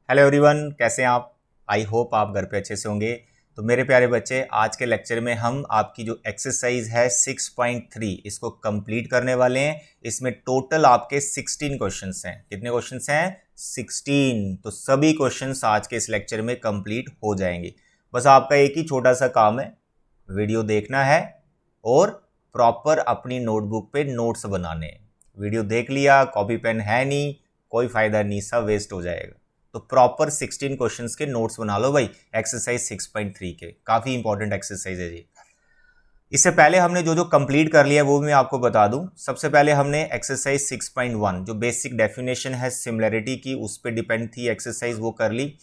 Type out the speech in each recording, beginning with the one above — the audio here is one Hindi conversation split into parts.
हेलो एवरीवन, कैसे हैं आप। आई होप आप घर पे अच्छे से होंगे। तो मेरे प्यारे बच्चे, आज के लेक्चर में हम आपकी जो एक्सरसाइज है 6.3 इसको कंप्लीट करने वाले हैं। इसमें टोटल आपके 16 क्वेश्चंस हैं। कितने क्वेश्चंस हैं? 16। तो सभी क्वेश्चंस आज के इस लेक्चर में कंप्लीट हो जाएंगे। बस आपका एक ही छोटा सा काम है, वीडियो देखना है और प्रॉपर अपनी नोटबुक पे नोट्स बनाने हैं। वीडियो देख लिया, कॉपी पेन है नहीं, कोई फायदा नहीं, सब वेस्ट हो जाएगा। तो प्रॉपर 16 क्वेश्चंस के नोट्स बना लो भाई, एक्सरसाइज 6.3 के। काफी इंपॉर्टेंट एक्सरसाइज है जी। इससे पहले हमने जो जो कंप्लीट कर लिया वो भी मैं आपको बता दूं। सबसे पहले हमने एक्सरसाइज 6.1 जो बेसिक डेफिनेशन है सिमिलरिटी की, उस पर डिपेंड थी एक्सरसाइज, वो कर ली।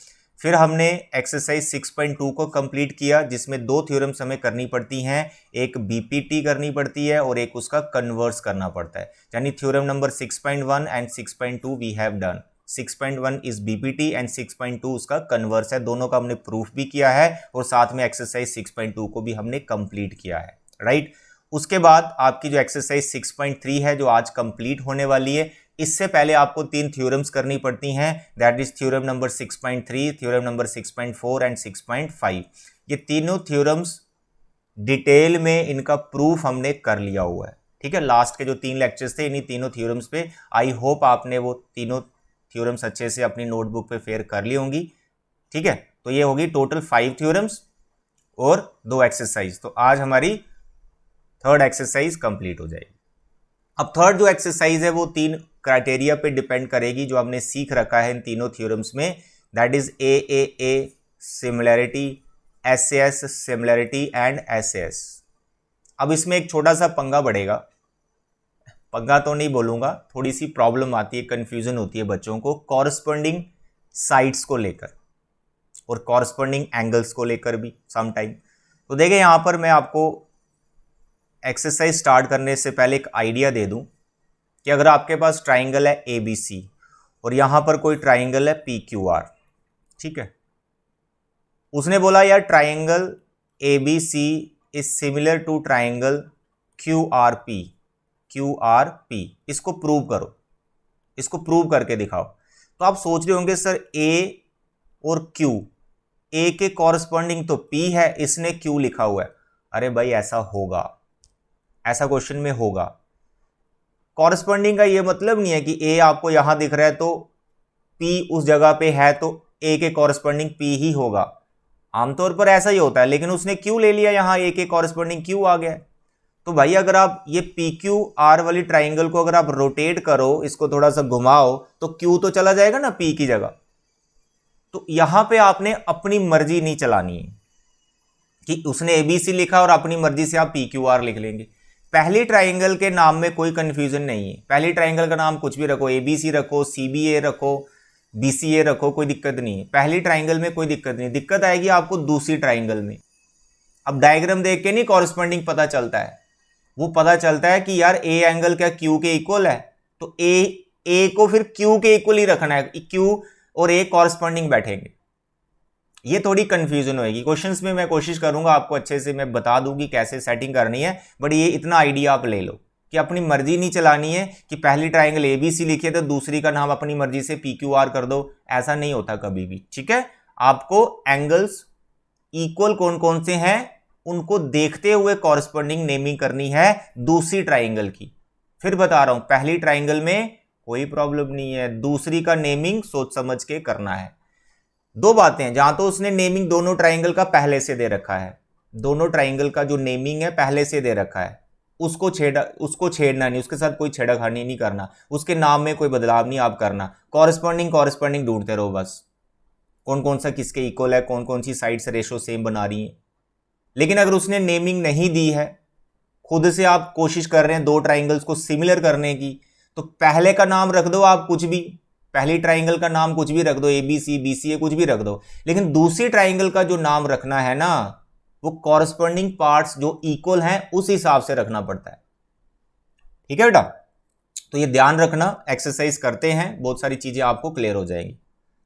फिर हमने एक्सरसाइज 6.2 को कंप्लीट किया, जिसमें दो थ्योरम्स हमें करनी पड़ती हैं, एक बीपीटी करनी पड़ती है और एक उसका कन्वर्स करना पड़ता है। यानी theorem number 6.1 and 6.2 we have done. 6.1 is BPT and 6.2 उसका कन्वर्स है। दोनों का हमने प्रूफ भी किया है और साथ में एक्सरसाइज 6.2 को भी हमने कंप्लीट किया है, राइट। उसके बाद आपकी जो एक्सरसाइज 6.3 है जो आज कंप्लीट होने वाली है, इससे पहले आपको तीन थ्योरम्स करनी पड़ती हैं। That is theorem number 6.3, theorem number 6.4 and 6.5। ये तीनों थ्योरम्स डिटेल में इनका प्रूफ हमने कर लिया हुआ है, ठीक है। लास्ट के जो 3 लेक्चर्स थे इन्हीं तीनों थ्योरम्स पे, आई होप आपने वो तीनों थ्योरम्स अच्छे से अपनी नोटबुक पे फेयर कर ली होंगी, ठीक है। तो ये होगी टोटल 5 थ्योरम्स और 2 एक्सरसाइज। तो आज हमारी थर्ड एक्सरसाइज कंप्लीट हो जाएगी। अब थर्ड जो एक्सरसाइज है वो 3 क्राइटेरिया पे डिपेंड करेगी जो हमने सीख रखा है इन तीनों थ्योरम्स में। That is A similarity, S similarity and S. अब इसमें एक छोटा सा पंगा बढ़ेगा, पंगा तो नहीं बोलूंगा, थोड़ी सी प्रॉब्लम आती है, कंफ्यूजन होती है बच्चों को कॉरस्पॉन्डिंग साइड्स को लेकर और कॉरस्पॉन्डिंग एंगल्स को लेकर भी सम टाइम। तो देखिए यहां पर मैं आपको एक्सरसाइज स्टार्ट करने से पहले एक आइडिया दे दूं कि अगर आपके पास ट्राइंगल है ABC और यहां पर कोई ट्राइंगल है PQR, ठीक है। उसने बोला यार triangle ABC is similar to triangle QRP, इसको प्रूव करो, इसको प्रूव करके दिखाओ। तो आप सोच रहे होंगे सर A और Q, A के कॉरस्पॉन्डिंग तो P है, इसने Q लिखा हुआ है। अरे भाई ऐसा होगा, ऐसा क्वेश्चन में होगा। कॉरस्पॉन्डिंग का ये मतलब नहीं है कि A आपको यहां दिख रहा है तो P उस जगह पे है तो A के कॉरस्पॉन्डिंग P ही होगा। आमतौर पर ऐसा ही होता है, लेकिन उसने Q ले लिया, यहां A के कॉरस्पॉन्डिंग Q आ गया। तो भाई अगर आप ये PQR वाली ट्राइंगल को अगर आप रोटेट करो, इसको थोड़ा सा घुमाओ, तो Q तो चला जाएगा ना P की जगह। तो यहां पे आपने अपनी मर्जी नहीं चलानी है कि उसने ABC लिखा और अपनी मर्जी से आप PQR लिख लेंगे। पहली ट्राइंगल के नाम में कोई कंफ्यूजन नहीं है, पहली ट्राइंगल का नाम कुछ भी रखो, ABC रखो, CBA रखो, BCA रखो, कोई दिक्कत नहीं है। पहली ट्राइंगल में कोई दिक्कत नहीं, दिक्कत आएगी आपको दूसरी ट्राइंगल में। अब डायग्राम देख के नहीं कॉरस्पॉन्डिंग पता चलता है, वो पता चलता है कि यार A एंगल क्या Q के इक्वल है, तो A को फिर Q के इक्वल ही रखना है, Q और A कॉरस्पॉन्डिंग बैठेंगे। ये थोड़ी कंफ्यूजन होगी क्वेश्चंस में, मैं कोशिश करूंगा आपको अच्छे से मैं बता दूं कि कैसे सेटिंग करनी है, बट ये इतना आइडिया आप ले लो कि अपनी मर्जी नहीं चलानी है कि पहली ट्राइंगल ABC लिखिए तो दूसरी का नाम अपनी मर्जी से PQR कर दो, ऐसा नहीं होता कभी भी, ठीक है। आपको एंगल्स इक्वल कौन कौन से हैं उनको देखते हुए कॉरस्पॉन्डिंग नेमिंग करनी है दूसरी ट्राइंगल की। फिर बता रहा हूं, पहली ट्राइंगल में कोई प्रॉब्लम नहीं है, दूसरी का नेमिंग सोच समझ के करना है। दो बातें हैं, जहां तो उसने नेमिंग दोनों ट्राइंगल का पहले से दे रखा है, दोनों ट्राइंगल का जो नेमिंग है पहले से दे रखा है, उसको छेड़ना नहीं, उसके साथ कोई छेड़खानी नहीं करना, उसके नाम में कोई बदलाव नहीं आप करना। कॉरस्पॉन्डिंग ढूंढते रहो बस, कौन कौन सा किसके इक्वल है, कौन कौन सी साइड से रेशो सेम बना रही है। लेकिन अगर उसने नेमिंग नहीं दी है, खुद से आप कोशिश कर रहे हैं दो ट्राइंगल्स को सिमिलर करने की, तो पहले का नाम रख दो आप कुछ भी, पहली ट्राइंगल का नाम कुछ भी रख दो, ABC BCA कुछ भी रख दो, लेकिन दूसरी ट्राइंगल का जो नाम रखना है ना, वो कॉरस्पॉन्डिंग पार्ट्स जो इक्वल हैं उस हिसाब से रखना पड़ता है, ठीक है बेटा। तो ये ध्यान रखना, एक्सरसाइज करते हैं बहुत सारी चीजें आपको क्लियर हो जाएंगी।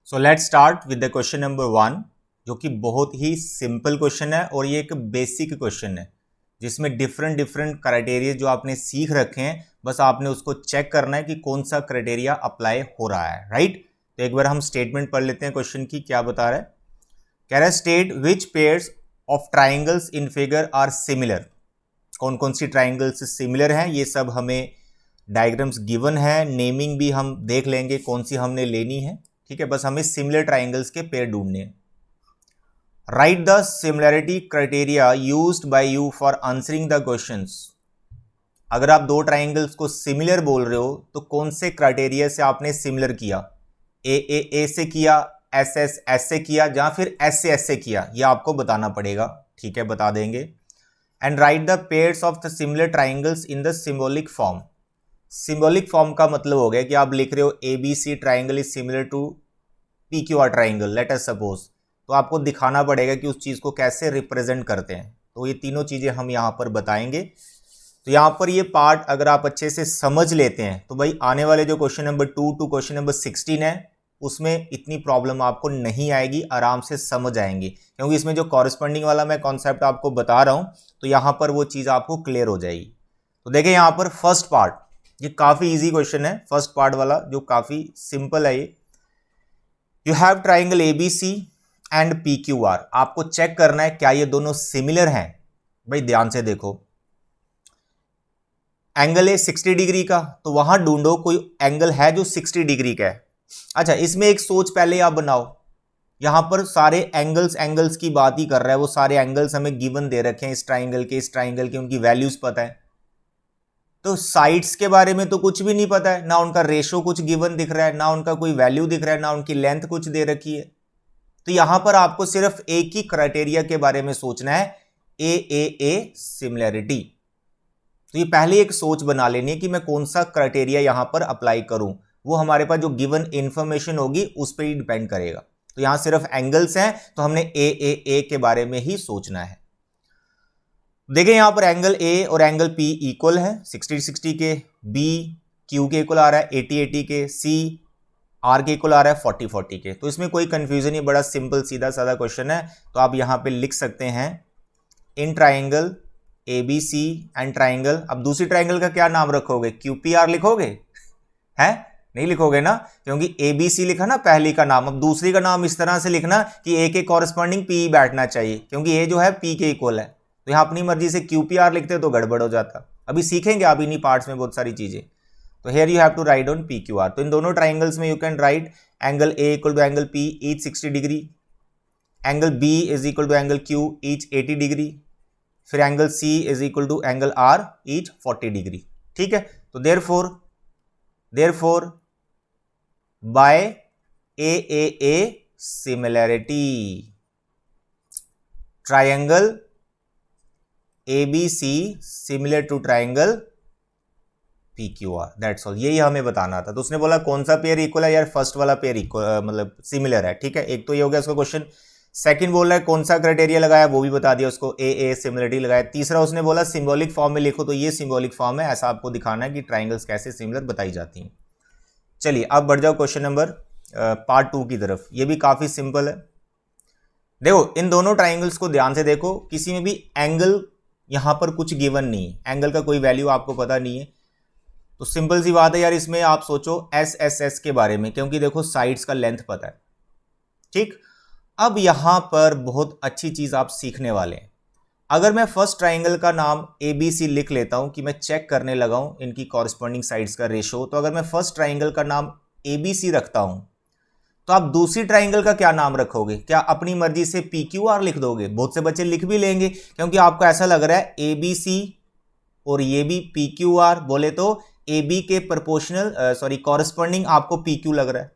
So let's start with the question number 1, जो कि बहुत ही सिंपल क्वेश्चन है और ये एक बेसिक क्वेश्चन है जिसमें डिफरेंट क्राइटेरिया जो आपने सीख रखे हैं, बस आपने उसको चेक करना है कि कौन सा क्राइटेरिया अप्लाई हो रहा है, राइट। तो एक बार हम स्टेटमेंट पढ़ लेते हैं क्वेश्चन की, क्या बता रहा है। कह रहा है state which pairs of triangles in figure are similar. कौन कौन सी ट्राइंगल्स सिमिलर हैं, ये सब हमें डायग्राम्स गिवन है, नेमिंग भी हम देख लेंगे कौन सी हमने लेनी है, ठीक है। बस हमें सिमिलर ट्राइंगल्स के पेयर ढूंढने हैं। Right the similarity criteria used by you for answering the questions. अगर आप दो ट्राइंगल्स को सिमिलर बोल रहे हो तो कौन से क्राइटेरिया से आपने सिमिलर किया, ए से किया, एस से किया, या फिर एस से किया, ये आपको बताना पड़ेगा, ठीक है, बता देंगे। And right the pairs of the similar triangles in the symbolic form. Symbolic form का मतलब हो गया कि आप लिख रहे हो ABC triangle is similar to PQR triangle, let us suppose, तो आपको दिखाना पड़ेगा कि उस चीज को कैसे रिप्रेजेंट करते हैं। तो ये तीनों चीजें हम यहां पर बताएंगे। तो यहां पर ये पार्ट अगर आप अच्छे से समझ लेते हैं तो भाई आने वाले जो question number 2 to question number 16 है उसमें इतनी प्रॉब्लम आपको नहीं आएगी, आराम से समझ आएंगे, क्योंकि इसमें जो कॉरेस्पॉन्डिंग वाला मैं कॉन्सेप्ट आपको बता रहा हूं तो यहां पर वो चीज आपको क्लियर हो जाएगी। तो देखिए यहां पर फर्स्ट पार्ट, ये काफी इजी क्वेश्चन है, फर्स्ट पार्ट वाला जो काफी सिंपल है। ये you have triangle ABC and PQR। आपको चेक करना है क्या ये दोनों सिमिलर हैं। भाई ध्यान से देखो, एंगल है 60 डिग्री का, तो वहां ढूंढो कोई एंगल है जो 60 डिग्री का है। अच्छा, इसमें एक सोच पहले आप बनाओ, यहां पर सारे एंगल्स की बात ही कर रहा है, वो सारे एंगल्स हमें गिवन दे रखे हैं, इस ट्राइंगल के उनकी वैल्यूज पता है। तो साइड्स के बारे में तो कुछ भी नहीं पता है, ना उनका रेशो कुछ गिवन दिख रहा है, ना उनका कोई वैल्यू दिख रहा है, ना उनकी लेंथ कुछ दे रखी है। तो यहां पर आपको सिर्फ एक ही क्राइटेरिया के बारे में सोचना है, ए सिमिलैरिटी। तो ये पहले एक सोच बना लेनी है कि मैं कौन सा क्राइटेरिया यहां पर अप्लाई करूं, वो हमारे पास जो गिवन इंफॉर्मेशन होगी उस पर ही डिपेंड करेगा। तो यहां सिर्फ एंगल्स हैं तो हमने ए के बारे में ही सोचना है। देखिए यहां पर एंगल ए और एंगल पी इक्वल है, 60 के, बी क्यू के इक्वल आ रहा है 80 के, सी आर के इक्वल आ रहा है 40 के। तो इसमें कोई कंफ्यूजन नहीं, बड़ा सिंपल सीधा साधा क्वेश्चन है। तो आप यहां पे लिख सकते हैं in triangle ABC and triangle, अब दूसरी ट्राइंगल का क्या नाम रखोगे, QPR लिखोगे, है नहीं लिखोगे ना, क्योंकि ABC लिखा ना पहली का नाम, अब दूसरी का नाम इस तरह से लिखना कि A के कॉरेस्पॉन्डिंग P बैठना चाहिए, क्योंकि A जो है P के इक्वल है। तो यहां अपनी मर्जी से QPR लिखते तो गड़बड़ हो जाता। अभी सीखेंगे आप इन्हीं पार्ट्स में बहुत सारी चीजें। तो here you have to write on PQR। तो इन दोनों ट्राइंगल्स में you can write angle A equal to angle P each 60 degree, angle B is equal to angle Q each 80 degree, फिर angle C is equal to angle R each 40 degree, ठीक है। तो therefore by A similarity triangle ABC similar to triangle PQR, that's all, यही हमें बताना था। तो उसने बोला कौन सा पेयर इक्वल है, यार फर्स्ट वाला पेयर इक्वल मतलब सिमिलर है, ठीक है। एक तो ये हो गया उसका क्वेश्चन। सेकंड बोल रहा है कौन सा क्राइटेरिया लगाया, वो भी बता दिया उसको, ए सिमिलरिटी लगाया। तीसरा उसने बोला सिंबॉलिक फॉर्म में लिखो, तो ये सिंबॉलिक फॉर्म है, ऐसा आपको दिखाना है कि ट्राइंगल्स कैसे सिमिलर बताई जाती हैं। चलिए अब बढ़ जाओ क्वेश्चन नंबर पार्ट 2 की तरफ। ये भी काफी सिंपल है। देखो इन दोनों ट्राइंगल्स को ध्यान से देखो, किसी में भी एंगल यहां पर कुछ गिवन नहीं है, एंगल का कोई वैल्यू आपको पता नहीं है। तो सिंपल सी बात है यार, इसमें आप सोचो एस के बारे में, क्योंकि देखो साइड्स का लेंथ पता है, ठीक। अब यहां पर बहुत अच्छी चीज आप सीखने वाले हैं। अगर मैं फर्स्ट ट्राइंगल का नाम ABC लिख लेता हूं कि मैं चेक करने लगा हूं इनकी कॉरेस्पॉन्डिंग साइड्स का रेशो, तो अगर मैं फर्स्ट ट्राइंगल का नाम ABC रखता हूं तो आप दूसरी ट्राइंगल का क्या नाम रखोगे, क्या अपनी मर्जी से PQR लिख दोगे? बहुत से बच्चे लिख भी लेंगे, क्योंकि आपको ऐसा लग रहा है ABC और ये भी PQR बोले तो AB के प्रोपोर्शनल कॉरेस्पॉन्डिंग आपको PQ लग रहा है,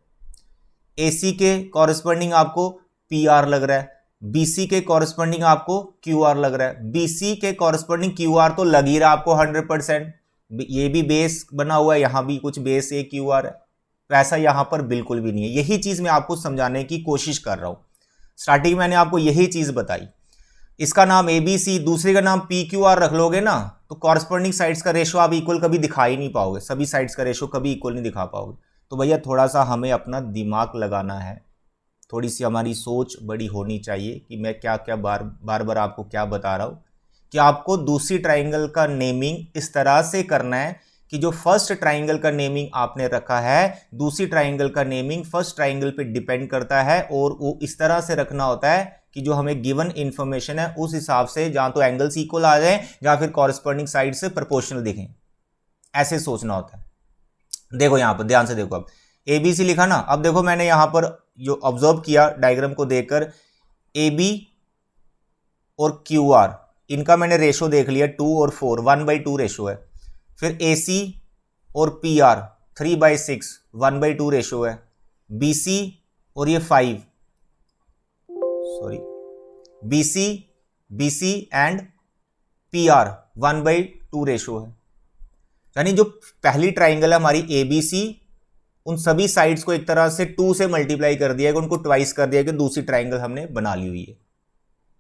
AC के कॉरेस्पॉन्डिंग आपको PR लग रहा है, BC के कॉरेस्पॉन्डिंग आपको QR लग रहा है, BC के कॉरेस्पॉन्डिंग QR तो लग ही रहा आपको 100%। ये भी बेस बना हुआ है, यहां भी कुछ बेस A QR है, तो ऐसा यहां पर बिल्कुल भी नहीं है। यही चीज मैं आपको समझाने की कोशिश कर रहा हूं। स्टार्टिंग में मैंने आपको यही चीज बताई, इसका नाम ABC, दूसरे का नाम PQR रख लोगे ना, तो कॉरेस्पॉन्डिंग साइड्स का रेशो आप इक्वल कभी दिखा ही नहीं पाओगे, सभी साइड्स का रेशो कभी इक्वल नहीं दिखा पाओगे। तो भैया थोड़ा सा हमें अपना दिमाग लगाना है, थोड़ी सी हमारी सोच बड़ी होनी चाहिए कि मैं क्या क्या बार आपको क्या बता रहा हूं, कि आपको दूसरी ट्राइंगल का नेमिंग इस तरह से करना है कि जो फर्स्ट ट्राइंगल का नेमिंग आपने रखा है दूसरी ट्राइंगल का नेमिंग फर्स्ट ट्राइंगल पे डिपेंड करता है, और वो इस तरह से रखना होता है कि जो हमें गिवन इंफॉर्मेशन है उस हिसाब से जहां तो एंगल्स इक्वल आ जाए या फिर कॉरेस्पॉन्डिंग साइड से प्रोपोर्शनल दिखें, ऐसे सोचना होता है। देखो यहां पर ध्यान से देखो, अब ABC लिखा ना, अब देखो मैंने यहां पर जो ऑब्जर्व किया डायग्राम को देखकर, AB और QR इनका मैंने रेशो देख लिया 2 और 4, 1/2 रेशो है। फिर AC और PR 3/6, 1/2 रेशो है। BC और ये 5, sorry BC and PR 1/2 ratio है। यानी जो पहली ट्राइंगल है हमारी ABC, उन सभी साइड्स को एक तरह से 2 से मल्टीप्लाई कर दिया गया, उनको ट्वाइस कर दिया गया, दूसरी ट्राइंगल हमने बना ली हुई है।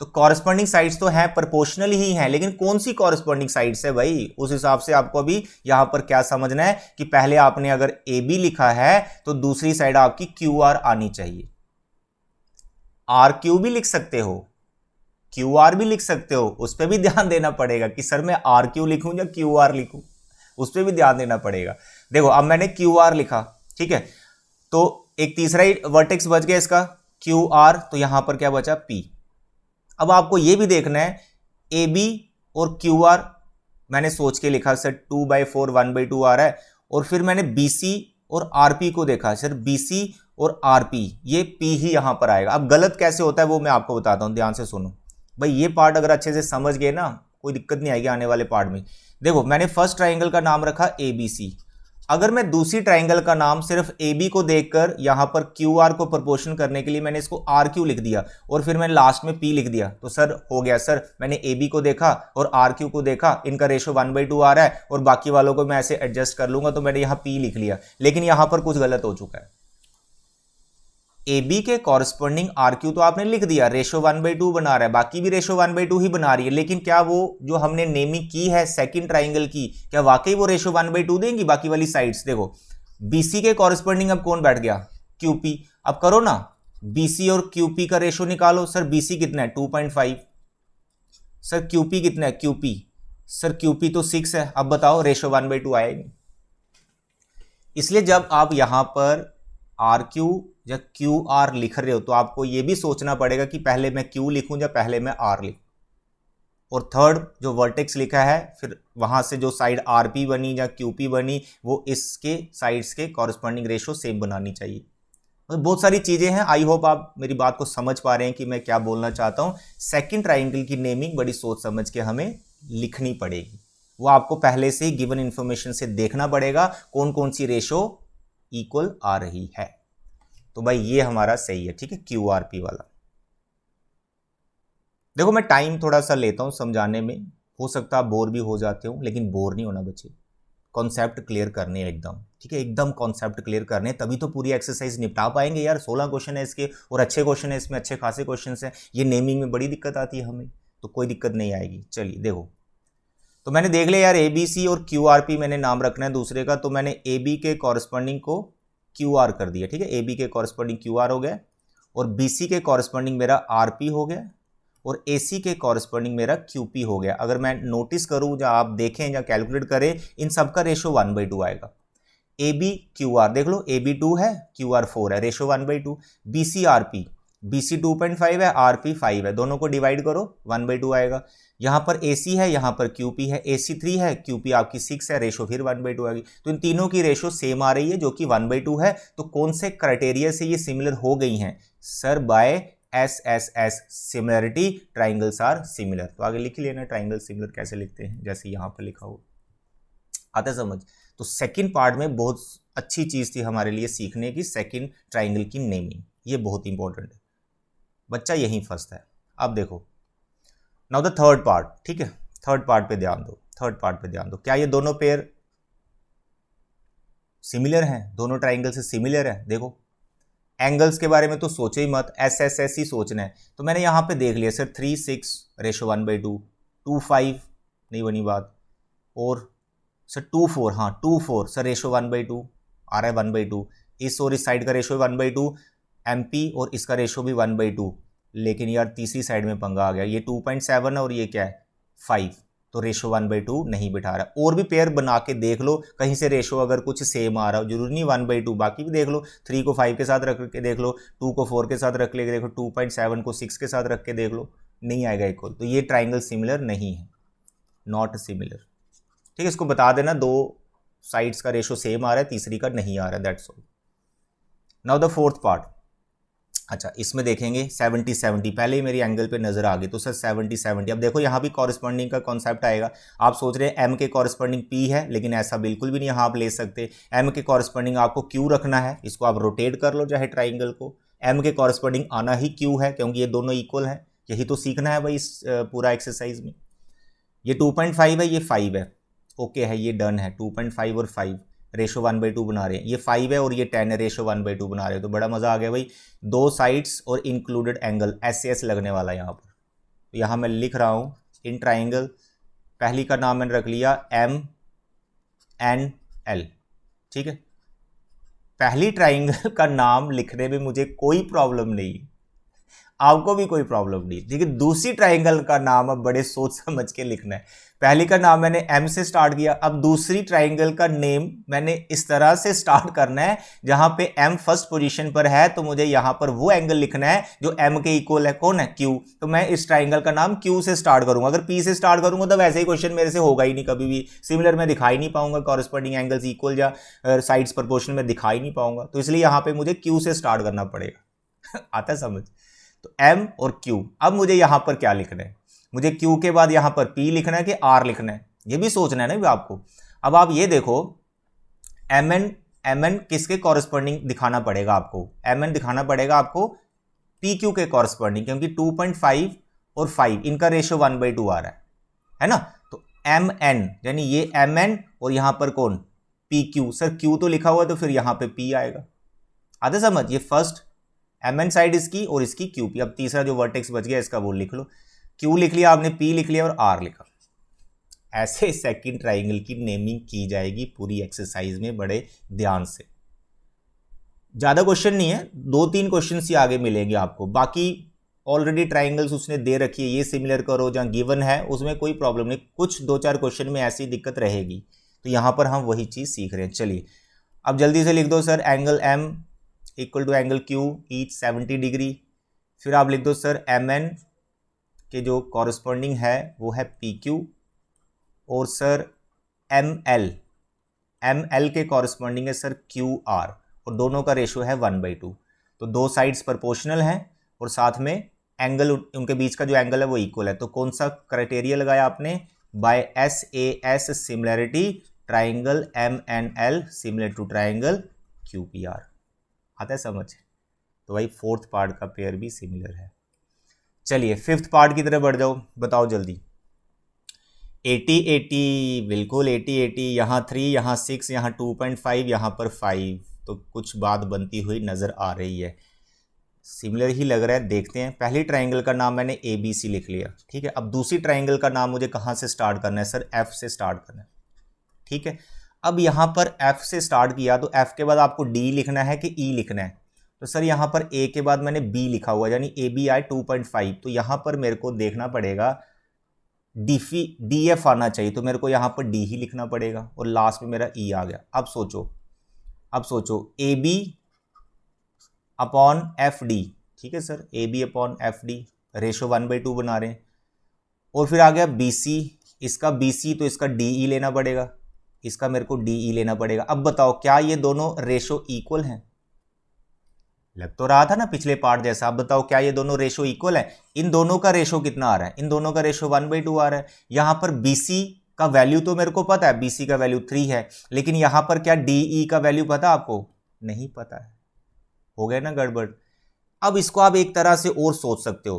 तो कॉरेस्पॉन्डिंग साइड्स तो हैं, प्रोपोर्शनल ही हैं, लेकिन कौन सी कॉरेस्पॉन्डिंग साइड्स है भाई, उस हिसाब से आपको अभी यहां पर क्या समझना है कि पहले आपने अगर AB लिखा है तो दूसरी साइड आपकी QR आनी चाहिए। RQ भी लिख सकते हो, QR भी लिख सकते हो, उस पर भी ध्यान देना पड़ेगा कि सर मैं RQ लिखूं या QR लिखूं, उस पर भी ध्यान देना पड़ेगा। देखो अब मैंने QR लिखा, ठीक है, तो एक तीसरा ही वर्टेक्स बच गया इसका QR, तो यहां पर क्या बचा P। अब आपको यह भी देखना है AB और QR मैंने सोच के लिखा सर 2/4 1/2 आ रहा है, और फिर मैंने BC और RP को देखा सर BC और RP, ये P ही यहां पर आएगा। अब गलत कैसे होता है वो मैं आपको बताता हूं, ध्यान से सुनो भाई, ये पार्ट अगर अच्छे से समझ गए ना कोई दिक्कत नहीं आएगी आने वाले पार्ट में। देखो मैंने फर्स्ट ट्राइंगल का नाम रखा ABC, अगर मैं दूसरी ट्राइंगल का नाम सिर्फ AB को देखकर यहां पर QR को प्रोपोर्शन करने के लिए मैंने इसको RQ लिख दिया और फिर मैंने लास्ट में P लिख दिया, तो सर हो गया, सर मैंने AB को देखा और RQ को देखा, इनका रेशो 1/2 आ रहा है और बाकी वालों को मैं ऐसे एडजस्ट कर लूंगा, तो मैंने यहां P लिख लिया। लेकिन यहां पर कुछ गलत हो चुका है, AB के कॉरेस्पॉन्डिंग RQ तो आपने लिख दिया, रेशो 1/2 बना रहा है, बाकी भी रेशो 1/2 ही बना रही है, लेकिन क्या वो जो हमने नेमिंग की है सेकंड ट्राइंगल की, क्या वाकई वो रेशो 1/2 देंगी बाकी वाली साइड्स? देखो BC के कॉरेस्पॉन्डिंग अब कौन बैठ गया? QP। अब करो ना BC और QP का रेशो निकालो। सर BC कितना है? 2.5। सर QP कितना है? सर QP तो 6 है। अब बताओ रेशो 1/2 आएगी। इसलिए जब आप यहां पर RQ या QR लिख रहे हो तो आपको यह भी सोचना पड़ेगा कि पहले मैं Q लिखूं या पहले मैं R लिखूं। और थर्ड जो वर्टेक्स लिखा है, फिर वहां से जो साइड RP बनी या QP बनी, वो इसके साइड्स के कॉरेस्पॉन्डिंग रेशो सेम बनानी चाहिए। मतलब बहुत सारी चीजें हैं। आई होप आप मेरी बात को समझ पा रहे हैं कि मैं क्या बोलना चाहता हूं। सेकंड ट्राइंगल की नेमिंग बड़ी सोच समझ के हमें लिखनी पड़ेगी, वो आपको पहले से ही गिवन इंफॉर्मेशन से देखना पड़ेगा कौन कौन सी रेशो इक्वल आ रही है। तो भाई ये हमारा सही है, ठीक है, QRP वाला। देखो मैं टाइम थोड़ा सा लेता हूं समझाने में, हो सकता है बोर भी हो जाते हो, लेकिन बोर नहीं होना बच्चे, कॉन्सेप्ट क्लियर करने हैं एकदम, ठीक है, एकदम कॉन्सेप्ट क्लियर करने, तभी तो पूरी एक्सरसाइज निपटा पाएंगे यार। 16 क्वेश्चन है इसके और अच्छे क्वेश्चन है इसमें, अच्छे खासे क्वेश्चन है। ये नेमिंग में बड़ी दिक्कत आती है हमें, तो कोई दिक्कत नहीं आएगी। चलिए देखो, तो मैंने देख लिया यार ABC और QRP मैंने नाम रखना है दूसरे का, तो मैंने AB के कॉरेस्पॉन्डिंग को QR कर दिया, ठीक है, AB के कॉरेस्पॉन्डिंग QR हो गया, और BC के कॉरेस्पॉन्डिंग मेरा RP हो गया, और AC के कॉरेस्पॉन्डिंग मेरा QP हो गया। अगर मैं नोटिस करूं या आप देखें या कैलकुलेट करें, इन सबका रेशो 1/2 आएगा। AB QR देख लो, AB 2 है, QR 4 है, रेशो 1/2। BC RP, BC 2.5 है, RP 5 है, दोनों को डिवाइड करो 1/2 आएगा। यहां पर AC है, यहां पर QP है, AC 3 है, QP आपकी 6 है, रेशो फिर 1/2 आएगी। तो इन तीनों की रेशो सेम आ रही है जो कि 1/2 है। तो कौन से क्राइटेरिया से ये सिमिलर हो गई हैं? Sir by SSS, similarity, triangles are similar. तो आगे लिख लेना ट्राइंगल सिमिलर कैसे लिखते हैं, जैसे यहां पर लिखा हो, आता समझ। तो सेकंड पार्ट में बहुत अच्छी चीज थी हमारे लिए सीखने की, सेकंड ट्राइंगल की नेमिंग, ये बहुत इंपॉर्टेंट है, बच्चा यहीं फंसता है। अब देखो नाउ द थर्ड पार्ट, ठीक है, थर्ड पार्ट पे ध्यान दो, थर्ड पार्ट पे ध्यान दो। क्या ये दोनों पेयर सिमिलर हैं? दोनों ट्राइंगल से सिमिलर है? देखो एंगल्स के बारे में तो सोचो ही मत, SSS ही सोचना है। तो मैंने यहां पे देख लिया सर 3 6 रेशो 1/2, 2 5 नहीं बनी बात, और सर 2 4, हाँ 2 4 सर रेशो 1/2 आ रहा है, 1/2। इस और इस साइड का रेशो 1/2, MP और इसका रेशो भी 1/2। लेकिन यार तीसरी साइड में पंगा आ गया, ये 2.7 है और ये क्या है 5, तो रेशो 1/2 नहीं बिठा रहा। और भी पेयर बना के देख लो, कहीं से रेशो अगर कुछ सेम आ रहा हो, जरूरी नहीं 1/2, बाकी भी देख लो, 3 को 5 के साथ रख के देख लो, 2 को 4 के साथ रख के देखो, 2.7 को 6 के साथ रख के देख लो, नहीं आएगा इक्वल। तो ये ट्राइंगल सिमिलर नहीं है, नॉट सिमिलर। ठीक है, इसको बता देना, 2 साइड्स का रेशो सेम आ रहा है, तीसरी का नहीं आ रहा है, that's all. Now the fourth part. अच्छा, इसमें देखेंगे 70-70, पहले ही मेरी एंगल पे नजर आ गई, तो सर 70-70। अब देखो यहाँ भी कॉरेस्पॉन्डिंग का कॉन्सेप्ट आएगा। आप सोच रहे हैं एम के कॉरेस्पॉन्डिंग पी है, लेकिन ऐसा बिल्कुल भी नहीं यहाँ आप ले सकते। एम के कॉरेस्पॉन्डिंग आपको क्यू रखना है, इसको आप रोटेट कर लो चाहे ट्राइंगल को। एम के कॉरेस्पॉन्डिंग आना ही क्यू है, क्योंकि ये दोनों इक्वल हैं। यही तो सीखना है भाई इस पूरा एक्सरसाइज में। ये 2.5 है, ये 5 है, ओके है, ये डन है। 2.5 और 5 रेशो 1/2 बना रहे हैं, ये 5 है और ये 10 है, रेशो 1/2 बना रहे हैं। तो बड़ा मजा आ गया भाई, 2 साइड्स और इंक्लूडेड एंगल, एस लगने वाला है यहाँ पर। तो यहाँ मैं लिख रहा हूँ इन ट्राइंगल, पहली का नाम मैंने रख लिया MNL। ठीक है, पहली ट्राइंगल का नाम लिखने में मुझे कोई प्रॉब्लम नहीं, आपको भी कोई प्रॉब्लम नहीं। ठीक है, दूसरी ट्राइंगल का नाम अब बड़े सोच समझ के लिखना है। पहली का नाम मैंने एम से स्टार्ट किया, अब दूसरी ट्राइंगल का नेम मैंने इस तरह से स्टार्ट करना है, जहां पे एम फर्स्ट पोजीशन पर है, तो मुझे यहां पर वो एंगल लिखना है जो एम के इक्वल है। कौन है? क्यू। तो मैं इस ट्राइंगल का नाम क्यू से स्टार्ट करूंगा। अगर पी से स्टार्ट करूंगा तो वैसे ही क्वेश्चन मेरे से होगा ही नहीं, कभी भी सिमिलर मैं दिखा ही नहीं पाऊंगा, कॉरेस्पॉन्डिंग एंगल्स इक्वल या साइड्स प्रोपोर्शनल में दिखा ही नहीं पाऊंगा। तो इसलिए यहां पर मुझे क्यू से स्टार्ट करना पड़ेगा। आता है समझ? तो M और Q। अब मुझे यहां पर क्या लिखना है? मुझे Q के बाद यहां पर P लिखना है कि R लिखना है, ये भी सोचना है ना आपको। अब आप ये देखो, MN किसके कॉरेस्पॉन्डिंग दिखाना पड़ेगा आपको? MN दिखाना पड़ेगा आपको PQ के कॉरेस्पॉन्डिंग, क्योंकि 2.5 और 5 इनका रेशियो 1/2 आ रहा है ना। तो MN यानी ये MN और यहां पर कौन? PQ। सर Q तो लिखा हुआ है, तो फिर यहां पे P आएगा। आते समझ? ये फर्स्ट MN साइड इसकी और इसकी QP। अब तीसरा जो वर्टेक्स बच गया इसका वो लिख लो, Q लिख लिया आपने, P लिख लिया और R लिखा। ऐसे सेकंड ट्राइंगल की नेमिंग की जाएगी पूरी एक्सरसाइज में, बड़े ध्यान से। ज्यादा क्वेश्चन नहीं है, 2-3 क्वेश्चन ही आगे मिलेंगे आपको। बाकी ऑलरेडी ट्राइंगल्स उसने दे रखी है, ये सिमिलर करो जहां गिवन है, उसमें कोई प्रॉब्लम नहीं। कुछ 2-4 क्वेश्चन में ऐसी दिक्कत रहेगी, तो यहां पर हम वही चीज सीख रहे हैं। चलिए अब जल्दी से लिख दो sir, angle M equal to angle Q each 70 degree. फिर आप लिख दो सर MN के जो कॉरेस्पॉन्डिंग है वो है PQ, और सर ML के कॉरेस्पॉन्डिंग है सर QR, और दोनों का रेशियो है 1/2। तो 2 साइड्स प्रोपोर्शनल हैं और साथ में एंगल, उनके बीच का जो एंगल है वो इक्वल है। तो कौन सा क्राइटेरिया लगाया आपने? By SAS similarity, triangle MNL similar to triangle QPR। आता है समझ? तो भाई फोर्थ पार्ट का पेयर भी सिमिलर है। चलिए फिफ्थ पार्ट की तरफ बढ़ जाओ, बताओ जल्दी। 80-80, बिल्कुल 80-80, यहाँ 3, यहाँ 6, यहाँ 2.5, यहाँ पर 5, तो कुछ बात बनती हुई नजर आ रही है, सिमिलर ही लग रहा है। देखते हैं, पहली ट्राइंगल का नाम मैंने ABC लिख लिया, ठीक है। अब दूसरी ट्राइंगल का नाम मुझे कहाँ से स्टार्ट करना है? सर F से स्टार्ट करना है, ठीक है। अब यहां पर F से स्टार्ट किया, तो F के बाद आपको D लिखना है कि E लिखना है? तो सर यहां पर A के बाद मैंने B लिखा हुआ, यानी AB आए 2.5, तो यहां पर मेरे को देखना पड़ेगा DF आना चाहिए, तो मेरे को यहां पर D ही लिखना पड़ेगा, और लास्ट में मेरा E आ गया। अब सोचो AB अपॉन FD, ठीक है sir, AB upon FD ratio 1/2 बना रहे हैं। और फिर आ गया BC, इसका BC तो इसका DE लेना पड़ेगा, इसका मेरे को DE लेना पड़ेगा। अब बताओ क्या ये दोनों रेशो इक्वल हैं? लग तो रहा था ना पिछले पार्ट जैसा। अब बताओ क्या ये दोनों रेशो इक्वल है? इन दोनों का रेशो कितना आ रहा है? इन दोनों का रेशो 1/2 आ रहा है। यहां पर BC का वैल्यू तो मेरे को पता है, BC का वैल्यू 3 है, लेकिन यहां पर क्या DE का वैल्यू पता आपको? नहीं पता है। हो गया ना गड़बड़। अब इसको आप एक तरह से और सोच सकते हो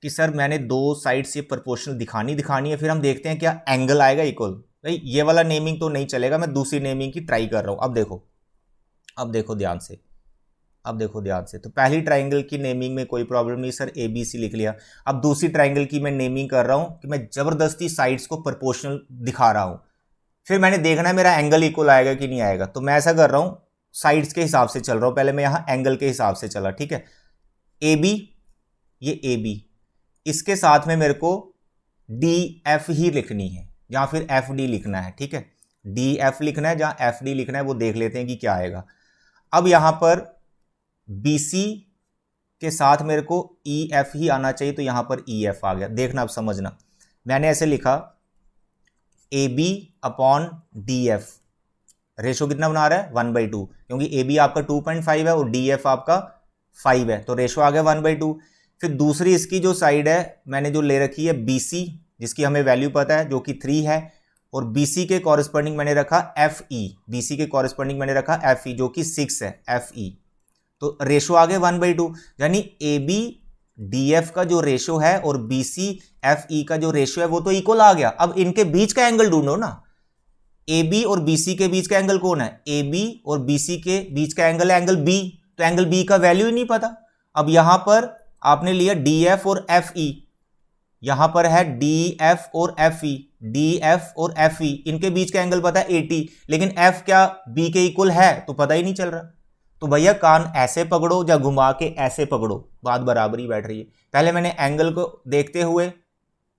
कि सर मैंने 2 साइड से प्रोपोर्शनल दिखानी है, फिर हम देखते हैं क्या एंगल आएगा इक्वल। भाई ये वाला नेमिंग तो नहीं चलेगा, मैं दूसरी नेमिंग की ट्राई कर रहा हूं। अब देखो ध्यान से, तो पहली ट्राइंगल की नेमिंग में कोई प्रॉब्लम नहीं सर, ABC लिख लिया। अब दूसरी ट्राइंगल की मैं नेमिंग कर रहा हूं कि मैं जबरदस्ती साइड्स को प्रोपोर्शनल दिखा रहा हूं, फिर मैंने देखना है मेरा एंगल इक्वल आएगा कि नहीं आएगा। तो मैं ऐसा कर रहा हूं, साइड्स के हिसाब से चल रहा हूं, पहले मैं यहां एंगल के हिसाब से चला, ठीक है। AB, ये AB, इसके साथ में मेरे को DF ही लिखनी है, या फिर एफ डी लिखना है, ठीक है, डी एफ लिखना है, जहां एफ डी लिखना है वो देख लेते हैं कि क्या आएगा। अब यहां पर बी सी के साथ मेरे को ई एफ ही आना चाहिए, तो यहां पर ई एफ आ गया। देखना, अब समझना, मैंने ऐसे लिखा A B upon D F, ratio कितना बना रहा है 1/2, क्योंकि ए बी आपका 2.5 है और डी एफ आपका 5 है, तो रेशो आ गया 1/2। फिर दूसरी इसकी जो साइड है मैंने जो ले रखी है बी सी, जिसकी हमें वैल्यू पता है जो कि 3 है, और बी सी के कॉरेस्पॉन्डिंग मैंने रखा एफ ई, बी सी के कॉरेस्पॉन्डिंग मैंने रखा एफ ई जो कि 6 है, एफ ई, तो रेशो आ गया 1/2। यानी ए बी डी एफ का जो रेशो है और बी सी एफ ई का जो रेशो है वो तो इक्वल आ गया। अब इनके बीच का एंगल ढूंढो ना, ए बी और बी सी के बीच का एंगल कौन है, ए बी और बी सी के बीच का एंगल है एंगल बी, तो एंगल बी का वैल्यू ही नहीं पता। अब यहां पर आपने लिया डी एफ और एफ ई, यहां पर है डी एफ और एफ ई, डी एफ और एफ ई, इनके बीच का एंगल पता है 80, लेकिन एफ क्या बी के इक्वल है तो पता ही नहीं चल रहा। तो भैया कान ऐसे पकड़ो या घुमा के ऐसे पकड़ो, बात बराबर ही बैठ रही है। पहले मैंने एंगल को देखते हुए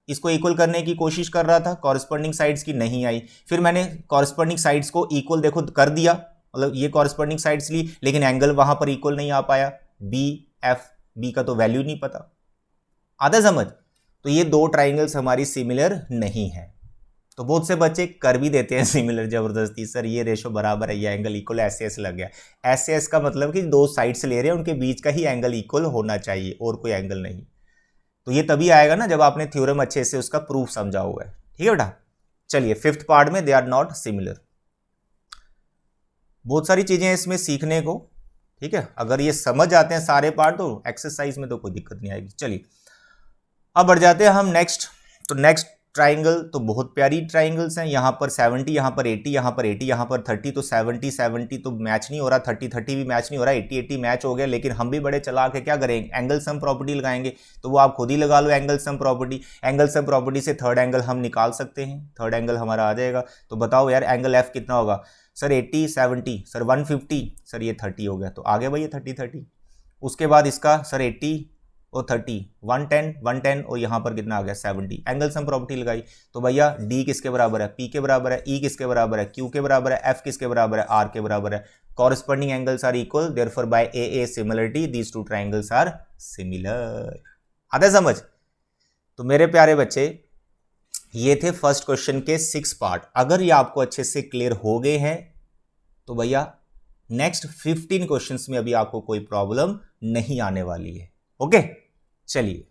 इसको इक्वल करने की कोशिश कर रहा था, कॉरेस्पॉन्डिंग साइड्स की नहीं आई, फिर मैंने कॉरेस्पॉन्डिंग साइड्स को इक्वल देखो कर दिया, मतलब ये कॉरेस्पॉन्डिंग साइड्स ली, लेकिन एंगल वहां पर इक्वल नहीं आ पाया, बी एफ, बी का तो वैल्यू नहीं पता। आधा समझ? तो ये दो ट्राइंगल्स हमारी सिमिलर नहीं है। तो बहुत से बच्चे कर भी देते हैं सिमिलर जबरदस्ती, सर ये रेशो बराबर है, ये एंगल इक्वल, ऐसे ऐसे लग गया। ऐसे ऐसे का मतलब कि दो साइड्स ले रहे हैं, उनके बीच का ही एंगल इक्वल होना चाहिए और कोई एंगल नहीं। तो ये तभी आएगा ना जब आपने थ्योरम अच्छे से उसका प्रूफ समझा हुआ है। ठीक है बेटा, चलिए फिफ्थ पार्ट में दे आर नॉट सिमिलर। बहुत सारी चीजें इसमें सीखने को, ठीक है, अगर ये समझ आते हैं सारे पार्ट तो एक्सरसाइज में तो कोई दिक्कत नहीं आएगी। चलिए अब बढ़ जाते हैं हम नेक्स्ट। तो नेक्स्ट ट्राइंगल तो बहुत प्यारी ट्राइंगल्स हैं, यहाँ पर 70, यहाँ पर 80, यहाँ पर 80, यहाँ पर 30, तो 70 70 तो मैच नहीं हो रहा, 30 30 भी मैच नहीं हो रहा, 80 80 मैच हो गया। लेकिन हम भी बड़े चालाक है, क्या करेंगे, एंगल सम प्रॉपर्टी लगाएंगे। तो वो आप खुद ही लगा लो angle sum property. Angle sum property से थर्ड एंगल हम निकाल सकते हैं, थर्ड एंगल हमारा आ जाएगा। तो बताओ यार एंगल एफ कितना होगा, सर 80 70, सर 150, सर ये 30 हो गया, तो आ गया भाई ये 30 30। उसके बाद इसका सर 80 और 30, 110 110, और यहाँ पर कितना आ गया 70, एंगल सम प्रॉपर्टी लगाई। तो भैया डी किसके बराबर है, पी के बराबर है, ई किसके बराबर है, क्यू के बराबर है, एफ किसके बराबर है, आर के बराबर है। Corresponding angles are equal, therefore by A similarity these two triangles are similar. आता है समझ? तो मेरे प्यारे बच्चे ये थे फर्स्ट क्वेश्चन के 6 पार्ट। अगर ये आपको अच्छे से क्लियर हो गए हैं तो भैया नेक्स्ट 15 क्वेश्चंस में अभी आपको कोई प्रॉब्लम नहीं आने वाली है। ओके, चलिए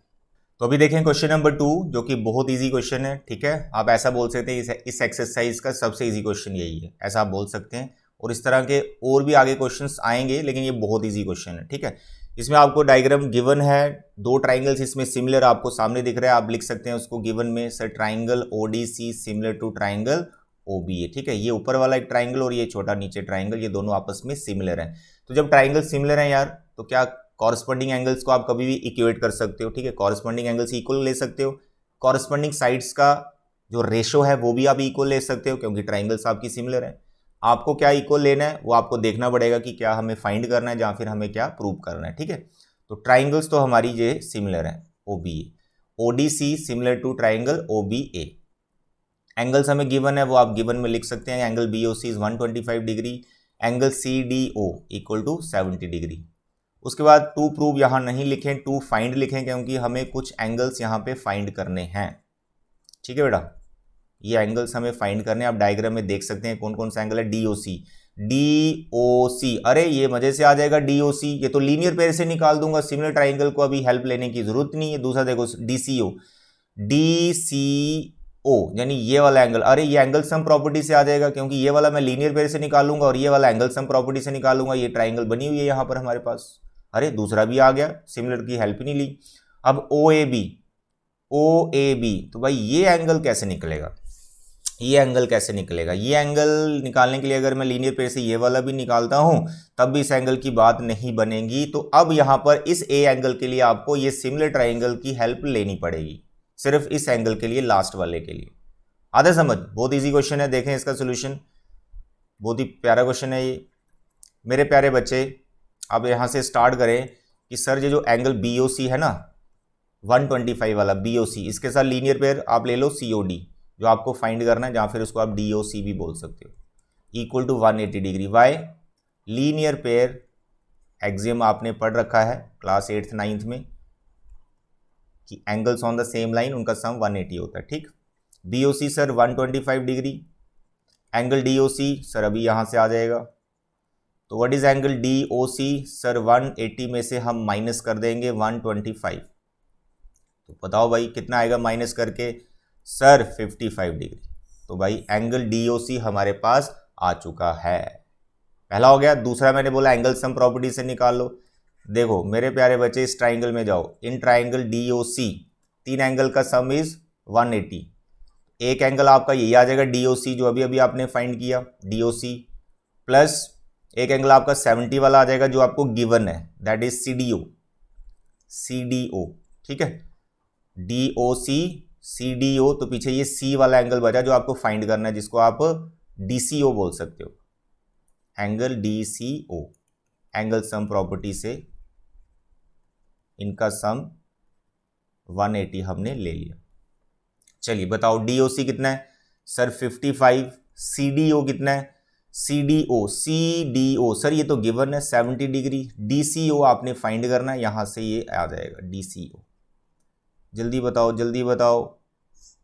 तो अभी देखें क्वेश्चन नंबर 2, जो कि बहुत इजी क्वेश्चन है। ठीक है, आप ऐसा बोल सकते हैं इस एक्सरसाइज का सबसे इजी क्वेश्चन यही है, ऐसा आप बोल सकते हैं। और इस तरह के और भी आगे क्वेश्चंस आएंगे, लेकिन ये बहुत इजी क्वेश्चन है। ठीक है, इसमें आपको डायग्राम गिवन है, दो ट्राइंगल्स इसमें सिमिलर आपको सामने दिख रहा है, आप लिख सकते हैं उसको गिवन में, sir triangle ODC similar to triangle OBA. ठीक है, ये ऊपर वाला एक ट्राइंगल और ये छोटा नीचे ट्राइंगल, ये दोनों आपस में सिमिलर हैं। तो जब ट्राइंगल सिमिलर हैं यार, तो क्या कॉरेस्पॉन्डिंग एंगल्स को आप कभी भी इक्वेट कर सकते हो। ठीक है, कॉरेस्पॉन्डिंग एंगल्स इक्वल ले सकते हो, कॉरेस्पॉन्डिंग साइड्स का जो रेशो है वो भी आप इक्वल ले सकते हो, क्योंकि ट्राइंगल्स आपकी सिमिलर है। आपको क्या इक्वल लेना है वो आपको देखना पड़ेगा कि क्या हमें फाइंड करना है या फिर हमें क्या प्रूव करना है। ठीक है, तो ट्राइंगल्स तो हमारी ये सिमिलर है, OBA, ODC similar to triangle OBA. Angles हमें गिवन है, वो आप गिवन में लिख सकते हैं। Angle BOC is 125 degree, angle CDO equal to 70 degree. उसके बाद टू प्रूव यहाँ नहीं लिखें, टू फाइंड लिखें, क्योंकि हमें कुछ एंगल्स यहाँ पे फाइंड करने हैं। ठीक है बेटा, ये एंगल्स हमें फाइंड करने हैं। आप डायग्राम में देख सकते हैं कौन कौन सा एंगल है। डीओसी, डीओसी, अरे ये मजे से आ जाएगा डीओसी, ये तो लीनियर पेयर से निकाल दूंगा, सिमिलर ट्राइंगल को अभी हेल्प लेने की जरूरत नहीं है। दूसरा देखो डीसीओ, डीसीओ यानी ये वाला एंगल, अरे ये एंगल सम प्रॉपर्टी से आ जाएगा, क्योंकि ये वाला मैं लीनियर पेयर से निकालूंगा और ये वाला एंगल सम प्रॉपर्टी से निकालूंगा। ये ट्राइंगल बनी हुई है यहाँ पर हमारे पास, अरे दूसरा भी आ गया, सिमिलर की हेल्प ही नहीं ली। अब ओ A B, O A B, तो भाई ये एंगल कैसे निकलेगा, ये एंगल कैसे निकलेगा। ये एंगल निकालने के लिए अगर मैं लीनियर पेयर से ये वाला भी निकालता हूं तब भी इस एंगल की बात नहीं बनेगी। तो अब यहां पर इस ए एंगल के लिए आपको ये सिमिलर ट्राइंगल की हेल्प लेनी पड़ेगी, सिर्फ इस एंगल के लिए, लास्ट वाले के लिए। आधा समझ? बहुत इजी क्वेश्चन है, देखें इसका सोल्यूशन, बहुत ही प्यारा क्वेश्चन है ये मेरे प्यारे बच्चे। अब यहां से स्टार्ट करें कि सर ये जो एंगल BOC है ना 125 वाला BOC, इसके साथ लीनियर पेयर आप ले लो COD, जो आपको फाइंड करना है, जहाँ फिर उसको आप DOC भी बोल सकते हो, equal to 180 degree. Why? Linear pair axiom आपने पढ़ रखा है क्लास 8th 9th में कि angles on the same line उनका सम 180 होता है, ठीक। BOC sir 125 degree, angle DOC sir अभी यहाँ से आ जाएगा, तो what is angle DOC sir 180 में से हम माइनस कर देंगे 125, तो बताओ भाई कितना आएगा माइनस करके, सर 55 डिग्री। तो भाई एंगल DOC हमारे पास आ चुका है, पहला हो गया। दूसरा मैंने बोला एंगल सम प्रॉपर्टी से निकाल लो। देखो मेरे प्यारे बच्चे इस ट्राइंगल में जाओ, इन ट्राइंगल DOC 3 एंगल का सम इज 180, एक एंगल आपका यही आ जाएगा DOC जो अभी अभी आपने फाइंड किया DOC, प्लस एक एंगल आपका 70 वाला आ जाएगा जो आपको गिवन है, दैट इज CDO, ठीक है, DOC CDO, तो पीछे ये C वाला एंगल बचा जो आपको फाइंड करना है, जिसको आप DCO बोल सकते हो, angle DCO। Angle sum property से इनका सम 180 हमने ले लिया। चलिए बताओ DOC कितना है, सर 55, CDO कितना है, CDO सर ये तो गिवन है 70 डिग्री, DCO आपने फाइंड करना है, यहां से ये आ जाएगा DCO। जल्दी बताओ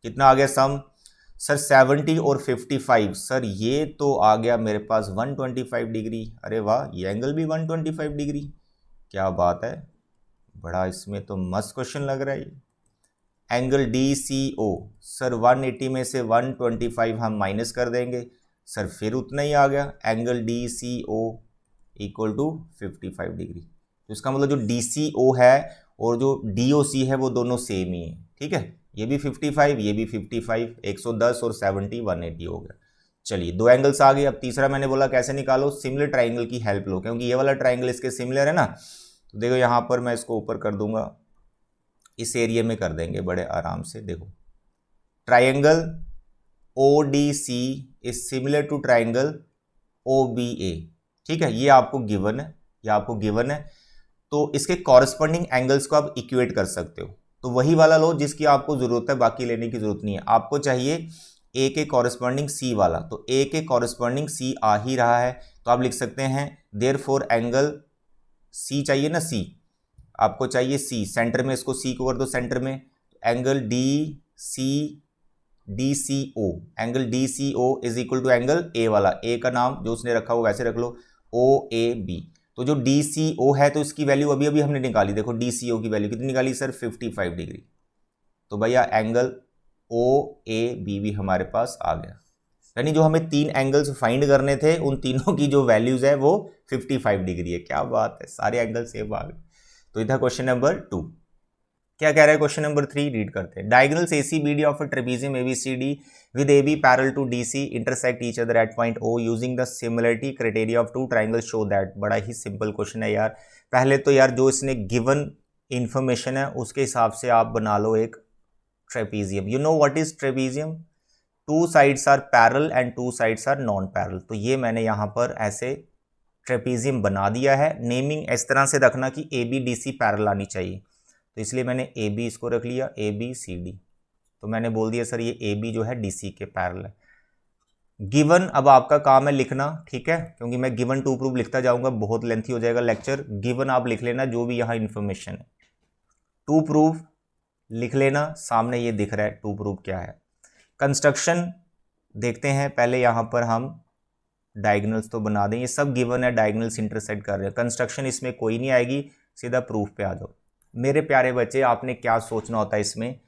कितना आ गया सम, सर 70 और 55, सर ये तो आ गया मेरे पास 125 डिग्री। अरे वाह, ये एंगल भी 125 डिग्री, क्या बात है, बड़ा इसमें तो मस्त क्वेश्चन लग रहा है ये। एंगल DCO सर 180 में से 125 हम माइनस कर देंगे, सर फिर उतना ही आ गया, angle DCO equal to 55 degree. तो इसका मतलब जो DCO है और जो DOC है वो दोनों सेम ही है, ठीक है, ये भी 55 ये भी 55, 110 और 70 180 हो गया। चलिए 2 एंगल्स आ गए। अब तीसरा मैंने बोला कैसे निकालो, सिमिलर ट्राइंगल की हेल्प लो, क्योंकि ये वाला ट्राइंगल इसके सिमिलर है ना। तो देखो यहाँ पर मैं इसको ऊपर कर दूंगा, इस एरिया में कर देंगे बड़े आराम से। देखो triangle ODC is similar to triangle OBA, ठीक है, ये आपको गिवन है, तो इसके कॉरस्पॉन्डिंग एंगल्स को आप इक्वेट कर सकते हो। तो वही वाला लो जिसकी आपको जरूरत है, बाकी लेने की जरूरत नहीं है। आपको चाहिए A के कॉरस्पॉन्डिंग C वाला, तो A के कॉरस्पॉन्डिंग C आ ही रहा है, तो आप लिख सकते हैं देयरफॉर एंगल C चाहिए ना, C आपको चाहिए C, सेंटर में इसको C को कर दो सेंटर में, angle DCO, angle DCO is equal to angle A वाला, A का नाम जो उसने रखा हो वैसे रख लो, OAB। तो जो DCO है तो इसकी वैल्यू अभी अभी हमने निकाली, देखो DCO की वैल्यू कितनी निकाली सर 55 डिग्री, तो भैया एंगल OAB भी हमारे पास आ गया। यानी जो हमें 3 एंगल्स फाइंड करने थे उन तीनों की जो वैल्यूज है वो 55 डिग्री है, क्या बात है, सारे एंगल सेम आ गए। तो ये था क्वेश्चन नंबर 2। क्या कह रहा है क्वेश्चन नंबर 3, रीड करते हैं। Diagonals ACBD of a trapezium ABCD with AB parallel to DC intersect each other at point O using the similarity criteria of two triangles show that। बड़ा ही सिंपल क्वेश्चन है यार। पहले तो यार जो इसने गिवन इंफॉर्मेशन है उसके हिसाब से आप बना लो एक trapezium. You know what is trapezium, 2 sides are parallel and 2 sides are non parallel. तो ये मैंने यहाँ पर ऐसे ट्रेपेजियम बना दिया है। नेमिंग इस तरह से रखना कि ABDC पैरेलल आनी चाहिए, तो इसलिए मैंने AB इसको रख लिया ABCD। तो मैंने बोल दिया सर ये AB जो है DC के पैरेलल है। गिवन अब आपका काम है लिखना, ठीक है, क्योंकि मैं गिवन टू प्रूफ लिखता जाऊंगा, बहुत लेंथी हो जाएगा लेक्चर। गिवन आप लिख लेना जो भी यहाँ इंफॉर्मेशन है, टू प्रूफ लिख लेना, सामने ये दिख रहा है टू प्रूफ क्या है। कंस्ट्रक्शन देखते हैं, पहले यहाँ पर हम डायगोनल्स तो बना दें, ये सब गिवन है, डायगोनल्स इंटरसेक्ट कर रहे हैं, कंस्ट्रक्शन इसमें कोई नहीं आएगी, सीधा प्रूफ पे आ जाओ। मेरे प्यारे बच्चे आपने क्या सोचना होता है इसमें,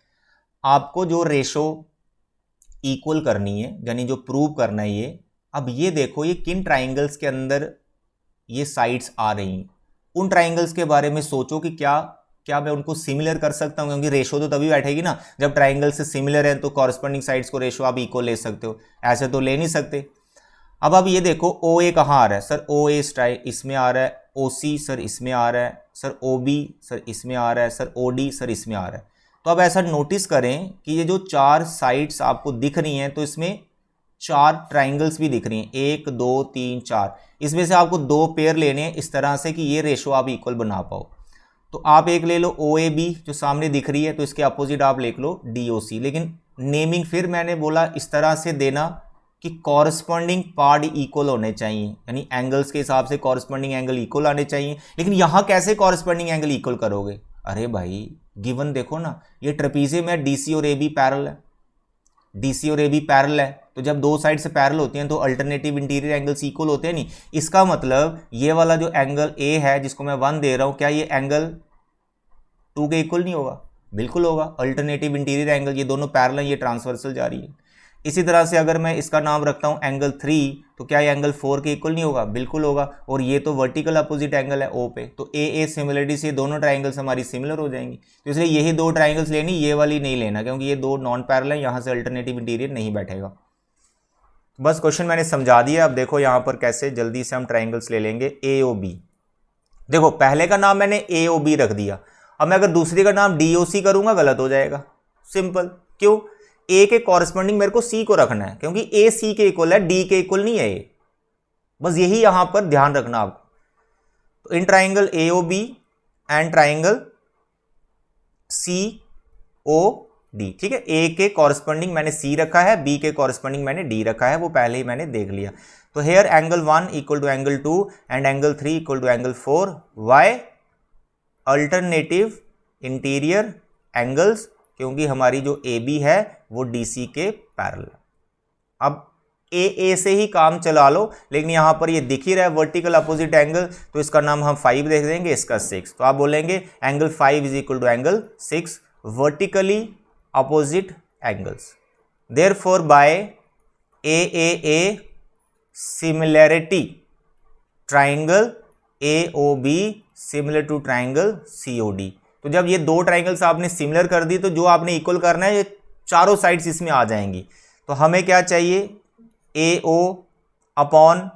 आपको जो रेशो इक्वल करनी है यानी जो प्रूव करना है ये, अब ये देखो ये किन ट्राइंगल्स के अंदर ये साइड्स आ रही हैं, उन ट्राइंगल्स के बारे में सोचो कि क्या मैं उनको सिमिलर कर सकता हूं, क्योंकि रेशो तो तभी बैठेगी ना जब ट्राइंगल से सिमिलर है, तो कॉरस्पॉन्डिंग साइड्स को रेशो आप इक्वल ले सकते हो, ऐसे तो ले नहीं सकते। अब आप ये देखो OA कहाँ आ रहा है, सर OA इसमें आ रहा है, OC सर इसमें आ रहा है, सर OB सर इसमें आ रहा है, सर OD सर इसमें आ रहा है। तो अब ऐसा नोटिस करें कि ये जो 4 साइड्स आपको दिख रही हैं, तो इसमें 4 ट्राइंगल्स भी दिख रही हैं, 1 2 3 4, इसमें से आपको 2 पेयर लेने हैं इस तरह से कि ये रेशो आप इक्वल बना पाओ। तो आप एक ले लो OAB जो सामने दिख रही है, तो इसके अपोजिट आप लिख लो DOC। लेकिन नेमिंग फिर मैंने बोला इस तरह से देना कि कॉरस्पॉन्डिंग पार्ट इक्वल होने चाहिए, यानी एंगल्स के हिसाब से कॉरस्पॉन्डिंग एंगल इक्वल आने चाहिए। लेकिन यहां कैसे कॉरस्पॉन्डिंग एंगल इक्वल करोगे? अरे भाई गिवन देखो ना, ये ट्रेपीजियम है, डीसी और एबी पैरेलल है, डीसी और एबी पैरेलल है, तो जब दो साइड से पैरेलल होती हैं तो अल्टरनेटिव इंटीरियर एंगल्स इक्वल होते हैं नहीं। इसका मतलब ये वाला जो एंगल ए है जिसको मैं 1 दे रहा हूं, क्या ये एंगल 2 के इक्वल नहीं होगा? बिल्कुल होगा। अल्टरनेटिव इंटीरियर एंगल, ये दोनों पैरेलल, ये ट्रांसवर्सल जा रही है। इसी तरह से अगर मैं इसका नाम रखता हूं एंगल 3, तो क्या ये एंगल 4 के इक्वल नहीं होगा? बिल्कुल होगा। और ये तो वर्टिकल अपोजिट एंगल है ओ पे, तो ए सिमिलरिटी से दोनों ट्राइंगल्स हमारी सिमिलर हो जाएंगी। तो इसलिए यही दो ट्राइंगल्स लेनी, ये वाली नहीं लेना, क्योंकि ये दो नॉन पैरेलल है, यहां से अल्टरनेटिव इंटीरियर नहीं बैठेगा। बस क्वेश्चन मैंने समझा दिया। अब देखो यहां पर कैसे जल्दी से हम ट्राइंगल्स ले लेंगे ए ओ बी। देखो पहले का नाम मैंने ए ओ बी रख दिया, अब मैं अगर दूसरे का नाम डी ओ सी करूंगा गलत हो जाएगा। सिंपल। क्यों? ए के कॉरस्पॉन्डिंग मेरे को सी को रखना है, क्योंकि ए सी के इक्वल है, डी के इक्वल नहीं है ए। बस यही यहां पर ध्यान रखना आपको। तो in triangle A O B and triangle C O D, ठीक है। ए के कॉरस्पॉन्डिंग मैंने सी रखा है, बी के कॉरस्पॉन्डिंग मैंने डी रखा है, वो पहले ही मैंने देख लिया। तो here angle 1 equal to angle 2 and angle 3 equal to angle 4। Why? Alternative interior angles, क्योंकि हमारी जो ए बी है वो डी सी के पैरेलल। अब ए से ही काम चला लो, लेकिन यहां पर ये दिख ही रहा है वर्टिकल अपोजिट एंगल, तो इसका नाम हम 5 देख देंगे, इसका 6। तो आप बोलेंगे angle 5 is equal to angle 6 vertically opposite angles. Therefore by A similarity triangle A O B similar to triangle C O D. तो जब ये दो ट्राइंगल्स आपने सिमिलर कर दी, तो जो आपने इक्वल करना है ये चारों साइड्स इसमें आ जाएंगी। तो हमें क्या चाहिए? ए ओ अपॉन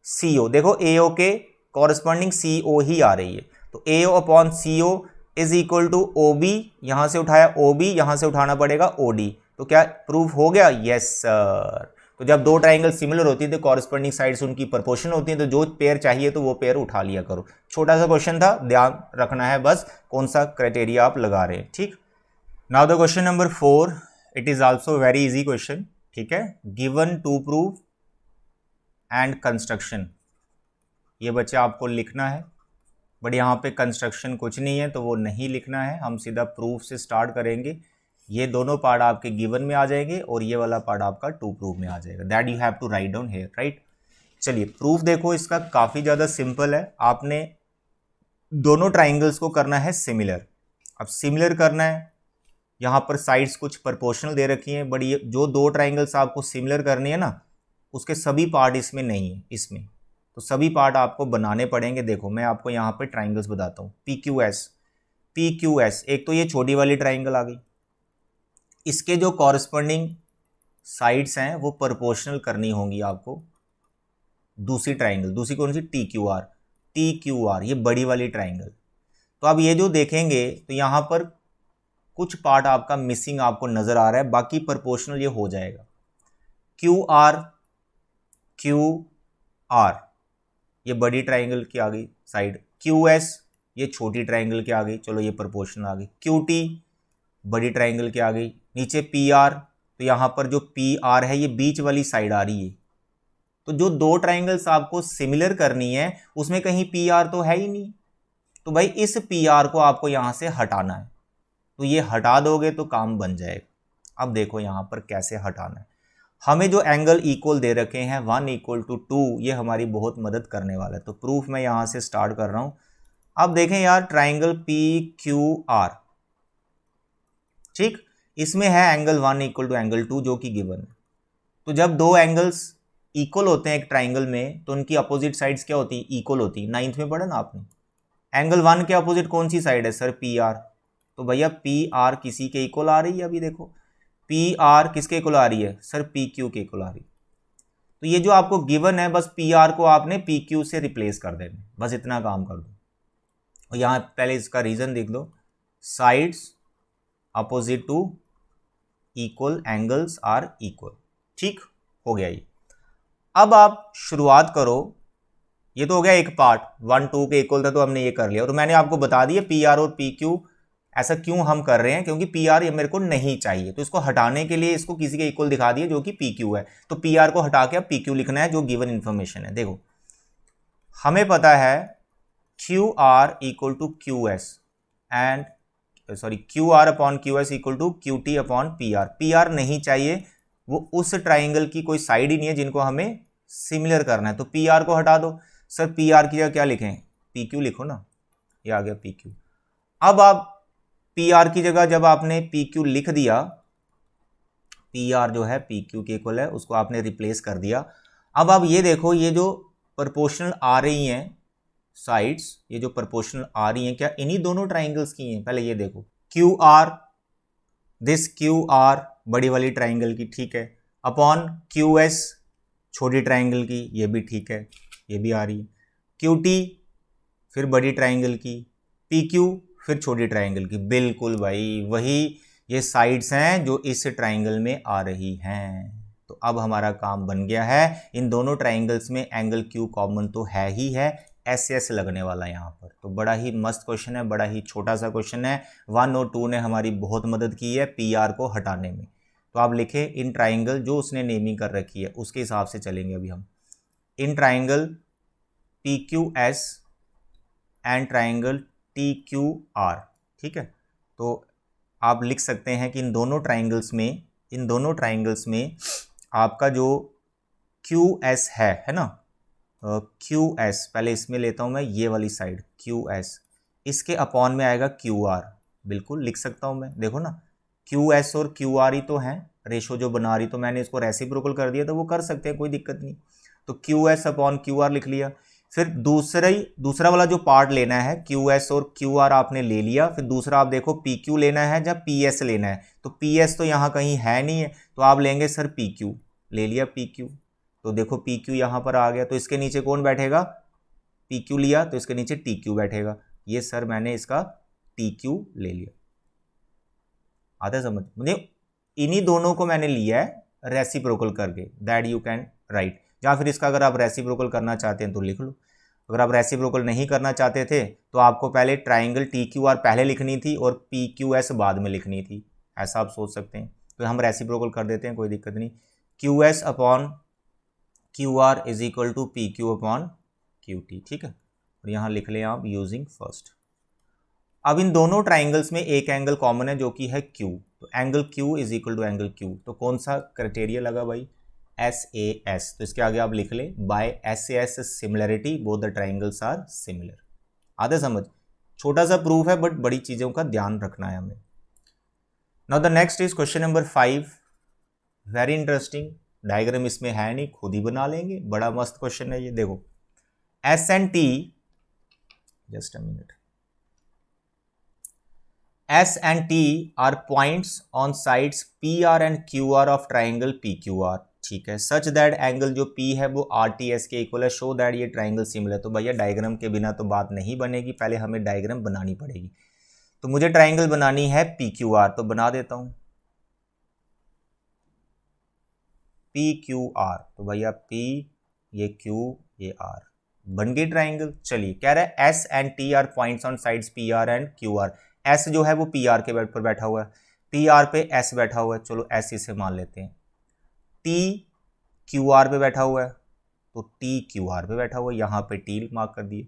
सी ओ। देखो ए ओ के कॉरस्पॉन्डिंग सी ओ ही आ रही है, तो A O upon C O is equal to O B. यहां से उठाया ओ बी, यहां से उठाना पड़ेगा ओ डी। तो क्या प्रूफ हो गया? Yes sir. तो जब दो ट्राइंगल सिमिलर होती है तो कॉरस्पॉन्डिंग साइड्स उनकी प्रोपोर्शन होती है, तो जो पेयर चाहिए तो वो पेयर उठा लिया करो। छोटा सा क्वेश्चन था, ध्यान रखना है बस कौन सा क्राइटेरिया आप लगा रहे हैं, ठीक। Now the question number 4, it is also very easy question, ठीक है। Given to proof and construction, ये बच्चे आपको लिखना है, बट यहाँ पे कंस्ट्रक्शन कुछ नहीं है तो वो नहीं लिखना है, हम सीधा प्रूफ से स्टार्ट करेंगे। ये दोनों पार्ट आपके गिवन में आ जाएंगे और ये वाला पार्ट आपका टू प्रूफ में आ जाएगा, that you have to write down here, right. चलिए प्रूफ देखो, इसका काफ़ी ज़्यादा सिंपल है। आपने दोनों ट्राइंगल्स को करना है सिमिलर। अब सिमिलर करना है, यहाँ पर साइड्स कुछ प्रोपोर्शनल दे रखी हैं, बट ये जो दो ट्राइंगल्स आपको सिमिलर करनी है ना, उसके सभी पार्ट इसमें नहीं है, इसमें तो सभी पार्ट आपको बनाने पड़ेंगे। देखो मैं आपको यहाँ पे ट्राइंगल्स बताता हूँ, पी क्यू एस। एक तो ये छोटी वाली ट्राइंगल आ गई, इसके जो कॉरस्पॉन्डिंग साइड्स हैं वो प्रोपोर्शनल करनी होंगी आपको। दूसरी ट्राइंगल, दूसरी कौन सी? टी क्यू आर, ये बड़ी वाली ट्राइंगल। तो अब ये जो देखेंगे तो यहाँ पर कुछ पार्ट आपका मिसिंग आपको नजर आ रहा है, बाकी प्रोपोर्शनल ये हो जाएगा। क्यू आर ये बड़ी ट्राइंगल की आ गई साइड, क्यू एस ये छोटी ट्राइंगल की आ गई, चलो ये प्रोपोर्शनल आ गई। क्यू टी बड़ी ट्राइंगल की आ गई। नीचे पी आर, तो यहाँ पर जो पी आर है ये बीच वाली साइड आ रही है। तो जो दो ट्राइंगल्स आपको सिमिलर करनी है उसमें कहीं पी आर तो है ही नहीं, तो भाई इस पी आर को आपको यहाँ से हटाना है, तो ये हटा दोगे तो काम बन जाएगा। अब देखो यहाँ पर कैसे हटाना है। हमें जो एंगल इक्वल दे रखे हैं 1 इक्वल टू 2, ये हमारी बहुत मदद करने वाला है। तो प्रूफ मैं यहाँ से स्टार्ट कर रहा हूँ। अब देखें यार, ट्राइंगल पी क्यू आर, ठीक, इसमें है एंगल 1 इक्वल टू एंगल 2 जो कि गिवन है। तो जब दो एंगल्स इक्वल होते हैं एक ट्राइंगल में, तो उनकी अपोजिट साइड्स क्या होती है? इक्वल होती है। 9th में पढ़ा ना आपने। एंगल 1 के अपोजिट कौन सी साइड है सर? P R. तो भैया पी आर किसी के इक्वल आ रही है। अभी देखो पी आर किसके इक्वल आ रही है सर? पी क्यू के इक्वल आ रही है। तो ये जो आपको गिवन है, बस पी आर को आपने पी क्यू से रिप्लेस कर देना, बस इतना काम कर दो। और यहाँ पहले इसका रीजन देख लो, sides opposite to equal angles are equal, ठीक हो गया ये। अब आप शुरुआत करो, ये तो हो गया एक पार्ट, 1 2 के इक्वल था तो हमने ये कर लिया। और मैंने आपको बता दिया पी आर और पी क्यू ऐसा क्यों हम कर रहे हैं, क्योंकि पी आर ये मेरे को नहीं चाहिए, तो इसको हटाने के लिए इसको किसी के इक्वल दिखा दिए जो कि पी क्यू है, तो पी आर को हटा के अब पी क्यू लिखना है जो गिवन इंफॉर्मेशन है। देखो हमें पता है Q R equal to Q S and sorry Q R upon Q S equal to Q T upon P R. P R नहीं चाहिए, वो उस ट्राइंगल की कोई साइड ही नहीं है जिनको हमें सिमिलर करना है, तो पी आर को हटा दो। सर पी आर की जगह क्या लिखें, पी क्यू लिखो ना, ये आ गया पी क्यू। अब आप पी आर की जगह जब आपने पी क्यू लिख दिया, पी आर जो है पी क्यू के इक्वल है, उसको आपने रिप्लेस कर दिया। अब आप ये देखो, ये जो प्रोपोर्शनल आ रही हैं साइड्स, ये जो प्रोपोर्शनल आ रही हैं क्या इन्हीं दोनों ट्राइंगल्स की हैं? पहले ये देखो Q R, this Q R बड़ी वाली ट्राइंगल की, ठीक है, अपॉन क्यू एस छोटी ट्राइंगल की, ये भी ठीक है, ये भी आ रही है, क्यू टी फिर बड़ी ट्राइंगल की, पी क्यू फिर छोटी ट्राइंगल की। बिल्कुल भाई वही ये साइड्स हैं जो इस ट्राइंगल में आ रही हैं। तो अब हमारा काम बन गया है, इन दोनों ट्राइंगल्स में एंगल क्यू कॉमन तो है ही है, एस एस लगने वाला यहाँ पर। तो बड़ा ही मस्त क्वेश्चन है, बड़ा ही छोटा सा क्वेश्चन है, 1 और 2 ने हमारी बहुत मदद की है पी आर को हटाने में। तो आप लिखें इन ट्राइंगल जो उसने नेमिंग कर रखी है उसके हिसाब से चलेंगे अभी हम। In triangle P Q S and triangle T Q R, ठीक है। तो आप लिख सकते हैं कि इन दोनों ट्राइंगल्स में आपका जो क्यू एस है ना, क्यू एस, पहले इसमें लेता हूं मैं ये वाली साइड क्यू एस, इसके अपॉन में आएगा क्यू आर। बिल्कुल लिख सकता हूं मैं, देखो ना क्यू एस और क्यू आर ही तो हैं, रेशो जो बना रही, तो मैंने इसको रेसिप्रोकल कर दिया, तो वो कर सकते हैं, कोई दिक्कत नहीं। तो Q S upon Q are लिख लिया। फिर दूसरा वाला जो पार्ट लेना है, क्यू एस और क्यू आर आपने ले लिया, फिर दूसरा आप देखो पी क्यू लेना है या पी एस लेना है, तो पी एस तो यहाँ कहीं है नहीं है, तो आप लेंगे सर पी क्यू, ले लिया पी क्यू, तो देखो पी क्यू यहाँ पर आ गया, तो इसके नीचे कौन बैठेगा, पी क्यू लिया तो इसके नीचे टी क्यू बैठेगा, ये सर मैंने इसका टी क्यू ले लिया। आता है समझ, मुझे इन्हीं दोनों को मैंने लिया है रेसिप्रोकल करके, दैट यू कैन राइट, या फिर इसका अगर आप रेसिप्रोकल करना चाहते हैं तो लिख लो। अगर आप रेसिप्रोकल नहीं करना चाहते थे तो आपको पहले ट्राइंगल टी क्यू आर पहले लिखनी थी और पी क्यू एस बाद में लिखनी थी, ऐसा आप सोच सकते हैं। तो हम रेसिप्रोकल कर देते हैं, कोई दिक्कत नहीं। Q S upon Q R is equal to P Q upon Q T, ठीक है, और यहाँ लिख लें आप यूजिंग फर्स्ट। अब इन दोनों ट्राइंगल्स में एक एंगल कॉमन है जो कि है Q, तो angle Q is equal to angle Q, तो कौन सा क्राइटेरिया लगा भाई, SAS, तो इसके आगे आप लिख ले by SAS similarity both the triangles are similar. आधे समझ, छोटा सा प्रूफ है बट बड़ी चीजों का ध्यान रखना है हमें। Now the next is question number 5, very interesting, diagram इसमें है नहीं, खुद ही बना लेंगे, बड़ा मस्त क्वेश्चन है ये। देखो S and T, just a minute, S and T are points on sides PR and QR of triangle PQR, ठीक है, सच दैट एंगल जो P है वो RTS के इक्वल है, शो दैट ये ट्राइंगल सिमिलर। तो भैया डायग्राम के बिना तो बात नहीं बनेगी, पहले हमें डायग्राम बनानी पड़ेगी। तो मुझे ट्राइंगल बनानी है PQR, तो बना देता हूं PQR, तो भैया P ये Q ये R, बन गई ट्राइंगल। चलिए कह रहा है S and T are points on sides PR and QR, S जो है वो पी आर के पर बैठा हुआ है, पी आर पे S बैठा हुआ है, चलो S इसे मान लेते हैं। T क्यू आर पे बैठा हुआ है, तो T क्यू आर पे बैठा हुआ है, यहां पे T मार्क कर दिए।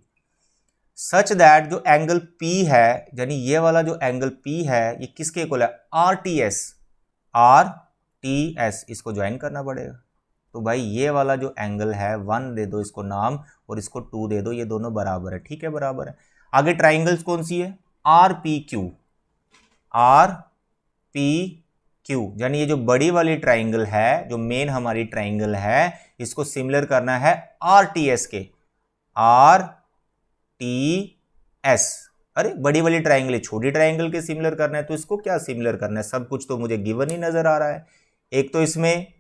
सच दैट जो एंगल P है, यानी ये वाला जो एंगल P है ये किसके इक्वल है, RTS, RTS, इसको ज्वाइन करना पड़ेगा। तो भाई ये वाला जो एंगल है 1 दे दो इसको नाम और इसको 2 दे दो, ये दोनों बराबर है, ठीक है बराबर है। आगे ट्राइंगल्स कौन सी है, RPQ, RPQ, यानी ये जो बड़ी वाली ट्राइंगल है, जो मेन हमारी ट्राइंगल है, इसको सिमिलर करना है RTS के, RTS। अरे बड़ी वाली ट्राइंगल है, छोटी ट्राइंगल के सिमिलर करना है, तो इसको क्या सिमिलर करना है, सब कुछ तो मुझे गिवन ही नजर आ रहा है। एक तो इसमें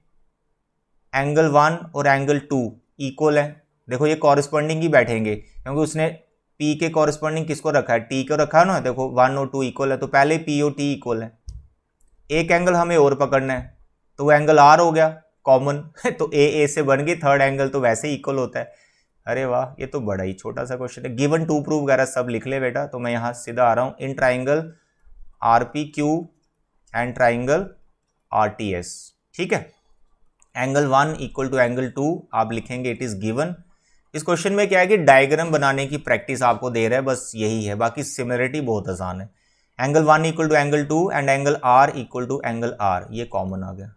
एंगल 1 और एंगल 2 इक्वल है, देखो ये कॉरेस्पॉन्डिंग ही बैठेंगे, क्योंकि उसने P के कॉरेस्पॉन्डिंग किसको रखा है, T को रखा है ना, देखो 1 और 2 इक्वल है, तो पहले P और T इक्वल है। एक एंगल हमें और पकड़ना है, तो वो एंगल R हो गया कॉमन तो A से बन गई, थर्ड एंगल तो वैसे ही इक्वल होता है। अरे वाह, ये तो बड़ा ही छोटा सा क्वेश्चन है, गिवन टू प्रूफ वगैरह सब लिख ले बेटा। तो मैं यहाँ सीधा आ रहा हूँ, in triangle RPQ and triangle RTS। ठीक है, एंगल 1 इक्वल टू एंगल 2 आप लिखेंगे, इट इज गिवन। इस क्वेश्चन में क्या है कि डायग्राम बनाने की प्रैक्टिस आपको दे रहा है, बस यही है, बाकी सिमिलरिटी बहुत आसान है। Angle 1 equal to angle 2 and angle R equal to angle R, ये कॉमन आ गया।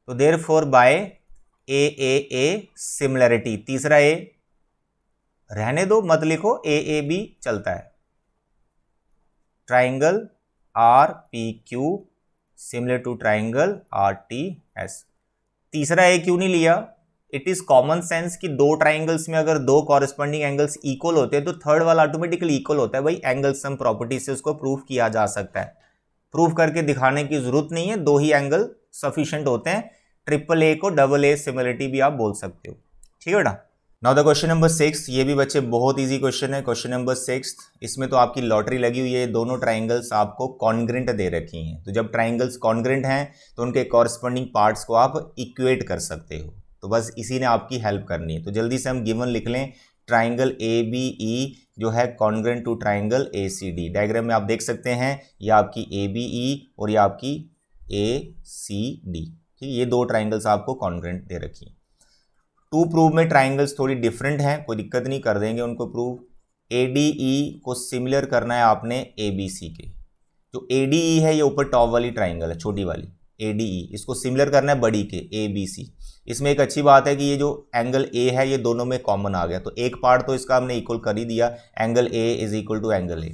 तो देयरफॉर बाय ए सिमिलरिटी, तीसरा ए रहने दो, मत लिखो, ए भी चलता है। Triangle RPQ similar to triangle RTS। तीसरा ए क्यों नहीं लिया? इट इज कॉमन सेंस कि दो ट्राइंगल्स में अगर दो कॉरेस्पॉन्डिंग एंगल्स इक्वल होते हैं तो थर्ड वाला ऑटोमेटिकली इक्वल होता है भाई। एंगल सम प्रॉपर्टी से उसको प्रूव किया जा सकता है, प्रूव करके दिखाने की जरूरत नहीं है, दो ही एंगल सफिशिएंट होते हैं। ट्रिपल ए को डबल ए सिमिलरिटी भी आप बोल सकते हो। ठीक है बेटा। नाउ द क्वेश्चन नंबर 6, ये भी बच्चे बहुत इजी क्वेश्चन है। क्वेश्चन नंबर 6, इसमें तो आपकी लॉटरी लगी हुई है, दोनों ट्राइंगल्स आपको कॉन्ग्रेंट दे रखी हैं। तो जब ट्राइंगल्स कॉन्ग्रेंट हैं तो उनके कॉरस्पॉन्डिंग पार्ट्स को आप इक्वेट कर सकते हो। तो बस इसी ने आपकी हेल्प करनी है। तो जल्दी से हम गिवन लिख लें, ट्राइंगल ABE जो है congruent to triangle ACD। Diagram में आप देख सकते हैं, ये आपकी ABE और ये आपकी ACD। ठीक है, ये दो ट्राइंगल्स आपको कॉन्ग्रेंट दे रखी हैं। टू प्रूव में ट्राइंगल्स थोड़ी डिफरेंट हैं, कोई दिक्कत नहीं, कर देंगे उनको प्रूव। ADE को सिमिलर करना है आपने ABC के। जो ADE है ये ऊपर टॉप वाली ट्राइंगल है, छोटी वाली ADE, इसको सिमिलर करना है बड़ी के ABC। इसमें एक अच्छी बात है कि ये जो एंगल A है ये दोनों में कॉमन आ गया, तो एक पार्ट तो इसका हमने इक्वल कर ही दिया, angle A is equal to angle A।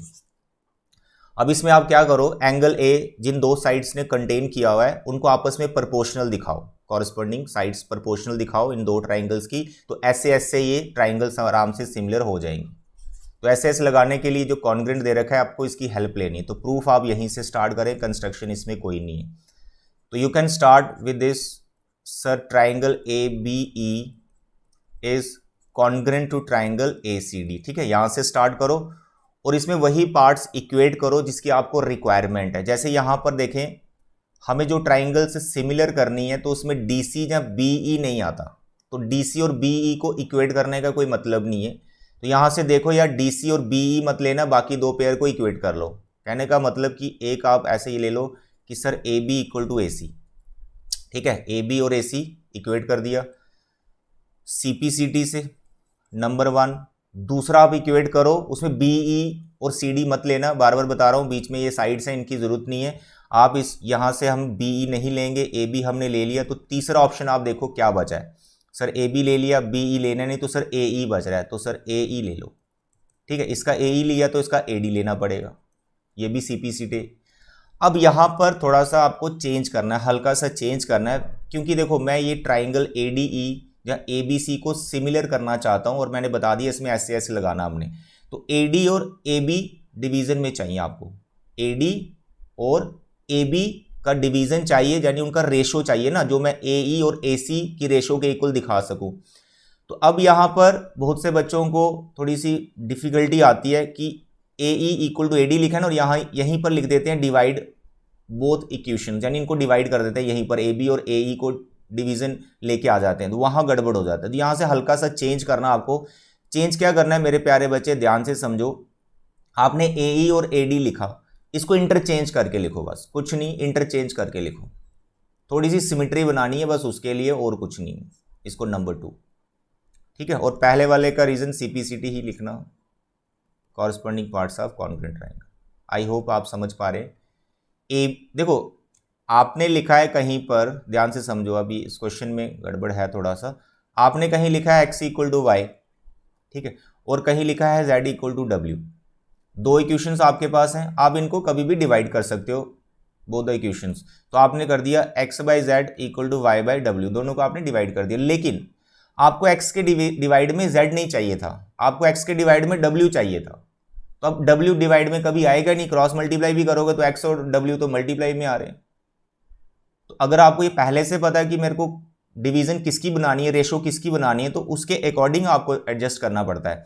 अब इसमें आप क्या करो, एंगल A जिन दो साइड्स ने कंटेन किया हुआ है उनको आपस में प्रोपोर्शनल दिखाओ, कॉरस्पॉन्डिंग साइड्स प्रोपोर्शनल दिखाओ इन दो ट्राइंगल्स की। तो ऐसे ये ट्राइंगल्स आराम से सिमिलर हो जाएंगे। तो ऐसे लगाने के लिए जो कॉन्ग्रेंट दे रखा है आपको इसकी हेल्प लेनी है। तो प्रूफ आप यहीं से स्टार्ट करें, कंस्ट्रक्शन इसमें कोई नहीं है। तो you can start with this, sir triangle ABE is congruent to triangle ACD। ठीक है, यहां से स्टार्ट करो और इसमें वही पार्ट्स इक्वेट करो जिसकी आपको रिक्वायरमेंट है। जैसे यहां पर देखें, हमें जो ट्राइंगल से सिमिलर करनी है तो उसमें DC या BE नहीं आता, तो DC और BE को इक्वेट करने का कोई मतलब नहीं है। तो यहां से देखो यार, DC और BE मत लेना, बाकी दो पेयर को इक्वेट कर लो। कहने का मतलब कि एक आप ऐसे ही ले लो कि sir AB equal to AC। ठीक है, AB और AC इक्वेट कर दिया CPCT से, नंबर 1। दूसरा आप इक्वेट करो, उसमें BE और CD मत लेना, बार बार बता रहा हूं, बीच में ये साइड्स हैं, इनकी जरूरत नहीं है। आप इस यहां से हम BE नहीं लेंगे, AB हमने ले लिया। तो तीसरा ऑप्शन आप देखो क्या बचा है, सर AB ले लिया, BE लेना नहीं, तो सर AE बच रहा है, तो सर AE ले लो। ठीक है, इसका AE लिया तो इसका AD लेना पड़ेगा, ये भी CPCT। अब यहां पर थोड़ा सा आपको चेंज करना है, हल्का सा चेंज करना है, क्योंकि देखो मैं ये ट्राइंगल ADE या ABC को सिमिलर करना चाहता हूं और मैंने बता दिया इसमें ऐसे लगाना हमने। तो AD और AB डिवीजन में चाहिए आपको, AD और AB का डिवीजन चाहिए, यानी उनका रेशो चाहिए ना, जो मैं AE और AC की रेशो के इक्वल दिखा सकूं। तो अब यहां पर बहुत से बच्चों को थोड़ी सी डिफिकल्टी आती है कि AE इक्वल टू AD लिखा है ना, और यहीं पर लिख देते हैं डिवाइड बोथ इक्वेशन, यानी इनको डिवाइड कर देते हैं यहीं पर, AB और AE को डिवीजन लेके आ जाते हैं, तो वहां गड़बड़ हो जाता है। तो यहां से हल्का सा चेंज करना आपको। चेंज क्या करना है मेरे प्यारे बच्चे, ध्यान से समझो। आपने AE और AD लिखा, इसको इंटरचेंज करके लिखो, बस कुछ नहीं, इंटरचेंज करके लिखो, थोड़ी सी सिमेट्री बनानी है बस उसके लिए, और कुछ नहीं। इसको नंबर 2। ठीक है, और पहले वाले का रीजन CPCT ही लिखना, corresponding parts of congruent triangle. I hope आप समझ पा रहे हैं। देखो आपने लिखा है कहीं पर, ध्यान से समझो, अभी इस क्वेश्चन में गड़बड़ है थोड़ा सा। आपने कहीं लिखा है x इक्वल टू वाई, ठीक है, और कहीं लिखा है z इक्वल टू डब्ल्यू। दो इक्वेशंस आपके पास हैं, आप इनको कभी भी डिवाइड कर सकते हो, बोथ द इक्वेशंस। तो आपने कर दिया x by Z equal to Y by W, दोनों को आपने डिवाइड कर दिया। लेकिन आपको x के डिवाइड में z नहीं चाहिए था, आपको x के डिवाइड में w चाहिए था। तो अब w डिवाइड में कभी आएगा नहीं, क्रॉस मल्टीप्लाई भी करोगे तो x और w तो मल्टीप्लाई में आ रहे हैं। तो अगर आपको ये पहले से पता है कि मेरे को डिवीजन किसकी बनानी है, रेशो किसकी बनानी है, तो उसके अकॉर्डिंग आपको एडजस्ट करना पड़ता है।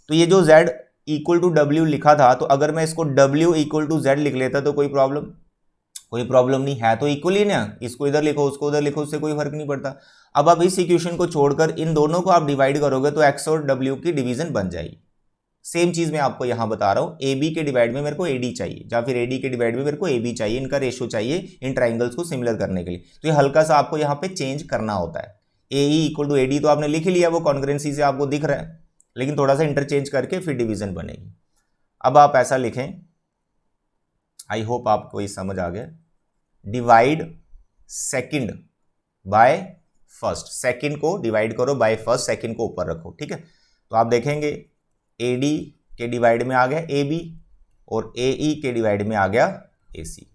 तो ये जो z इक्वल टू डब्ल्यू लिखा था, तो अगर मैं इसको w इक्वल टू z लिख लेता तो कोई प्रॉब्लम नहीं है, तो इक्वल ही ना, इसको इधर लिखो उसको उधर लिखो, उससे कोई फर्क नहीं पड़ता। अब आप इस इक्वेशन को छोड़कर इन दोनों को आप डिवाइड करोगे तो x और w की डिवीजन बन जाएगी। सेम चीज मैं आपको यहां बता रहा हूं, ए बी के डिवाइड में मेरे को एडी चाहिए या फिर एडी के डिवाइड में मेरे को ए बी चाहिए, इनका रेशो चाहिए इन ट्राइंगल्स को सिमिलर करने के लिए। तो ये हल्का सा आपको यहाँ पे चेंज करना होता है। A E equal to A D तो आपने लिख ही लिया, वो कॉन्ग्रुएंसी से आपको दिख रहा है, लेकिन थोड़ा सा इंटरचेंज करके फिर डिवीजन बनेगी। अब आप ऐसा लिखें, आई होप आपको ये समझ आ गया, divide second by first, second को डिवाइड करो बाय फर्स्ट, सेकंड को ऊपर रखो, ठीक है। तो आप देखेंगे ए डी के डिवाइड में आ गया ए बी और ए ई के डिवाइड में आ गया ए सी,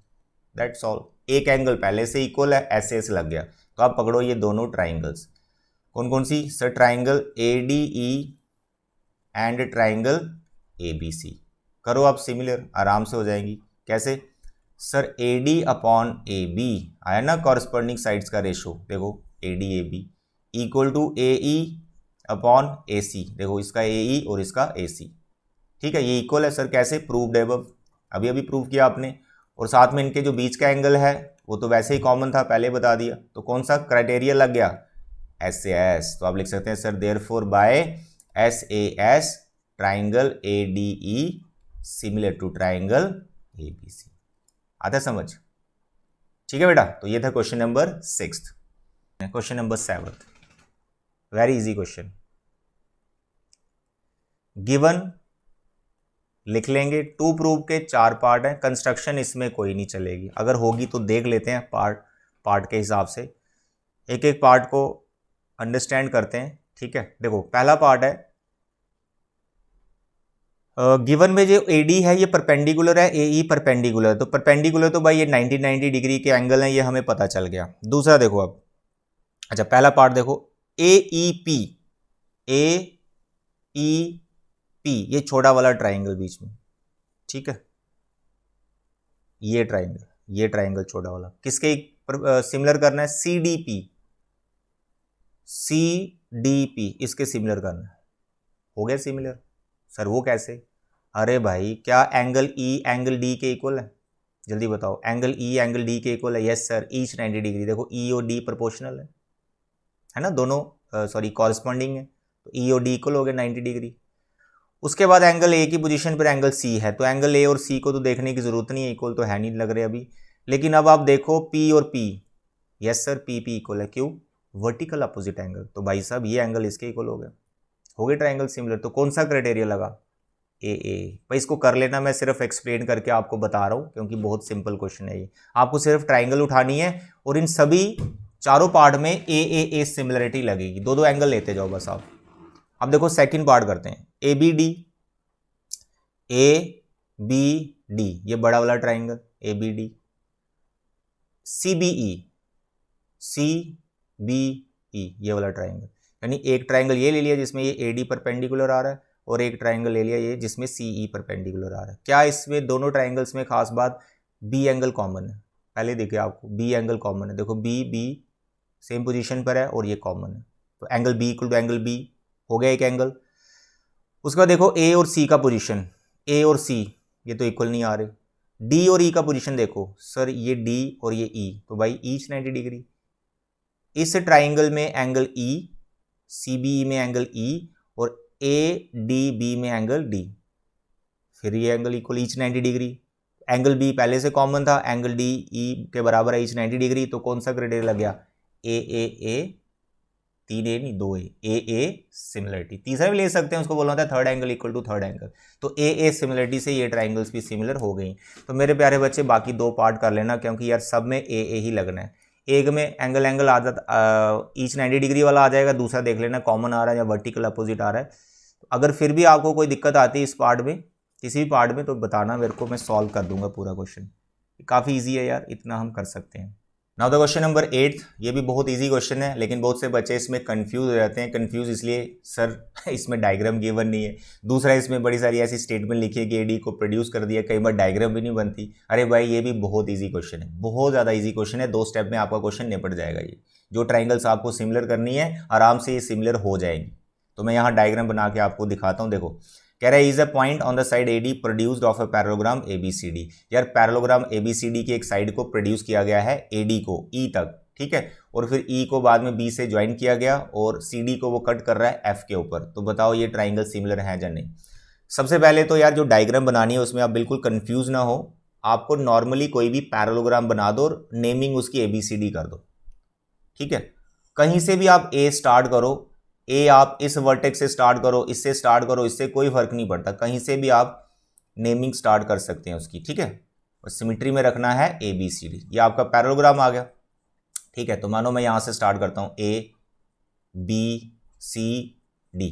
दैट्स ऑल। एक एंगल पहले से इक्वल है, ऐसे ऐसे लग गया। तो आप पकड़ो ये दोनों ट्राइंगल्स, कौन कौन सी sir, triangle A D E and triangle A B C, करो आप सिमिलर, आराम से हो जाएंगी। कैसे sir, A D upon A B आया ना कॉरस्पॉन्डिंग साइड्स का रेशो, देखो A D A B equal to A E upon A C, देखो इसका ए ई और इसका ए सी, ठीक है, ये इक्वल है सर। कैसे प्रूव्ड है, अभी अभी प्रूव किया आपने। और साथ में इनके जो बीच का एंगल है वो तो वैसे ही कॉमन था, पहले बता दिया। तो कौन सा क्राइटेरिया लग गया, एस से एस। तो आप लिख सकते हैं sir, therefore by S A S triangle A D E similar to triangle A B C. आता समझ, ठीक है बेटा। तो ये था question number 6। Question number 7, very easy question. Given लिख लेंगे, टू प्रूव के 4 पार्ट हैं, कंस्ट्रक्शन इसमें कोई नहीं चलेगी, अगर होगी तो देख लेते हैं पार्ट के हिसाब से, एक एक पार्ट को अंडरस्टैंड करते हैं, ठीक है। देखो पहला पार्ट है, गिवन में जो ए डी है ये परपेंडिकुलर है, ए ई परपेंडिकुलर है। तो परपेंडिकुलर तो भाई ये 90 डिग्री के एंगल हैं, ये हमें पता चल गया। दूसरा देखो अब, अच्छा पहला पार्ट देखो, ए ई पी, ए ई पी, ये छोटा वाला ट्राइंगल बीच में, ठीक है, ये ट्राइंगल छोटा वाला किसके सिमिलर करना है, C D P, C D P इसके सिमिलर करना है। हो गया सिमिलर सर, वो कैसे, अरे भाई क्या एंगल ई एंगल डी के इक्वल है, जल्दी बताओ, एंगल ई एंगल डी के इक्वल है, यस सर, ईच 90 डिग्री। देखो ई और डी प्रोपोर्शनल है ना, दोनों सॉरी कॉरस्पॉन्डिंग है, तो ई और डी इक्वल हो गया 90 डिग्री। उसके बाद एंगल ए की पोजीशन पर एंगल सी है, तो एंगल ए और सी को तो देखने की जरूरत नहीं है, इक्वल तो है नहीं लग रहे अभी। लेकिन अब आप देखो पी और P, yes sir P P equal है, क्यों, वर्टिकल अपोजिट एंगल, तो भाई साहब ये एंगल इसके इक्वल हो गए ट्राइंगल सिमिलर। तो कौन सा क्राइटेरिया लगा, ए ए। भाई इसको कर लेना, मैं सिर्फ एक्सप्लेन करके आपको बता रहा हूँ क्योंकि बहुत सिंपल क्वेश्चन है ये। आपको सिर्फ ट्राइंगल उठानी है और इन सभी चारों पार्ट में ए सिमिलरिटी लगेगी, दो दो एंगल लेते जाओ बस आप। अब देखो सेकंड पार्ट करते हैं, ए बी डी, ये बड़ा वाला triangle A B D, C B E, ये वाला ट्राइंगल, यानी एक ट्राइंगल ये ले लिया जिसमें ये ए डी परपेंडिकुलर आ रहा है और एक ट्राइंगल ले लिया ये जिसमें सी ई परपेंडिकुलर आ रहा है। क्या इसमें दोनों ट्राइंगल्स में खास बात, बी एंगल कॉमन है, पहले देखिए आपको बी एंगल कॉमन है, देखो बी सेम पोजीशन पर है और ये कॉमन है, तो angle B equal to angle B हो गया एक एंगल। उसके बाद देखो ए और सी का पोजीशन, ए और सी ये तो इक्वल नहीं आ रहे। डी और ई का पोजीशन देखो सर, ये डी और ये ई, तो भाई ईच 90 डिग्री। इस ट्राइंगल में angle E, C B E में एंगल ई और ए डी बी में एंगल डी, फिर ये angle equal each 90 degree. Angle B पहले से कॉमन था, एंगल डी ई के बराबर है ईच 90 डिग्री, तो कौन सा क्राइटेरिया लग गया, ए 3 ए नहीं 2 ए सिमिलरिटी। तीसरा भी ले सकते हैं, उसको बोलना था third angle equal to third angle, तो ए सिमिलरिटी से ये ट्राइंगल्स भी सिमिलर हो गई। तो मेरे प्यारे बच्चे बाकी 2 पार्ट कर लेना, क्योंकि यार सब में ए ही लगना है। एक में एंगल आ जाता, ईच 90 डिग्री वाला आ जाएगा, दूसरा देख लेना कॉमन आ रहा है या वर्टिकल अपोजिट आ रहा है। अगर फिर भी आपको कोई दिक्कत आती है इस पार्ट में, किसी भी पार्ट में, तो बताना मेरे को, मैं सॉल्व कर दूंगा पूरा क्वेश्चन। काफ़ी ईजी है यार, इतना हम कर सकते हैं। नाउ द क्वेश्चन नंबर 8, ये भी बहुत इजी क्वेश्चन है, लेकिन बहुत से बच्चे इसमें कंफ्यूज हो जाते हैं। कंफ्यूज इसलिए सर इसमें डायग्राम गिवन नहीं है, दूसरा इसमें बड़ी सारी ऐसी स्टेटमेंट लिखी है कि एडी को प्रोड्यूस कर दिया, कई बार डायग्राम भी नहीं बनती। अरे भाई ये भी बहुत ईजी क्वेश्चन है, बहुत ज़्यादा ईजी क्वेश्चन है, 2 स्टेप में आपका क्वेश्चन निपट जाएगा। ये जो ट्राइंगल्स आपको सिमिलर करनी है आराम से ये सिमिलर हो जाएंगी। तो मैं यहाँ डायग्राम बना के आपको दिखाता हूँ। देखो कह रहा है is a point on the side AD produced of a parallelogram ABCD. यार पैरेललोग्राम एबीसीडी की एक साइड को प्रोड्यूस किया गया है एडी को ई तक, ठीक है, और फिर ई को बाद में बी से ज्वाइन किया गया और सी डी को वो कट कर रहा है एफ के ऊपर। तो बताओ ये ट्राइंगल सिमिलर है या नहीं। सबसे पहले तो यार जो डायग्राम बनानी है उसमें आप बिल्कुल कंफ्यूज ना हो, आपको नॉर्मली कोई भी पैरेललोग्राम बना दो और नेमिंग उसकी ABCD कर दो, ठीक है। कहीं से भी आप ए स्टार्ट करो, ए आप इस वर्टेक्स से स्टार्ट करो, इससे स्टार्ट करो, इससे कोई फर्क नहीं पड़ता, कहीं से भी आप नेमिंग स्टार्ट कर सकते हैं उसकी, ठीक है। और सिमेट्री में रखना है ABCD। ये आपका पैरेललोग्राम आ गया, ठीक है। तो मानो मैं यहां से स्टार्ट करता हूं ABCD।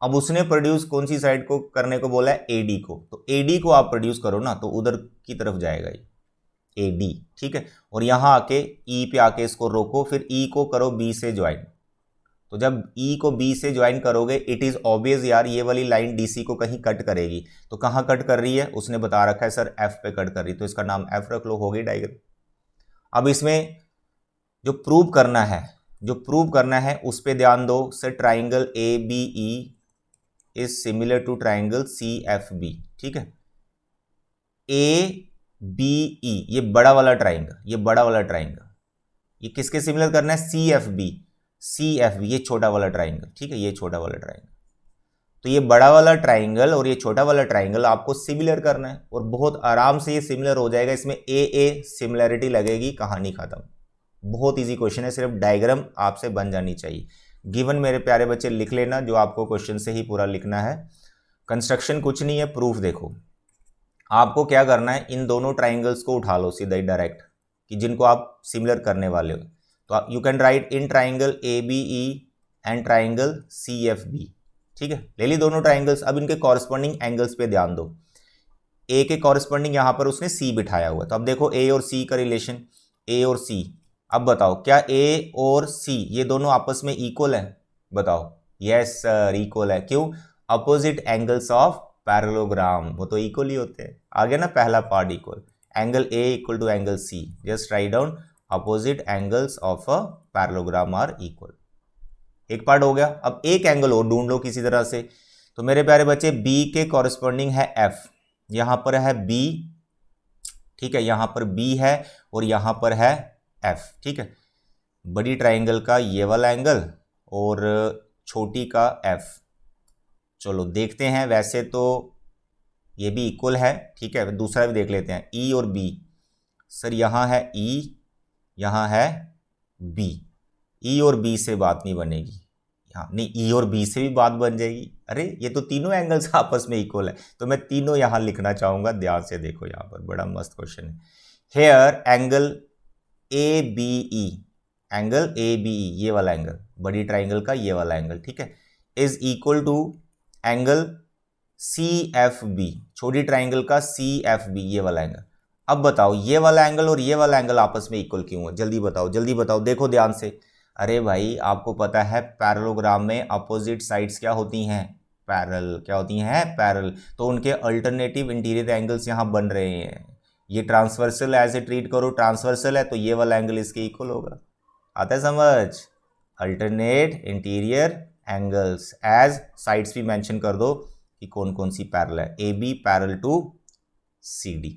अब उसने प्रोड्यूस कौन सी साइड को करने को बोला है, AD को, तो AD को आप प्रोड्यूस करो ना, तो उधर की तरफ जाएगा ये AD, ठीक है। और यहां आके E पे आके इसको रोको, फिर E को करो B से ज्वाइन। तो जब E को B से ज्वाइन करोगे, इट इज ऑब्वियस यार ये वाली लाइन DC को कहीं कट करेगी, तो कहां कट कर रही है, उसने बता रखा है सर F पे कट कर रही, तो इसका नाम F रख लो, हो गई डायग्राम। अब इसमें जो प्रूव करना है उस पे ध्यान दो sir. Triangle ABE is similar to triangle CFB, ठीक है। ABE ये बड़ा वाला ट्राइंगल, ये किसके सिमिलर करना है, CFB ये छोटा वाला ट्राइंगल, ठीक है, ये छोटा वाला ट्राइंगल। तो ये बड़ा वाला ट्राइंगल और ये छोटा वाला ट्राइंगल आपको सिमिलर करना है, और बहुत आराम से ये सिमिलर हो जाएगा। इसमें AA सिमिलरिटी लगेगी, कहानी खत्म। बहुत इजी क्वेश्चन है, सिर्फ डायग्राम आपसे बन जानी चाहिए। गिवन मेरे प्यारे बच्चे लिख लेना, जो आपको क्वेश्चन से ही पूरा लिखना है। कंस्ट्रक्शन कुछ नहीं है, प्रूफ देखो। आपको क्या करना है, इन दोनों ट्राइंगल्स को उठा लो सीधा ही डायरेक्ट, कि जिनको आप सिमिलर करने वाले हो। तो you can right in triangle ABE and triangle CFB, ठीक है। ले ली दोनों ट्राइंगल्स। अब इनके कॉरस्पॉन्डिंग एंगल्स पे ध्यान दो। A के कॉरस्पॉन्डिंग यहां पर उसने C बिठाया हुआ, तो अब देखो A और C का रिलेशन, A और C। अब बताओ क्या A और C ये दोनों आपस में इक्वल है, बताओ। यस सर इक्वल है, क्यों, अपोजिट एंगल्स ऑफ पैरेललोग्राम, वो तो इक्वल ही होते हैं। आ गया ना पहला part equal, angle A equal to angle C, just write down opposite angles of a parallelogram are equal. एक पार्ट हो गया। अब एक एंगल और ढूंढ लो किसी तरह से। तो मेरे प्यारे बच्चे B के कॉरस्पॉन्डिंग है F, यहां पर है B, ठीक है, यहां पर B है और यहां पर है F, ठीक है। बड़ी ट्राइंगल का ये वाला एंगल और छोटी का F। चलो देखते हैं, वैसे तो ये भी इक्वल है, ठीक है। दूसरा भी देख लेते हैं, E और B। सर यहाँ है E, यहाँ है B, E और B से बात नहीं बनेगी, हाँ नहीं, E और B से भी बात बन जाएगी। अरे ये तो तीनों एंगल्स आपस में इक्वल है, तो मैं तीनों यहाँ लिखना चाहूँगा। ध्यान से देखो, यहाँ पर बड़ा मस्त क्वेश्चन है। Here angle ABE, angle ABE ये वाला एंगल, बड़ी ट्राइंगल का ये वाला एंगल, ठीक है, is equal to angle CFB, छोटी ट्राइंगल का CFB ये वाला एंगल। अब बताओ ये वाला एंगल और ये वाला एंगल आपस में इक्वल क्यों है, जल्दी बताओ, जल्दी बताओ, देखो ध्यान से। अरे भाई आपको पता है पैरेललोग्राम में अपोजिट साइड्स क्या होती हैं, पैरेलल, क्या होती हैं, पैरेलल। तो उनके अल्टरनेटिव इंटीरियर एंगल्स यहाँ बन रहे हैं। ये ट्रांसवर्सल ऐसे ट्रीट करो, ट्रांसवर्सल है तो ये वाला एंगल इसके इक्वल होगा। आता है समझ, alternate interior angles as sides भी मेंशन कर दो कि कौन कौन सी पैरेलल है, AB पैरेलल टू CD।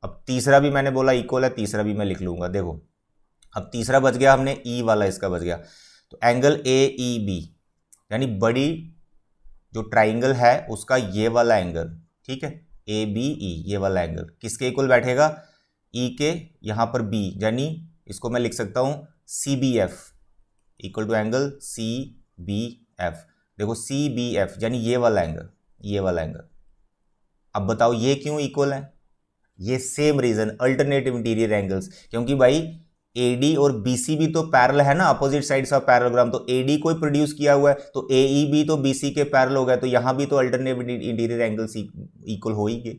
अब तीसरा भी मैंने बोला इक्वल है, तीसरा भी मैं लिख लूंगा, देखो अब तीसरा बच गया हमने, E वाला इसका बच गया। तो एंगल AEB यानी बड़ी जो ट्राइंगल है उसका ये वाला एंगल, ठीक है, ABE ये वाला एंगल किसके इक्वल बैठेगा, E के, यहां पर B, यानी इसको मैं लिख सकता हूं CBF equal to angle CBF। देखो CBF यानी ये वाला एंगल, ये वाला एंगल। अब बताओ ये क्यों इक्वल है, ये same reason, alternative interior angles, क्योंकि भाई AD और BC भी तो पैरेलल है ना, अपोजिट साइड्स ऑफ पैरेललोग्राम। तो AD को प्रोड्यूस किया हुआ है, तो AE भी तो BC के पैरेलल हो गया, तो यहां भी तो अल्टरनेटिव इंटीरियर एंगल्स इक्वल हो ही गए।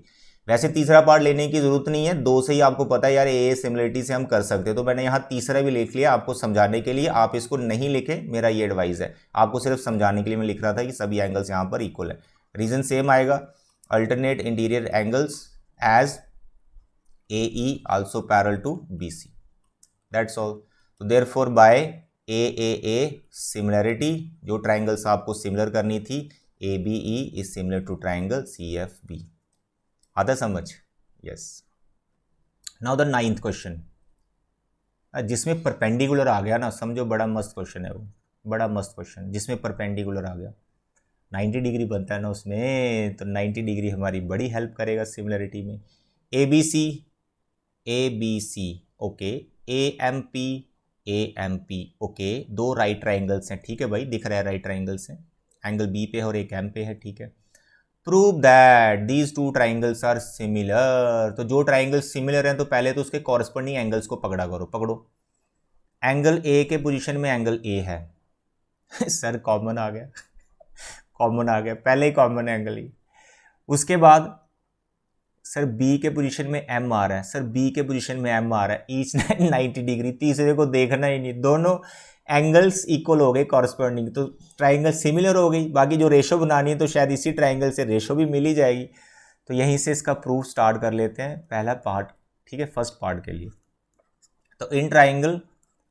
वैसे तीसरा पार्ट लेने की जरूरत नहीं है, दो से ही आपको पता है यार AA सिमिलरिटी से हम कर सकते हैं, तो मैंने यहाँ तीसरा भी लिख लिया आपको समझाने के लिए। आप इसको नहीं लिखे, मेरा ये एडवाइस है, आपको सिर्फ समझाने के लिए मैं लिख रहा था कि सभी एंगल्स यहाँ पर इक्वल है। रीजन सेम आएगा, alternate interior angles as AE also parallel to BC, that's all। तो therefore by AAA similarity, जो ट्राइंगल्स आपको सिमिलर करनी थी, ABE is similar to triangle CFB। आता समझ, yes. Now the 9th question, जिसमें परपेंडिकुलर आ गया ना, समझो बड़ा मस्त क्वेश्चन है वो, बड़ा मस्त क्वेश्चन जिसमें परपेंडिकुलर आ गया। 90 डिग्री बनता है ना उसमें, तो 90 डिग्री हमारी बड़ी हेल्प करेगा सिमिलरिटी में। A B C okay, A M P okay, दो राइट ट्राइंगल्स हैं, ठीक है भाई, दिख रहा है राइट ट्राइंगल्स हैं, एंगल बी पे है और एक एम पे है, ठीक है। Prove that these two triangles are similar, तो जो ट्राइंगल्स सिमिलर हैं तो पहले तो उसके कॉरस्पॉन्डिंग एंगल्स को पकड़ा करो, पकड़ो। एंगल ए के पोजीशन में एंगल ए है सर कॉमन आ गया कॉमन आ गया, पहले ही कॉमन एंगल ही। उसके बाद सर बी के पोजीशन में एम आ रहा है, सर बी के पोजीशन में एम आ रहा है, ईच 90 डिग्री, तीसरे को देखना ही नहीं, दोनों एंगल्स इक्वल हो गए कॉरस्पॉन्डिंग, तो ट्राइंगल सिमिलर हो गई। बाकी जो रेशो बनानी है तो शायद इसी ट्राइंगल से रेशो भी मिल ही जाएगी। तो यहीं से इसका प्रूफ स्टार्ट कर लेते हैं, पहला पार्ट, ठीक है, फर्स्ट पार्ट के लिए। तो in triangle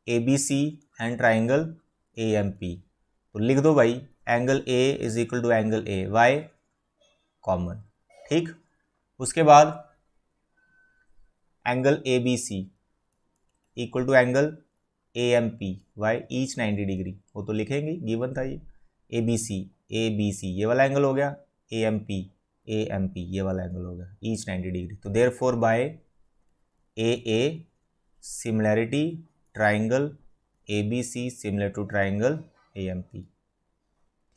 A B C and triangle A M P, तो लिख दो भाई angle A is equal to angle A, why common, ठीक। उसके बाद angle A B C equal to angle A M P, why each 90 degree, वो तो लिखेंगे, गिवन था ये। ए बी सी ये वाला एंगल हो गया, ए एम पी ये वाला एंगल हो गया, ईच 90 डिग्री। तो therefore by A similarity triangle A B C similar to triangle A M P,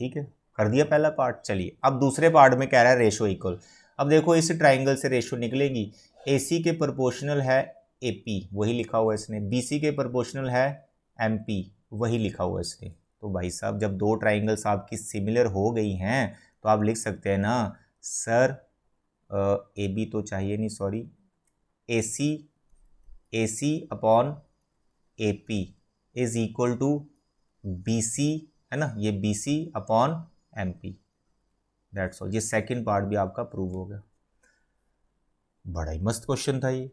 ठीक है, कर दिया पहला पार्ट। चलिए अब दूसरे पार्ट में कह रहा है रेशो इक्वल। अब देखो इस ट्राइंगल से रेशो निकलेगी, ए सी के प्रोपोर्शनल है ए पी, वही लिखा हुआ है इसने, बी सी के प्रोपोर्शनल है एम पी, वही लिखा हुआ है इसने। तो भाई साहब जब दो ट्राइंगल्स आपकी सिमिलर हो गई हैं तो आप लिख सकते हैं ना सर, ए बी तो चाहिए नहीं, sorry, A C upon A P is equal to B C, है ना, ये B C upon M P, that's all. ये सेकंड पार्ट भी आपका प्रूव हो गया। बड़ा ही मस्त क्वेश्चन था ये,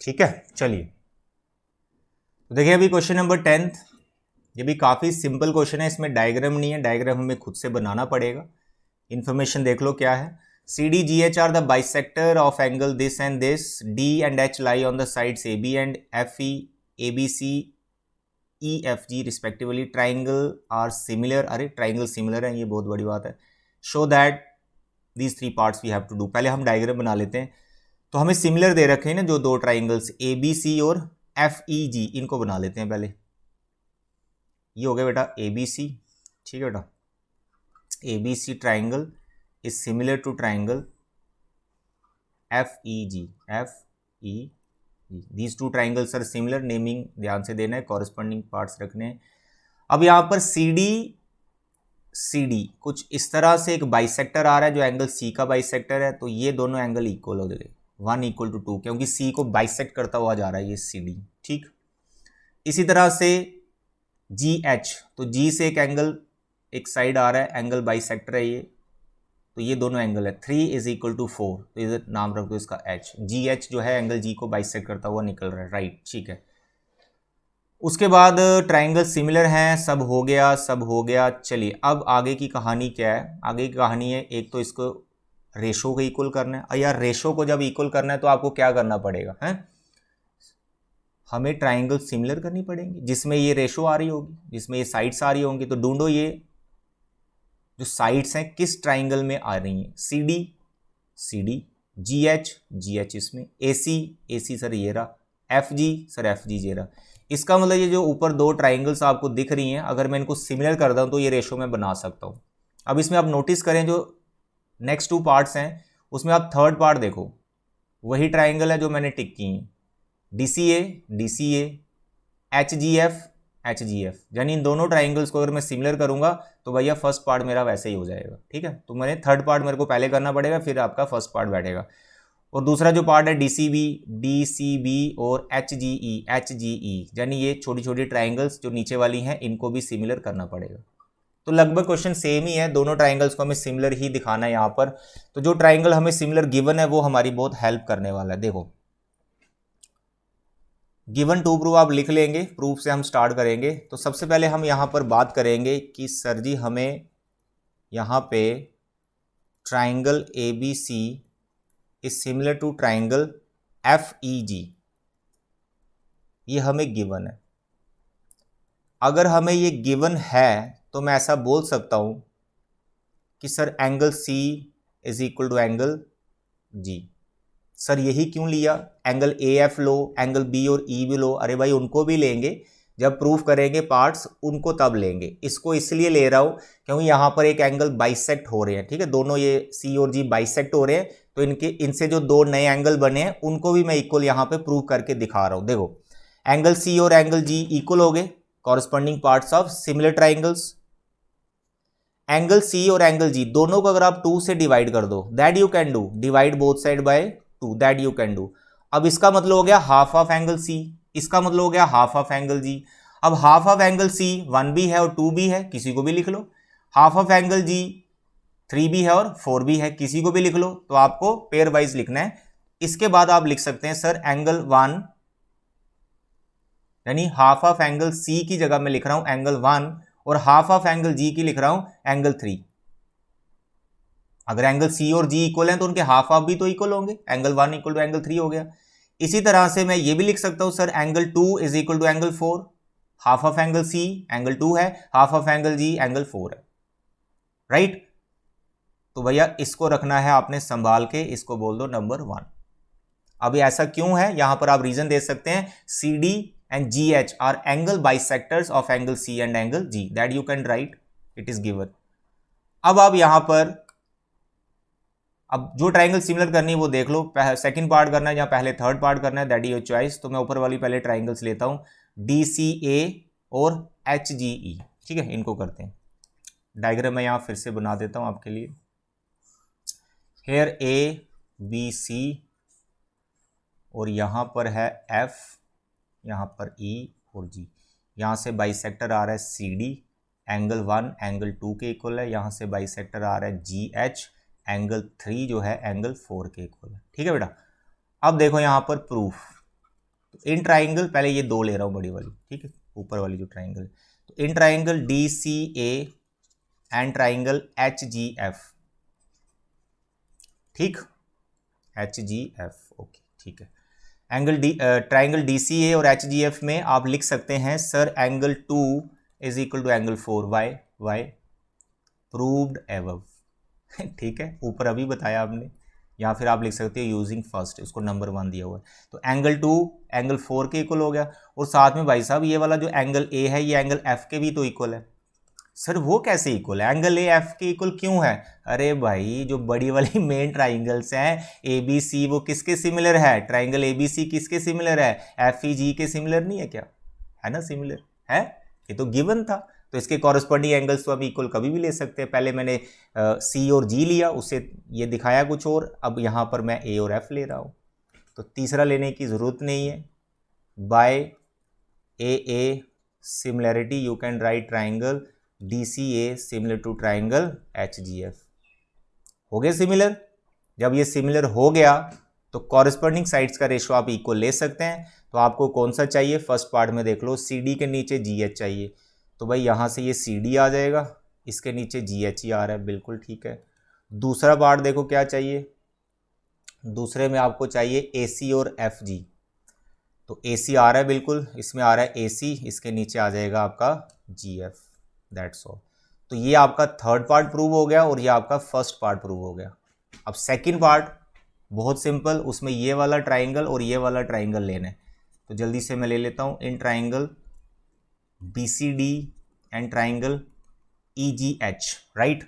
ठीक है। चलिए तो देखिए अभी क्वेश्चन नंबर 10th, ये भी काफ़ी सिंपल क्वेश्चन है, इसमें डायग्राम नहीं है, डायग्राम हमें खुद से बनाना पड़ेगा। इन्फॉर्मेशन देख लो क्या है। C D G H are the bisector of angle this and this, D and H lie on the sides A B and F E, A B C E F G respectively, triangle are similar, अरे ट्राइंगल सिमिलर है, ये बहुत बड़ी बात है। Show that these three parts we have to do, पहले हम डायग्राम बना लेते हैं। तो हमें सिमिलर दे रखे हैं ना जो दो ट्राइंगल्स ए बी सी और एफ ई जी, इनको बना लेते हैं पहले। ये हो गया बेटा ए बी सी, ठीक है बेटा, A B C triangle is similar to triangle F E G, these two triangles are similar, naming ध्यान से देना है, कॉरेस्पॉन्डिंग पार्ट्स रखने हैं। अब यहाँ पर सी डी कुछ इस तरह से एक बाइसेक्टर आ रहा है जो एंगल सी का बाइसेक्टर है, तो ये दोनों एंगल इक्वल हो गए, 1 इक्वल टू 2, क्योंकि सी को बाइसेक्ट करता हुआ जा रहा है ये सी डी, ठीक। इसी तरह से जी एच, तो जी से एक एंगल एक साइड आ रहा है, एंगल बाइसेक्टर है ये, तो ये दोनों एंगल है, 3 इज इक्वल टू 4, तो इधर नाम रख दो इसका एच, जी एच जो है एंगल जी को बाइसेक्ट करता हुआ निकल रहा है, राइट, ठीक है। उसके बाद ट्राइंगल सिमिलर हैं, सब हो गया। चलिए अब आगे की कहानी क्या है, आगे की कहानी है एक तो इसको रेशो को इक्वल करना है। यार रेशो को जब इक्वल करना है तो आपको क्या करना पड़ेगा, हैं, हमें ट्राइंगल सिमिलर करनी पड़ेंगी जिसमें ये रेशो आ रही होगी, जिसमें ये साइड्स आ रही होंगी। तो ढूंढो ये जो साइड्स हैं किस ट्राइंगल में आ रही हैं, सी डी, जी एच इसमें, ए सी सर ये रहा, एफ जी ये रहा। इसका मतलब ये जो ऊपर दो ट्राइंगल्स आपको दिख रही हैं, अगर मैं इनको सिमिलर कर दूं तो ये रेशो में बना सकता हूं। अब इसमें आप नोटिस करें जो नेक्स्ट 2 पार्ट्स हैं उसमें आप थर्ड पार्ट देखो, वही ट्राइंगल है जो मैंने टिक की है, डी सी ए, एच जी एफ, यानी इन दोनों ट्राइंगल्स को अगर मैं सिमिलर करूंगा तो भैया फर्स्ट पार्ट मेरा वैसे ही हो जाएगा, ठीक है। तो मैंने थर्ड पार्ट मेरे को पहले करना पड़ेगा, फिर आपका फर्स्ट पार्ट बैठेगा। और दूसरा जो पार्ट है डी सी बी और एच जी ई, यानी ये छोटी छोटी ट्राइंगल्स जो नीचे वाली हैं इनको भी सिमिलर करना पड़ेगा। तो लगभग क्वेश्चन सेम ही है, दोनों ट्राइंगल्स को हमें सिमिलर ही दिखाना है यहाँ पर। तो जो ट्राइंगल हमें सिमिलर गिवन है वो हमारी बहुत हेल्प करने वाला है। देखो गिवन टू प्रूफ आप लिख लेंगे, प्रूफ से हम स्टार्ट करेंगे। तो सबसे पहले हम यहाँ पर बात करेंगे कि सर जी हमें यहाँ पे triangle A B C is similar to triangle F E G, ये हमें गिवन है। अगर हमें ये गिवन है तो मैं ऐसा बोल सकता हूं कि sir angle C is equal to angle G. Sir यही क्यों लिया, एंगल ए एफ लो, एंगल बी और ई भी लो। अरे भाई उनको भी लेंगे, जब प्रूफ करेंगे पार्ट्स उनको तब लेंगे। इसको इसलिए ले रहा हूं क्योंकि यहां पर एक एंगल बाइसेक्ट हो रहे हैं, ठीक है, दोनों ये सी और जी बाइसेक्ट हो रहे हैं, तो इनसे जो दो नए एंगल बने हैं उनको भी मैं इक्वल यहां पे प्रूव करके दिखा रहा हूं। देखो एंगल सी और एंगल जी इक्वल हो गए, corresponding parts of similar triangles. Angle C और एंगल जी दोनों को अगर आप 2 से डिवाइड कर दो, that you can do, divide both side by 2, that you can do. अब इसका मतलब हो गया हाफ ऑफ एंगल सी, इसका मतलब हो गया हाफ ऑफ एंगल जी। अब हाफ ऑफ एंगल सी 1 भी है और 2 भी है, किसी को भी लिख लो। हाफ ऑफ एंगल जी 3 भी है और 4 भी है, किसी को भी लिख लो। तो आपको पेयर वाइज लिखना है। इसके बाद आप लिख सकते हैं सर एंगल 1, यानी हाफ ऑफ एंगल सी की जगह मैं लिख रहा हूं एंगल 1 और हाफ ऑफ एंगल जी की लिख रहा हूं एंगल 3। अगर एंगल सी और जी इक्वल हैं तो उनके हाफ ऑफ भी तो इक्वल होंगे, एंगल 1 इक्वल टू एंगल 3 हो गया। इसी तरह से मैं ये भी लिख सकता हूं sir angle 2 is equal to angle 4, half of angle C angle 2 है, half of angle G angle 4 है, राइट। तो भैया इसको रखना है आपने संभाल के, इसको बोल दो नंबर 1। अब ऐसा क्यों है, यहां पर आप रीजन दे सकते हैं, C D and G H are angle bisectors of angle C and angle G, that you can write, it is given. अब आप यहां पर अब जो ट्राइंगल सिमिलर करनी है वो देख लो, सेकंड पार्ट करना है या पहले थर्ड पार्ट करना है, दैट इज योर चॉइस। तो मैं ऊपर वाली पहले ट्राइंगल्स लेता हूं, डी सी ए और एच जी ई, ठीक है, इनको करते हैं। डायग्राम मैं यहां फिर से बना देता हूं आपके लिए। हेयर ए बी सी और यहां पर है एफ, यहां पर ई और जी, यहां से बाइसेक्टर आ रहा है सी डी, एंगल 1 एंगल 2 के इक्वल है, यहां से बाइसेक्टर आ रहा है जी एच, एंगल 3 जो है एंगल 4 के इक्वल है, ठीक है बेटा। अब देखो यहां पर प्रूफ, तो इन ट्राइंगल, पहले ये 2 ले रहा हूं बड़ी वाली, ठीक है, ऊपर वाली जो ट्राइंगल, तो in triangle D C A and triangle H G F, ठीक, एच जी एफ, ओके, ठीक है। Angle D triangle D C A और एच जी एफ में आप लिख सकते हैं sir angle 2 is equal to angle 4, why proved above, ठीक है, ऊपर अभी बताया आपने, या फिर आप लिख सकते हो यूजिंग फर्स्ट, इसको नंबर 1 दिया हुआ है। तो एंगल 2 एंगल 4 के इक्वल हो गया, और साथ में भाई साहब ये वाला जो एंगल ए है ये एंगल एफ के भी तो इक्वल है। सर वो कैसे इक्वल है, एंगल ए एफ के इक्वल क्यों है? अरे भाई जो बड़ी वाली मेन ट्राइंगल्स हैं ए बी सी, वो किसके सिमिलर है? ट्राइंगल ए बी सी किसके सिमिलर है? एफ ई जी के सिमिलर नहीं है क्या? है ना, सिमिलर है, ये तो गिवन था। तो इसके कॉरस्पॉन्डिंग एंगल्स तो हम इक्वल कभी भी ले सकते हैं। पहले मैंने सी और जी लिया, उससे ये दिखाया कुछ और, अब यहाँ पर मैं ए और एफ ले रहा हूँ, तो तीसरा लेने की ज़रूरत नहीं है। By A similarity you can write triangle D C A similar to triangle H G F. हो गए सिमिलर? जब ये सिमिलर हो गया तो कॉरस्पॉन्डिंग साइड्स का रेशो आप इक्वल ले सकते हैं। तो आपको कौन सा चाहिए? फर्स्ट पार्ट में देख लो, सी डी के नीचे जी एच चाहिए, तो भाई यहाँ से ये सी डी आ जाएगा, इसके नीचे जी एच ही आ रहा है, बिल्कुल ठीक है। दूसरा पार्ट देखो क्या चाहिए, दूसरे में आपको चाहिए ए सी और एफ जी, तो ए सी आ रहा है बिल्कुल, इसमें आ रहा है ए सी, इसके नीचे आ जाएगा आपका जी एफ, दैट्स ऑल। तो ये आपका थर्ड पार्ट प्रूव हो गया और ये आपका फर्स्ट पार्ट प्रूव हो गया। अब सेकंड पार्ट बहुत सिंपल, उसमें ये वाला ट्राइंगल और ये वाला ट्राइंगल लेना है, तो जल्दी से मैं ले लेता हूँ। In triangle B C D and triangle E G H, right,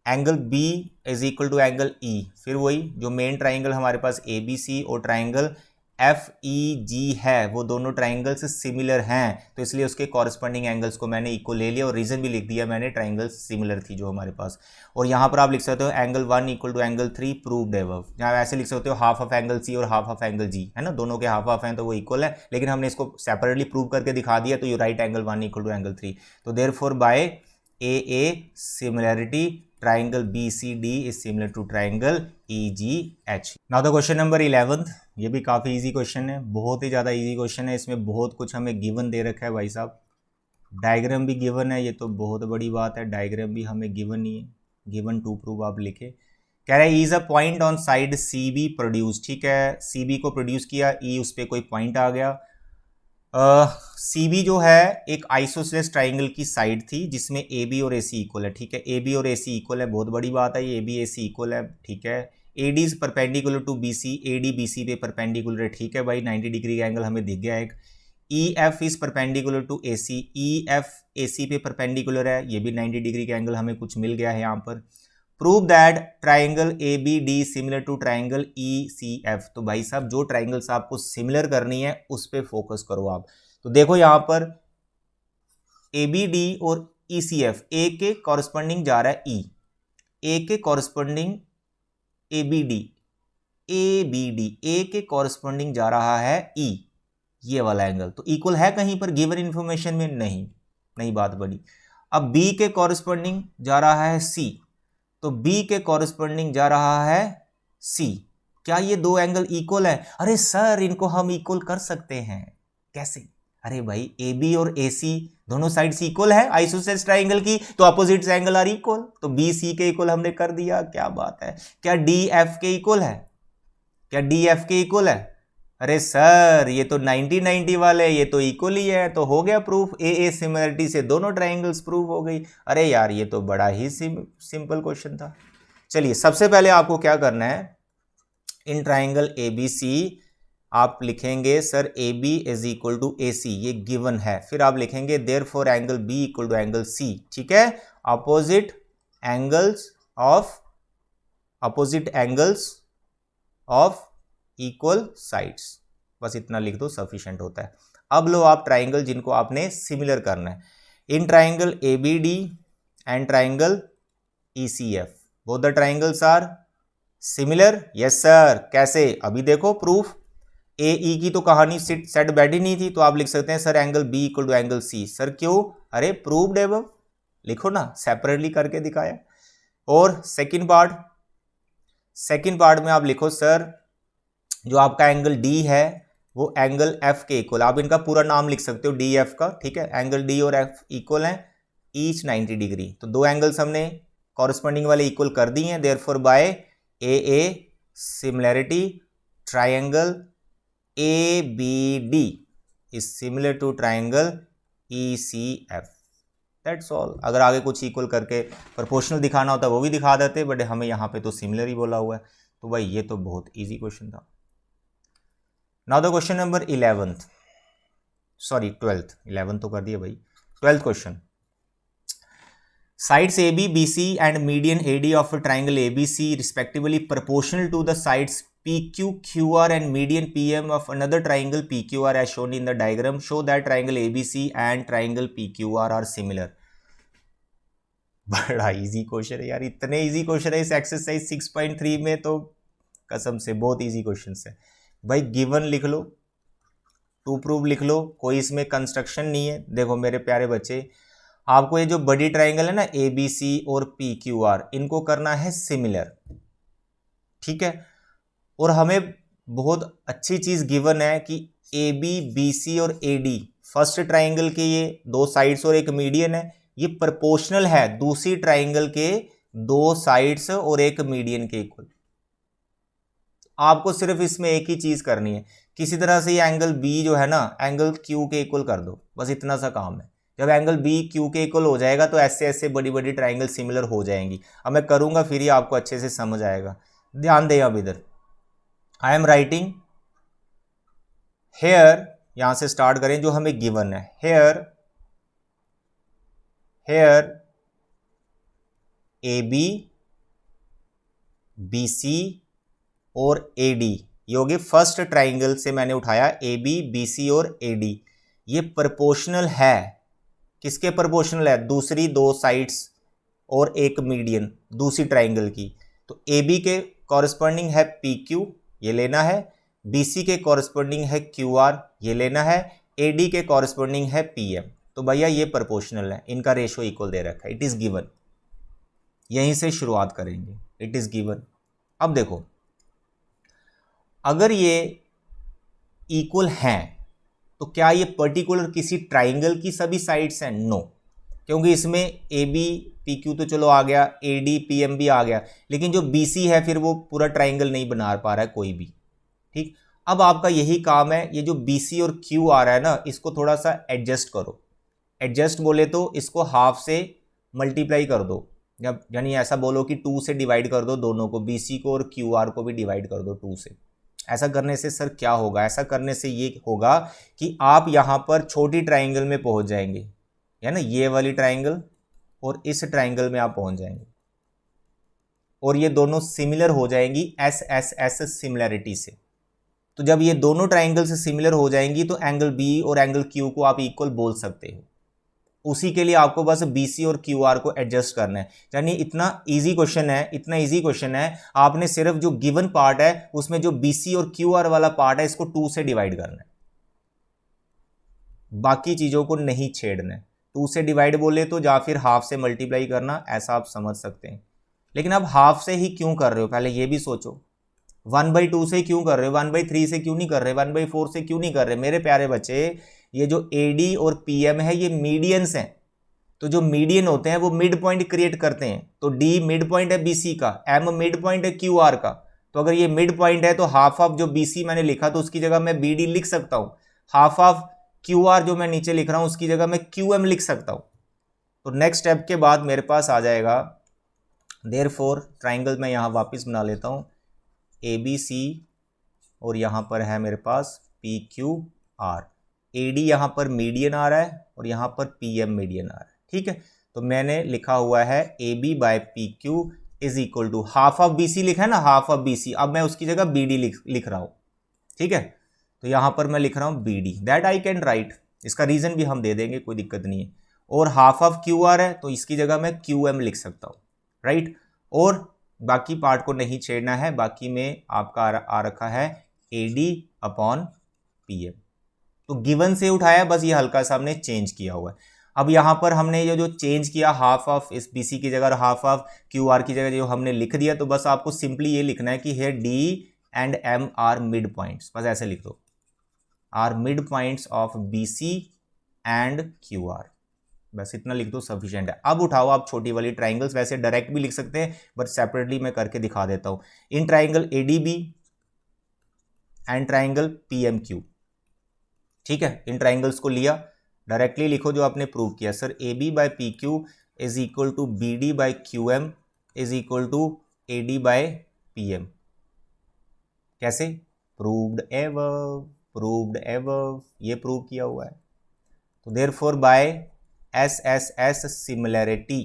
angle B is equal to angle E, फिर वही जो मेन ट्राइंगल हमारे पास ए बी सी और ट्राइंगल एफ ई जी है, वो दोनों ट्राइंगल्स सिमिलर हैं, तो इसलिए उसके कॉरस्पॉन्डिंग एंगल्स को मैंने इक्वल ले लिया और रीजन भी लिख दिया मैंने, ट्राइंगल्स सिमिलर थी जो हमारे पास। और यहाँ पर आप लिख सकते हो angle 1 equal to angle 3 proved above, यहाँ ऐसे लिख सकते हो हाफ ऑफ एंगल सी और हाफ ऑफ एंगल जी, है ना, दोनों के हाफ ऑफ हैं तो वो इक्वल है, लेकिन हमने इसको सेपरेटली प्रूव करके दिखा दिया, तो you write angle 1 equal to angle 3। तो therefore by A similarity triangle BCD is similar to triangle EGH. Now the question number 11, ये भी काफ़ी इजी क्वेश्चन है, बहुत ही ज़्यादा इजी क्वेश्चन है, इसमें बहुत कुछ हमें गिवन दे रखा है भाई साहब, डायग्राम भी गिवन है, ये तो बहुत बड़ी बात है, डायग्राम भी हमें गिवन नहीं है, गिवन टू प्रूव आप लिखे। कह रहा है is a point on side C B produce, ठीक है, सी बी को प्रोड्यूस किया, ई उस पर कोई पॉइंट आ गया, सी बी जो है एक आइसोसेलेस ट्राइंगल की साइड थी जिसमें ए बी और ए सी इक्वल है, ठीक है। ए बी और ए सी इक्वल है, बहुत बड़ी बात है, ये ए बी ए सी इक्वल है, ठीक है। A D is perpendicular to B C, A D B C पे परपेंडिकुलर है, ठीक है भाई, 90 डिग्री का एंगल हमें दिख गया एक। E F is perpendicular to A C, E F A C पे परपेंडिकुलर है, ये भी 90 डिग्री का एंगल हमें कुछ मिल गया है यहाँ पर। Prove that triangle A B D similar to triangle E C F. तो भाई साहब जो ट्राइंगल्स आपको सिमिलर करनी है उस पर फोकस करो आप। तो देखो यहां पर ए बी डी और ई सी एफ, ए के कॉरस्पॉन्डिंग जा रहा है ई, ए के corresponding A B D, A B D A के कॉरस्पॉन्डिंग जा रहा है ई, ये वाला एंगल। तो इक्वल है कहीं पर गिवन इंफॉर्मेशन में? नहीं बात बड़ी। अब बी के कॉरस्पॉन्डिंग जा रहा है सी, तो बी के कॉरस्पॉन्डिंग जा रहा है सी। क्या ये दो एंगल इक्वल है? अरे सर इनको हम इक्वल कर सकते हैं, कैसे? अरे भाई ए बी और ए सी दोनों साइड्स इक्वल है आइसोसेलेस ट्राइंगल की, तो अपोजिट एंगल आर इक्वल, तो बी सी के इक्वल हमने कर दिया, क्या बात है। क्या डी एफ के इक्वल है? क्या डी एफ के इक्वल है? अरे सर ये तो 90-90 वाले, ये तो इक्वल ही है, तो हो गया प्रूफ, ए सिमिलरिटी से दोनों ट्राइंगल्स प्रूव हो गई। अरे यार ये तो बड़ा ही सिंपल क्वेश्चन था। चलिए सबसे पहले आपको क्या करना है, in triangle A B C आप लिखेंगे sir A B is equal to A C, ये गिवन है। फिर आप लिखेंगे therefore angle B equal to angle C, ठीक है। Opposite angles of equal sides, बस इतना लिख दो सफिशिएंट होता है। अब लो आप ट्राइंगल जिनको आपने सिमिलर करना है, in triangle A B D and triangle E C F, both the triangles are similar. Yes sir, कैसे? अभी देखो प्रूफ, ए ई की तो कहानी सेट बैठी नहीं थी, तो आप लिख सकते हैं sir angle B equal to angle C. Sir क्यों? अरे प्रूव्ड एबव, लिखो ना, सेपरेटली करके दिखाया। और सेकंड पार्ट में आप लिखो सर जो आपका एंगल डी है वो एंगल एफ के इक्वल, आप इनका पूरा नाम लिख सकते हो डी एफ का, ठीक है। एंगल डी और एफ इक्वल हैं ईच 90 डिग्री, तो दो एंगल्स हमने कॉरस्पॉन्डिंग वाले इक्वल कर दिए हैं। Therefore by A similarity triangle A B D is similar to triangle E C F, that's all. अगर आगे कुछ इक्वल करके प्रोपोर्शनल दिखाना होता है वो भी दिखा देते, बट हमें यहाँ पे तो सिमिलर ही बोला हुआ है। तो भाई ये तो बहुत ईजी क्वेश्चन था। Now the question number 11th, sorry 12th, 11 तो कर दिया भाई। 12th question, sides AB, BC and median AD of a triangle ABC respectively proportional to the sides PQ, QR and median PM of another triangle PQR as shown in the diagram. Show that triangle ABC and triangle PQR are similar. बड़ा इजी क्वेश्चन है यार, इतने इजी क्वेश्चन है इस एक्सरसाइज 6.3 में, तो कसम से बहुत इजी क्वेश्चन है भाई। गिवन लिख लो, टू प्रूव लिख लो, कोई इसमें कंस्ट्रक्शन नहीं है। देखो मेरे प्यारे बच्चे, आपको ये जो बड़ी ट्राइंगल है ना ए बी सी और पी क्यू आर, इनको करना है सिमिलर, ठीक है। और हमें बहुत अच्छी चीज गिवन है कि ए बी बी सी और ए डी फर्स्ट ट्राइंगल के ये दो साइड्स और एक मीडियन है, ये प्रोपोर्शनल है दूसरी ट्राइंगल के दो साइड्स और एक मीडियन के इक्वल। आपको सिर्फ इसमें एक ही चीज करनी है, किसी तरह से ये एंगल बी जो है ना एंगल क्यू के इक्वल कर दो, बस इतना सा काम है। जब एंगल बी क्यू के इक्वल हो जाएगा तो ऐसे ऐसे बड़ी बड़ी ट्राइंगल सिमिलर हो जाएंगी। अब मैं करूंगा फिर ही आपको अच्छे से समझ आएगा। ध्यान दें अब इधर, आई एम राइटिंग हेयर, यहां से स्टार्ट करें जो हमें गिवन है। Here A B B C और ए डी, ये होगी फर्स्ट ट्राइंगल से मैंने उठाया ए बी बी सी और ए डी। ये प्रोपोर्शनल है, किसके प्रोपोर्शनल है? दूसरी दो साइड्स और एक मीडियन दूसरी ट्राइंगल की। तो ए बी के कॉरस्पॉन्डिंग है पी क्यू, ये लेना है। बी सी के कॉरस्पॉन्डिंग है क्यू आर, ये लेना है। ए डी के कॉरस्पॉन्डिंग है पी एम। तो भैया ये प्रोपोर्शनल है, इनका रेशो इक्वल दे रखा है, इट इज गिवन। यहीं से शुरुआत करेंगे, इट इज गिवन। अब देखो अगर ये इक्वल हैं तो क्या ये पर्टिकुलर किसी ट्राइंगल की सभी साइड्स हैं? नो, क्योंकि इसमें ए बी पी क्यू तो चलो आ गया, ए डी पी एम भी आ गया, लेकिन जो बी सी है फिर वो पूरा ट्राइंगल नहीं बना पा रहा है कोई भी, ठीक। अब आपका यही काम है, ये जो BC और Q आ रहा है ना, इसको थोड़ा सा एडजस्ट करो। एडजस्ट बोले तो इसको हाफ से मल्टीप्लाई कर दो, जब यानी ऐसा बोलो कि 2 से डिवाइड कर दो दोनों को, BC को और QR को भी डिवाइड कर दो 2 से। ऐसा करने से सर क्या होगा? ऐसा करने से ये होगा कि आप यहाँ पर छोटी ट्राइंगल में पहुँच जाएंगे, है ना, ये वाली ट्राइंगल और इस ट्राइंगल में आप पहुँच जाएंगे, और ये दोनों सिमिलर हो जाएंगी SSS सिमिलरिटी से। तो जब ये दोनों ट्राइंगल से सिमिलर हो जाएंगी तो एंगल B और एंगल Q को आप इक्वल बोल सकते हो। उसी के लिए आपको बस BC और QR को एडजस्ट करना है। यानी इतना इजी क्वेश्चन है, इतना इजी क्वेश्चन है, आपने सिर्फ जो गिवन पार्ट है उसमें जो BC और QR वाला पार्ट है इसको 2 से डिवाइड करना है, बाकी चीजों को नहीं छेड़ना है। 2 से डिवाइड बोले तो या फिर हाफ से मल्टीप्लाई करना, ऐसा आप समझ सकते हैं। लेकिन आप हाफ से ही क्यों कर रहे हो, पहले ये भी सोचो। 1/2 से क्यों कर रहे हो, 1/3 से क्यों नहीं कर रहे, 1/4 से क्यों नहीं कर रहे? मेरे प्यारे बच्चे, ये जो AD और PM है ये मीडियंस हैं। तो जो मीडियन होते हैं वो मिड पॉइंट क्रिएट करते हैं। तो D मिड पॉइंट है BC का, M मिड पॉइंट है QR का। तो अगर ये मिड पॉइंट है तो हाफ ऑफ जो BC मैंने लिखा तो उसकी जगह मैं BD लिख सकता हूँ, हाफ ऑफ QR जो मैं नीचे लिख रहा हूँ उसकी जगह मैं QM लिख सकता हूँ। तो नेक्स्ट स्टेप के बाद मेरे पास आ जाएगा, देयरफॉर ट्राइंगल मैं यहाँ वापस बना लेता हूँ, ABC और यहाँ पर है मेरे पास PQR। AD यहाँ पर मीडियन आ रहा है और यहाँ पर PM मीडियन आ रहा है, ठीक है। तो मैंने लिखा हुआ है AB by PQ is equal to half of BC लिखा है ना, हाफ ऑफ BC, अब मैं उसकी जगह BD लिख रहा हूँ, ठीक है। तो यहाँ पर मैं लिख रहा हूँ BD, that I can write, इसका रीजन भी हम दे देंगे, कोई दिक्कत नहीं है। और हाफ ऑफ QR है तो इसकी जगह मैं QM लिख सकता हूँ, राइट। और बाकी पार्ट को नहीं छेड़ना है, बाकी में आपका आ रखा है AD अपॉन PM। तो गिवन से उठाया, बस ये हल्का सा हमने चेंज किया हुआ है। अब यहाँ पर हमने ये जो चेंज किया, हाफ ऑफ इस BC की जगह हाफ ऑफ QR की जगह जो हमने लिख दिया, तो बस आपको सिंपली ये लिखना है कि here D and M are mid points, बस ऐसे लिख दो, are mid points of BC and QR, बस इतना लिख दो, सफिशिएंट है। अब उठाओ आप छोटी वाली ट्राइंगल्स, वैसे डायरेक्ट भी लिख सकते हैं बट सेपरेटली मैं करके दिखा देता हूं। In triangle ADB and triangle PMQ, ठीक है। इन ट्राइंगल्स को लिया, डायरेक्टली लिखो जो आपने प्रूव किया, sir AB by PQ is equal to BD by QM is equal to AD by PM। कैसे? प्रूव्ड एबव, प्रूव्ड एबव, ये प्रूव किया हुआ है। तो therefore by SSS similarity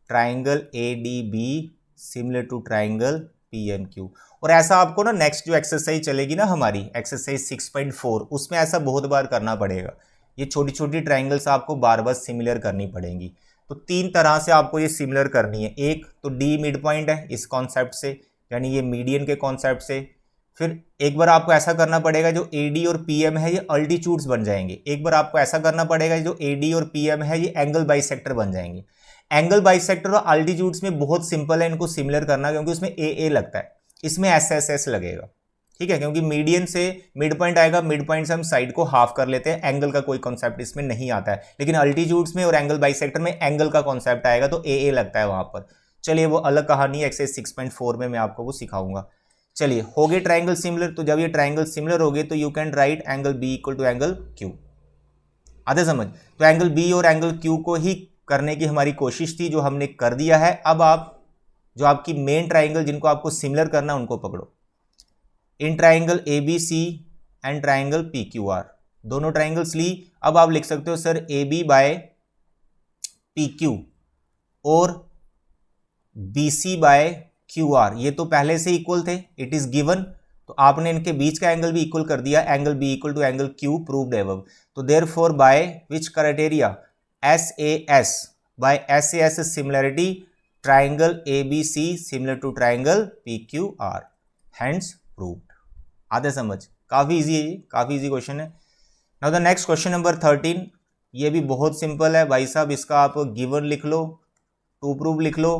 triangle ADB similar to triangle PMQ। और ऐसा आपको ना नेक्स्ट जो एक्सरसाइज चलेगी ना हमारी, एक्सरसाइज 6.4, उसमें ऐसा बहुत बार करना पड़ेगा। ये छोटी छोटी ट्राइंगल्स आपको बार बार सिमिलर करनी पड़ेंगी। तो 3 तरह से आपको ये सिमिलर करनी है। एक तो D मिड पॉइंट है इस कॉन्सेप्ट से, यानी ये मीडियन के कॉन्सेप्ट से। फिर एक बार आपको ऐसा करना पड़ेगा जो AD और PM है ये अल्टीट्यूड्स बन जाएंगे। एक बार आपको ऐसा करना पड़ेगा जो AD और PM है ये एंगल बाइसेक्टर बन जाएंगे। एंगल बाइसेक्टर और अल्टीट्यूड्स में बहुत सिंपल है इनको सिमिलर करना, क्योंकि उसमें AA लगता है, इसमें SSS लगेगा, ठीक है। क्योंकि मीडियन से मिड पॉइंट आएगा, मिड पॉइंट से हम साइड को हाफ कर लेते हैं, एंगल का कोई कॉन्सेप्ट इसमें नहीं आता है। लेकिन अल्टीट्यूड्स में और एंगल बाइसेक्टर में एंगल का कॉन्सेप्ट आएगा तो AA लगता है वहां पर। चलिए वो अलग कहानी है, एक्सरसाइज 6.4 में मैं आपको वो सिखाऊंगा। चलिए हो गए ट्राइंगल सिमिलर। तो जब ये ट्राइंगल सिमिलर हो गए तो you can write angle B equal to angle Q। आधे समझ? तो एंगल B और एंगल Q को ही करने की हमारी कोशिश थी, जो हमने कर दिया है। अब आप जो आपकी मेन ट्राइंगल जिनको आपको सिमिलर करना है उनको पकड़ो। In triangle ABC and triangle PQR, दोनों ट्राइंगल्स ली। अब आप लिख सकते हो सर AB बाय PQ और BC बाय QR, ये तो पहले से इक्वल थे, इट इज गिवन। तो आपने इनके बीच का एंगल भी इक्वल कर दिया, angle B equal to angle Q, proved above. तो therefore by which criteria, SAS by SAS similarity triangle ABC similar to triangle PQR, hence proved. आधे समझ? काफी इजी है ये, काफी इजी क्वेश्चन है। Now the next question number 13, ये भी बहुत सिंपल है भाई साहब। इसका आप गिवन लिख लो, टू प्रूव लिख लो,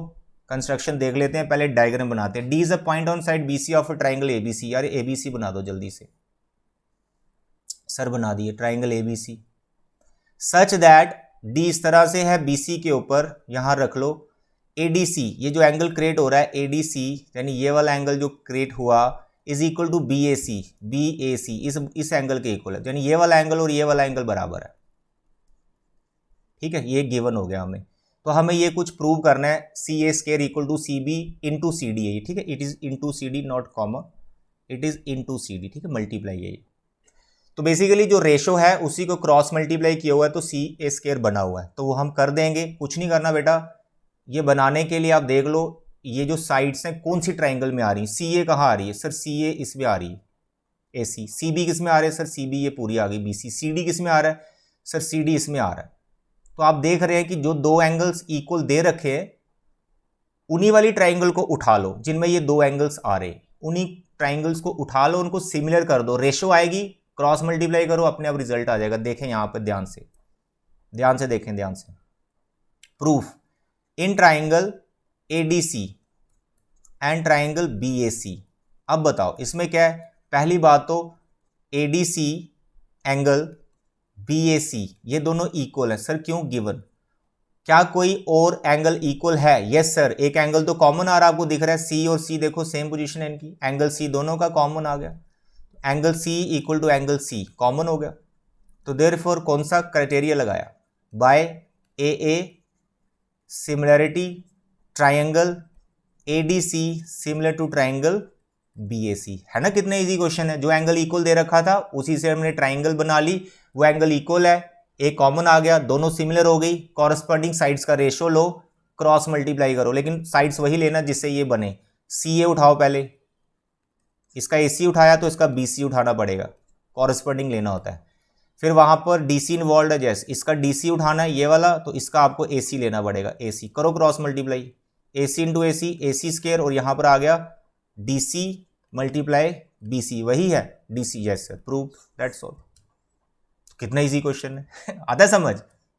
कंस्ट्रक्शन देख लेते हैं। पहले डायग्राम बनाते हैं। D is a point on side BC of triangle ABC। यार ABC बना दो जल्दी से। सर बना दिए triangle ABC such that D इस तरह से है BC के ऊपर, यहां रख लो ADC, ये जो एंगल क्रिएट हो रहा है ADC, यानी ये वाला एंगल जो क्रिएट हुआ is equal to B A सी इस एंगल के इक्वल है, यानी ये वाला एंगल और ये वाला एंगल बराबर है। ठीक है, ये गिवन हो गया हमें। तो हमें ये कुछ प्रूव करना है, C A square equal to C B into C D है, ठीक है, it is into C D not comma, it is into C D, ठीक है, मल्टीप्लाई है ये। तो बेसिकली जो रेशो है उसी को क्रॉस मल्टीप्लाई किया हुआ है, तो सी ए स्केयर बना हुआ है, तो वो हम कर देंगे। कुछ नहीं करना बेटा, ये बनाने के लिए आप देख लो ये जो साइड्स हैं कौन सी ट्राइंगल में आ रही है। सी ए कहाँ आ रही है सर, सी ए इसमें आ रही है, ए सी। सी बी किस में आ रहे हैं सर, सी बी ये पूरी आ गई बी सी। सी डी किस में आ रहा है सर, सी डी इसमें आ रहा है। तो आप देख रहे हैं कि जो दो एंगल्स इक्वल दे रखे हैं उन्हीं वाली ट्राइंगल को उठा लो जिनमें ये दो एंगल्स आ रहे हैं, उन्हीं ट्राइंगल्स को उठा लो, उनको सिमिलर कर दो, रेशो आएगी, क्रॉस मल्टीप्लाई करो, अपने आप रिजल्ट आ जाएगा। देखें यहां पर ध्यान से देखें, ध्यान से। Proof in triangle ADC and triangle BAC. अब बताओ इसमें क्या है, पहली बात तो एडीसी एंगल बीएसी ये दोनों इक्वल है सर, क्यों, गिवन। क्या कोई और एंगल इक्वल है, यस सर, एक एंगल तो कॉमन आ रहा है, आपको दिख रहा है सी और सी, देखो सेम पोजीशन है इनकी, एंगल सी दोनों का कॉमन आ गया, angle C equal to angle C common हो गया। तो देयरफॉर कौन सा क्राइटेरिया लगाया, by A A similarity triangle ADC similar to triangle BAC, है ना। कितना इजी क्वेश्चन है, जो एंगल इक्वल दे रखा था उसी से हमने ट्राइंगल बना ली, वो एंगल इक्वल है, एक कॉमन आ गया, दोनों सिमिलर हो गई, कॉरस्पॉन्डिंग साइड्स का रेशो लो, क्रॉस मल्टीप्लाई करो, लेकिन साइड्स वही लेना जिससे ये बने। सी ए उठाओ पहले, इसका ए सी उठाया तो इसका बी सी उठाना पड़ेगा, कॉरस्पॉन्डिंग लेना होता है। फिर वहां पर डी सी इन्वॉल्व है, जैसे इसका डी सी उठाना है ये वाला, तो इसका आपको ए सी लेना पड़ेगा, ए सी करो cross multiply, A C into A C square, और यहां पर आ गया D C multiply B C, वही है D C, yes sir, prove, that's all. कितना इजी क्वेश्चन है आता है समझ,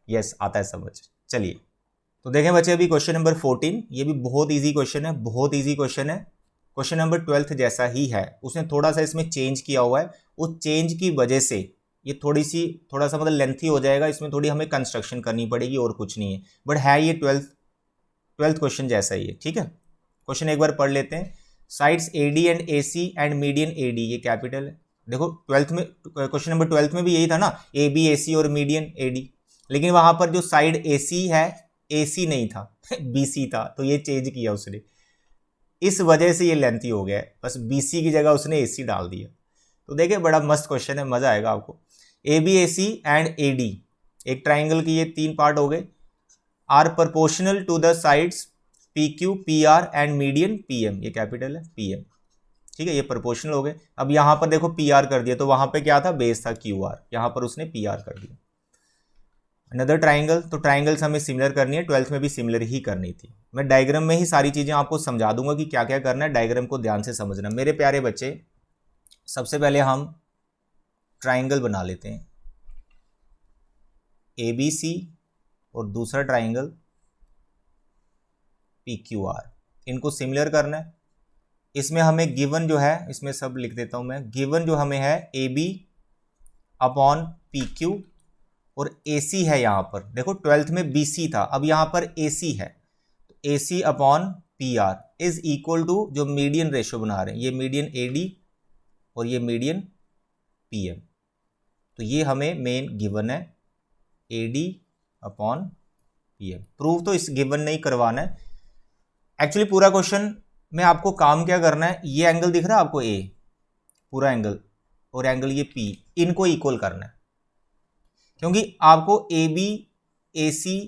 यस आता है समझ। चलिए तो देखें बच्चे अभी क्वेश्चन नंबर 14, ये भी बहुत इजी क्वेश्चन है, बहुत इजी क्वेश्चन है, क्वेश्चन नंबर 12 जैसा ही है, उसने थोड़ा सा इसमें चेंज किया हुआ है, उस चेंज की वजह से ये थोड़ा सा मतलब लेंथी हो जाएगा, इसमें थोड़ी हमें कंस्ट्रक्शन करनी पड़ेगी और कुछ नहीं है, बट है ये 12th क्वेश्चन जैसा ही है, ठीक है। क्वेश्चन एक बार पढ़ लेते हैं, sides AD and AC and median AD, ये कैपिटल है। देखो 12th में, क्वेश्चन नंबर 12th में भी यही था ना, ए बी ए सी और मीडियन ए डी, लेकिन वहां पर जो साइड ए सी है ए सी नहीं था बी सी था, तो ये चेंज किया उसने, इस वजह से ये लेंथी हो गया है, बस बी सी की जगह उसने ए सी डाल दिया। तो देखिए बड़ा मस्त क्वेश्चन है, मजा आएगा आपको। A B A C and A D, एक ट्राइंगल की ये 3 पार्ट हो गए, are proportional to the sides P Q P R and median P M, ये कैपिटल है पी एम, ठीक है, ये प्रोपोर्शनल हो गए। अब यहां पर देखो पी आर कर दिया, तो वहां पे क्या था, बेस था क्यू आर, यहां पर उसने पी आर कर दिया। अनदर ट्राइंगल, तो ट्राइंगल्स हमें सिमिलर करनी है, 12th में भी सिमिलर ही करनी थी। मैं डायग्राम में ही सारी चीजें आपको समझा दूंगा कि क्या क्या करना है, डायग्राम को ध्यान से समझना मेरे प्यारे बच्चे। सबसे पहले हम ट्राइंगल बना लेते हैं ए बी सी, और दूसरा ट्राइंगल पी क्यू आर, इनको सिमिलर करना है। इसमें हमें गिवन जो है, इसमें सब लिख देता हूं मैं, गिवन जो हमें है A B upon P Q, और ए सी है यहां पर, देखो 12th में बी सी था, अब यहां पर ए सी है, तो A C upon P R is equal to जो मीडियन रेशो बना रहे हैं, ये मीडियन ए डी और ये मीडियन पी एम, तो ये हमें मेन गिवन है A D upon P M. Prove तो इस गिवन नहीं करवाना है, एक्चुअली पूरा क्वेश्चन में आपको काम क्या करना है, ये एंगल दिख रहा है आपको ए, पूरा एंगल, और एंगल ये पी, इनको इक्वल करना है, क्योंकि आपको A B A C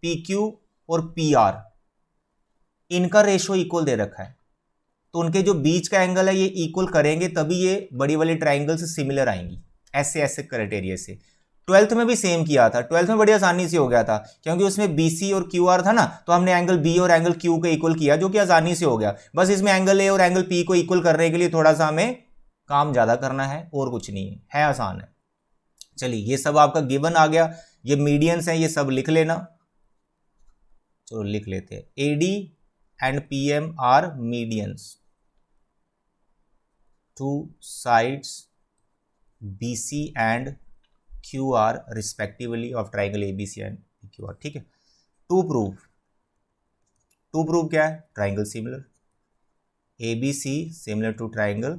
P Q और पी आर इनका रेशो इक्वल दे रखा है, तो उनके जो बीच का एंगल है ये इक्वल करेंगे तभी ये बड़ी वाली ट्राइंगल से सिमिलर आएंगी, ऐसे ऐसे क्राइटेरिया से। 12th में भी सेम किया था, 12th में बड़ी आसानी से हो गया था, क्योंकि उसमें बी सी और क्यू आर था ना, तो हमने एंगल बी और एंगल क्यू को इक्वल किया, जो कि आसानी से हो गया। बस इसमें एंगल ए और एंगल पी को इक्वल करने के लिए थोड़ा सा हमें काम ज्यादा करना है, और कुछ नहीं है आसान है। चलिए ये सब आपका गिवन आ गया, ये मीडियंस हैं, ये सब लिख लेना, चलो लिख लेते हैं, A D and P M are medians to sides B C and Q R respectively of triangle A B C and Q R, ठीक है। टू प्रूव क्या है, triangle similar, A B C similar to triangle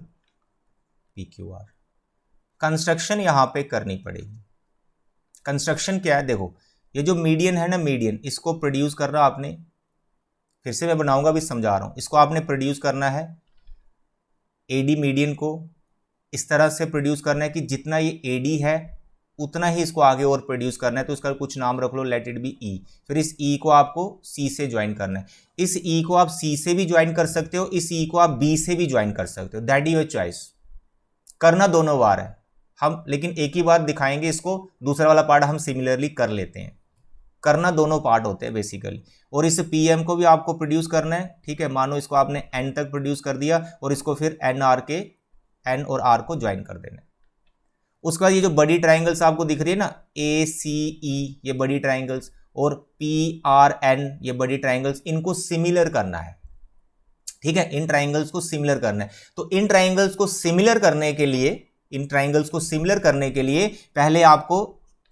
PQR। Construction यहां पे करनी पड़ेगी। कंस्ट्रक्शन क्या है, देखो ये जो मीडियन है ना, मीडियन, इसको प्रोड्यूस कर रहा आपने, फिर से मैं बनाऊंगा भी समझा रहा हूं, इसको आपने प्रोड्यूस करना है AD मीडियन को इस तरह से प्रोड्यूस करना है कि जितना ये AD है उतना ही इसको आगे और प्रोड्यूस करना है, तो इसका कुछ नाम रख लो, लेट इट बी E। फिर इस E को आपको C से ज्वाइन करना है, इस E को आप C से भी ज्वाइन कर सकते हो, इस E को आप B से भी ज्वाइन कर सकते हो, दैट इज योर चॉइस। करना दोनों बार है हम, लेकिन एक ही बार दिखाएंगे इसको, दूसरा वाला पार्ट हम सिमिलरली कर लेते हैं। करना दोनों पार्ट होते हैं बेसिकली। और इस PM को भी आपको प्रोड्यूस करना है, ठीक है। मानो इसको आपने N तक प्रोड्यूस कर दिया और इसको फिर N और R को ज्वाइन कर देना है। उसके बाद ये जो बड़ी ट्राइंगल्स आपको दिख रही है ना, ACE ये बड़ी ट्राइंगल्स और PRN ये बड़ी ट्राइंगल्स, इनको सिमिलर करना है, ठीक है। इन ट्राइंगल्स को सिमिलर करना है। तो इन ट्राइंगल्स को सिमिलर करने के लिए, पहले आपको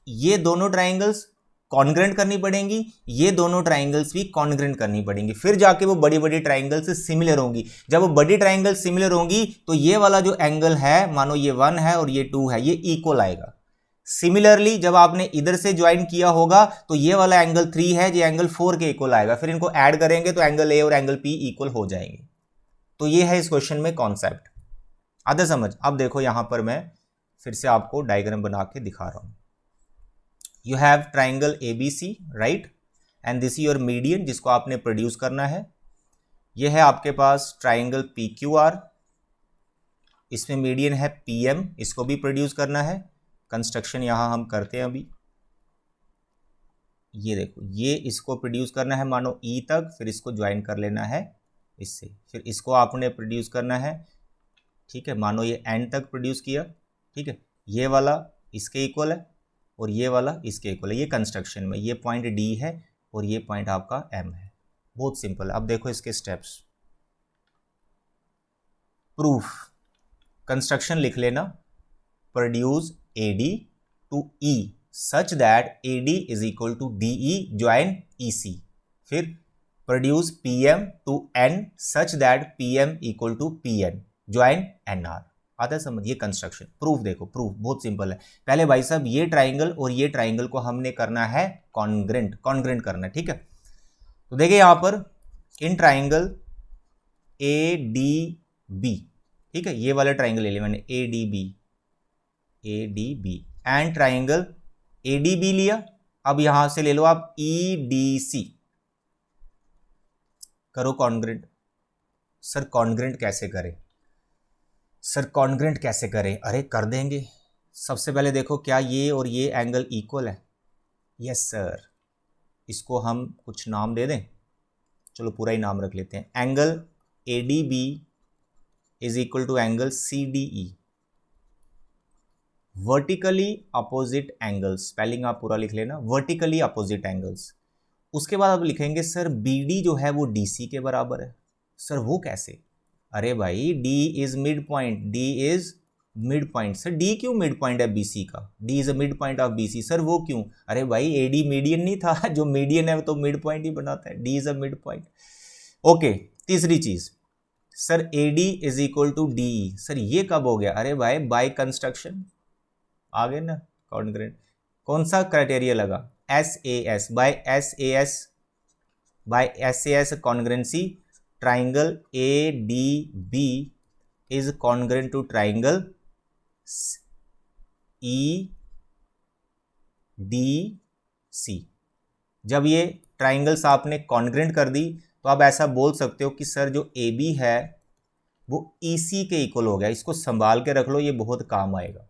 ये दोनों ट्राइंगल्स कॉन्ग्रेंट करनी पड़ेंगी, ये दोनों ट्राइंगल्स भी कॉन्ग्रेंट करनी पड़ेंगी, फिर जाके वो बड़ी बड़ी ट्राइंगल से सिमिलर होंगी। जब वो बड़ी ट्राइंगल सिमिलर होंगी तो ये वाला जो एंगल है, मानो ये 1 है और ये 2 है, ये इक्वल आएगा। सिमिलरली जब आपने इधर से ज्वाइन किया होगा तो ये वाला एंगल 3 है, ये एंगल 4 के इक्वल आएगा, फिर इनको ऐड करेंगे तो एंगल A और एंगल P इक्वल हो जाएंगे। तो ये है इस क्वेश्चन में कॉन्सेप्ट, आधा समझ। अब देखो यहां पर मैं फिर से आपको डायग्राम बना के दिखा रहा हूं। You have triangle ABC, right? And this is your median जिसको आपने प्रोड्यूस करना है। यह है आपके पास ट्राइंगल PQR, इसमें मीडियन है PM, इसको भी प्रोड्यूस करना है। कंस्ट्रक्शन यहां हम करते हैं अभी। ये देखो, ये इसको प्रोड्यूस करना है मानो E तक, फिर इसको ज्वाइन कर लेना है इससे, फिर इसको आपने प्रोड्यूस करना है, ठीक है। मानो ये N तक प्रोड्यूस किया, ठीक है। ये वाला इसके इक्वल है और ये वाला इसके इक्वल है। ये कंस्ट्रक्शन में ये पॉइंट D है और ये पॉइंट आपका M है। बहुत सिंपल है। अब देखो इसके स्टेप्स। प्रूफ, कंस्ट्रक्शन लिख लेना, produce AD to E such that AD is equal to DE join EC। फिर produce PM to N such that PM equal to PN join NR। आता है समझ। ये कंस्ट्रक्शन। प्रूफ देखो, प्रूफ बहुत सिंपल है। पहले भाई साहब ये ट्राइंगल और ये ट्राइंगल को हमने करना है कॉन्ग्रेंट करना है, ठीक है। तो देखिए यहां पर इन ट्राइंगल ADB, ठीक है, ये वाला ट्राइंगल ले लिया मैंने ADB एंड ट्राइंगल ADB लिया। अब यहां से ले लो आप EDC, करो कॉन्ग्रेंट। सर कॉन्ग्रेंट कैसे करें? अरे कर देंगे। सबसे पहले देखो क्या ये और ये एंगल इक्वल है? Yes sir. इसको हम कुछ नाम दे दें, चलो पूरा ही नाम रख लेते हैं। Angle ADB is equal to angle CDE, vertically opposite angles. Spelling आप पूरा लिख लेना, वर्टिकली अपोजिट एंगल्स। उसके बाद आप लिखेंगे सर BD जो है वो DC के बराबर है। सर वो कैसे? अरे भाई D is mid point. Sir D क्यों मिड पॉइंट है BC का? D is a mid point of BC। Sir वो क्यों? अरे भाई AD मीडियन नहीं था, जो मीडियन है तो मिड पॉइंट ही बनाता है। D is a mid point. Okay, तीसरी चीज, sir AD is equal to DE। Sir ये कब हो गया? अरे भाई बाय कंस्ट्रक्शन आ गए ना, कॉन्ग्रेंट। कौन सा क्राइटेरिया लगा? SAS, by SAS congruency triangle ADB is congruent to triangle EDC। जब ये ट्राइंगल्स आपने कॉन्ग्रेंट कर दी तो आप ऐसा बोल सकते हो कि सर जो AB है वो EC के इक्वल हो गया। इसको संभाल के रख लो, ये बहुत काम आएगा।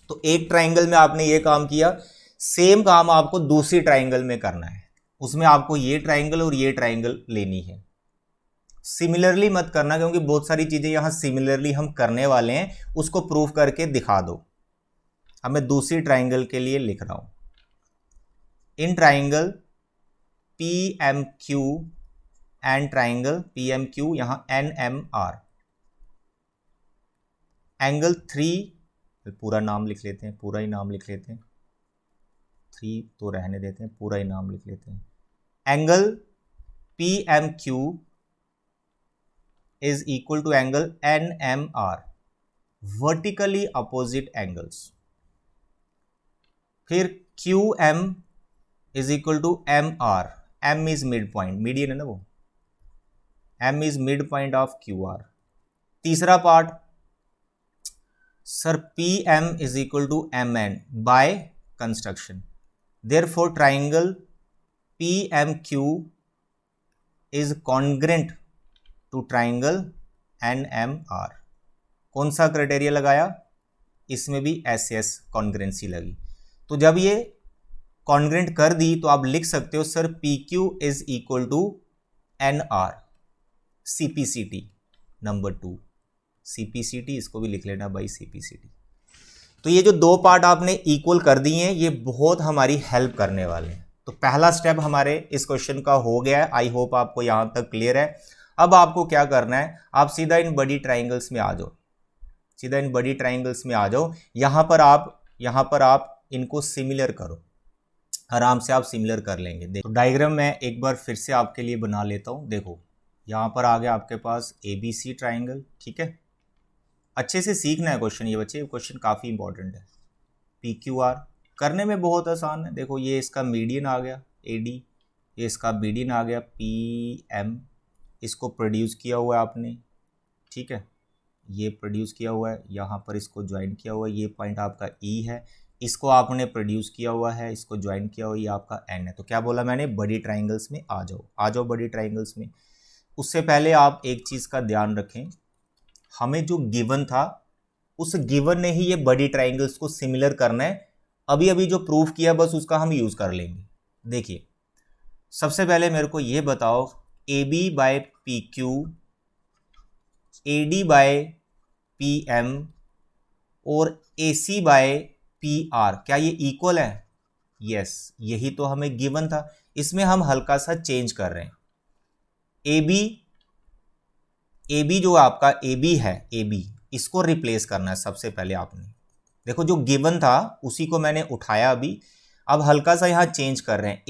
तो एक ट्राइंगल में आपने ये काम किया, सेम काम आपको दूसरी ट्राइंगल में करना है। उसमें आपको ये ट्राइंगल और ये ट्राइंगल लेनी है। सिमिलरली मत करना, क्योंकि बहुत सारी चीजें यहां सिमिलरली हम करने वाले हैं, उसको प्रूफ करके दिखा दो। अब मैं दूसरी ट्राइंगल के लिए लिख रहा हूं, in triangle PMQ and triangle PMQ यहां NMR, एंगल 3, पूरा नाम लिख लेते हैं, पूरा ही नाम लिख लेते हैं, 3 तो रहने देते हैं, पूरा ही नाम लिख लेते हैं। Angle PMQ is equal to angle NMR। Vertically opposite angles. फिर Q M is equal to M R, M is mid point, median है ना वो, M is mid point of Q R. तीसरा part sir P M is equal to M N by construction, therefore triangle P M Q is congruent to triangle N M R. कौन सा क्राइटेरिया लगाया, इसमें भी एस एस कॉन्ग्रेंसी लगी। तो जब ये कॉन्ग्रेंट कर दी तो आप लिख सकते हो sir P Q is equal to N R, CPCT number 2, CPCT इसको भी लिख लेना भाई सीपीसीटी। तो ये जो दो पार्ट आपने इक्वल कर दिए हैं ये बहुत हमारी हेल्प करने वाले हैं। तो पहला स्टेप हमारे इस क्वेश्चन का हो गया है। आई होप आपको यहां तक क्लियर है। अब आपको क्या करना है, आप सीधा इन बड़ी ट्राइंगल्स में आ जाओ, सीधा इन बड़ी ट्राइंगल्स में आ जाओ। यहां पर आप इनको सिमिलर करो, आराम से आप सिमिलर कर लेंगे। देखो डायग्राम मैं एक बार फिर से आपके लिए बना लेता हूं। देखो यहां पर आ गया आपके पास ABC ट्राइंगल, ठीक है। अच्छे से सीखना है क्वेश्चन, ये बच्चे क्वेश्चन काफ़ी इंपॉर्टेंट है। PQR करने में बहुत आसान है। देखो ये इसका मीडियन आ गया AD, ये इसका बीडियन आ गया PM, इसको प्रोड्यूस किया हुआ है आपने, ठीक है, ये प्रोड्यूस किया हुआ है, यहाँ पर इसको ज्वाइन किया हुआ है, ये पॉइंट आपका E है, इसको आपने प्रोड्यूस किया हुआ है, इसको ज्वाइन किया हुआ है, ये आपका N है। तो क्या बोला मैंने, बड़ी ट्राइंगल्स में आ जाओ, आ जाओ बड़ी ट्राइंगल्स में। उससे पहले आप एक चीज़ का ध्यान रखें, हमें जो गिवन था उस गिवन ने ही ये बड़ी ट्राइंगल्स को सिमिलर करना है। अभी अभी जो प्रूफ किया बस उसका हम यूज़ कर लेंगे। देखिए सबसे पहले मेरे को ये बताओ, AB by PQ, AD by PM और AC बाय PR क्या ये इक्वल है? यस, यही तो हमें गिवन था। इसमें हम हल्का सा चेंज कर रहे हैं। AB जो आपका AB है, AB इसको रिप्लेस करना है सबसे पहले आपने। देखो जो गिवन था उसी को मैंने उठाया अभी, अब हल्का सा यहां चेंज कर रहे हैं।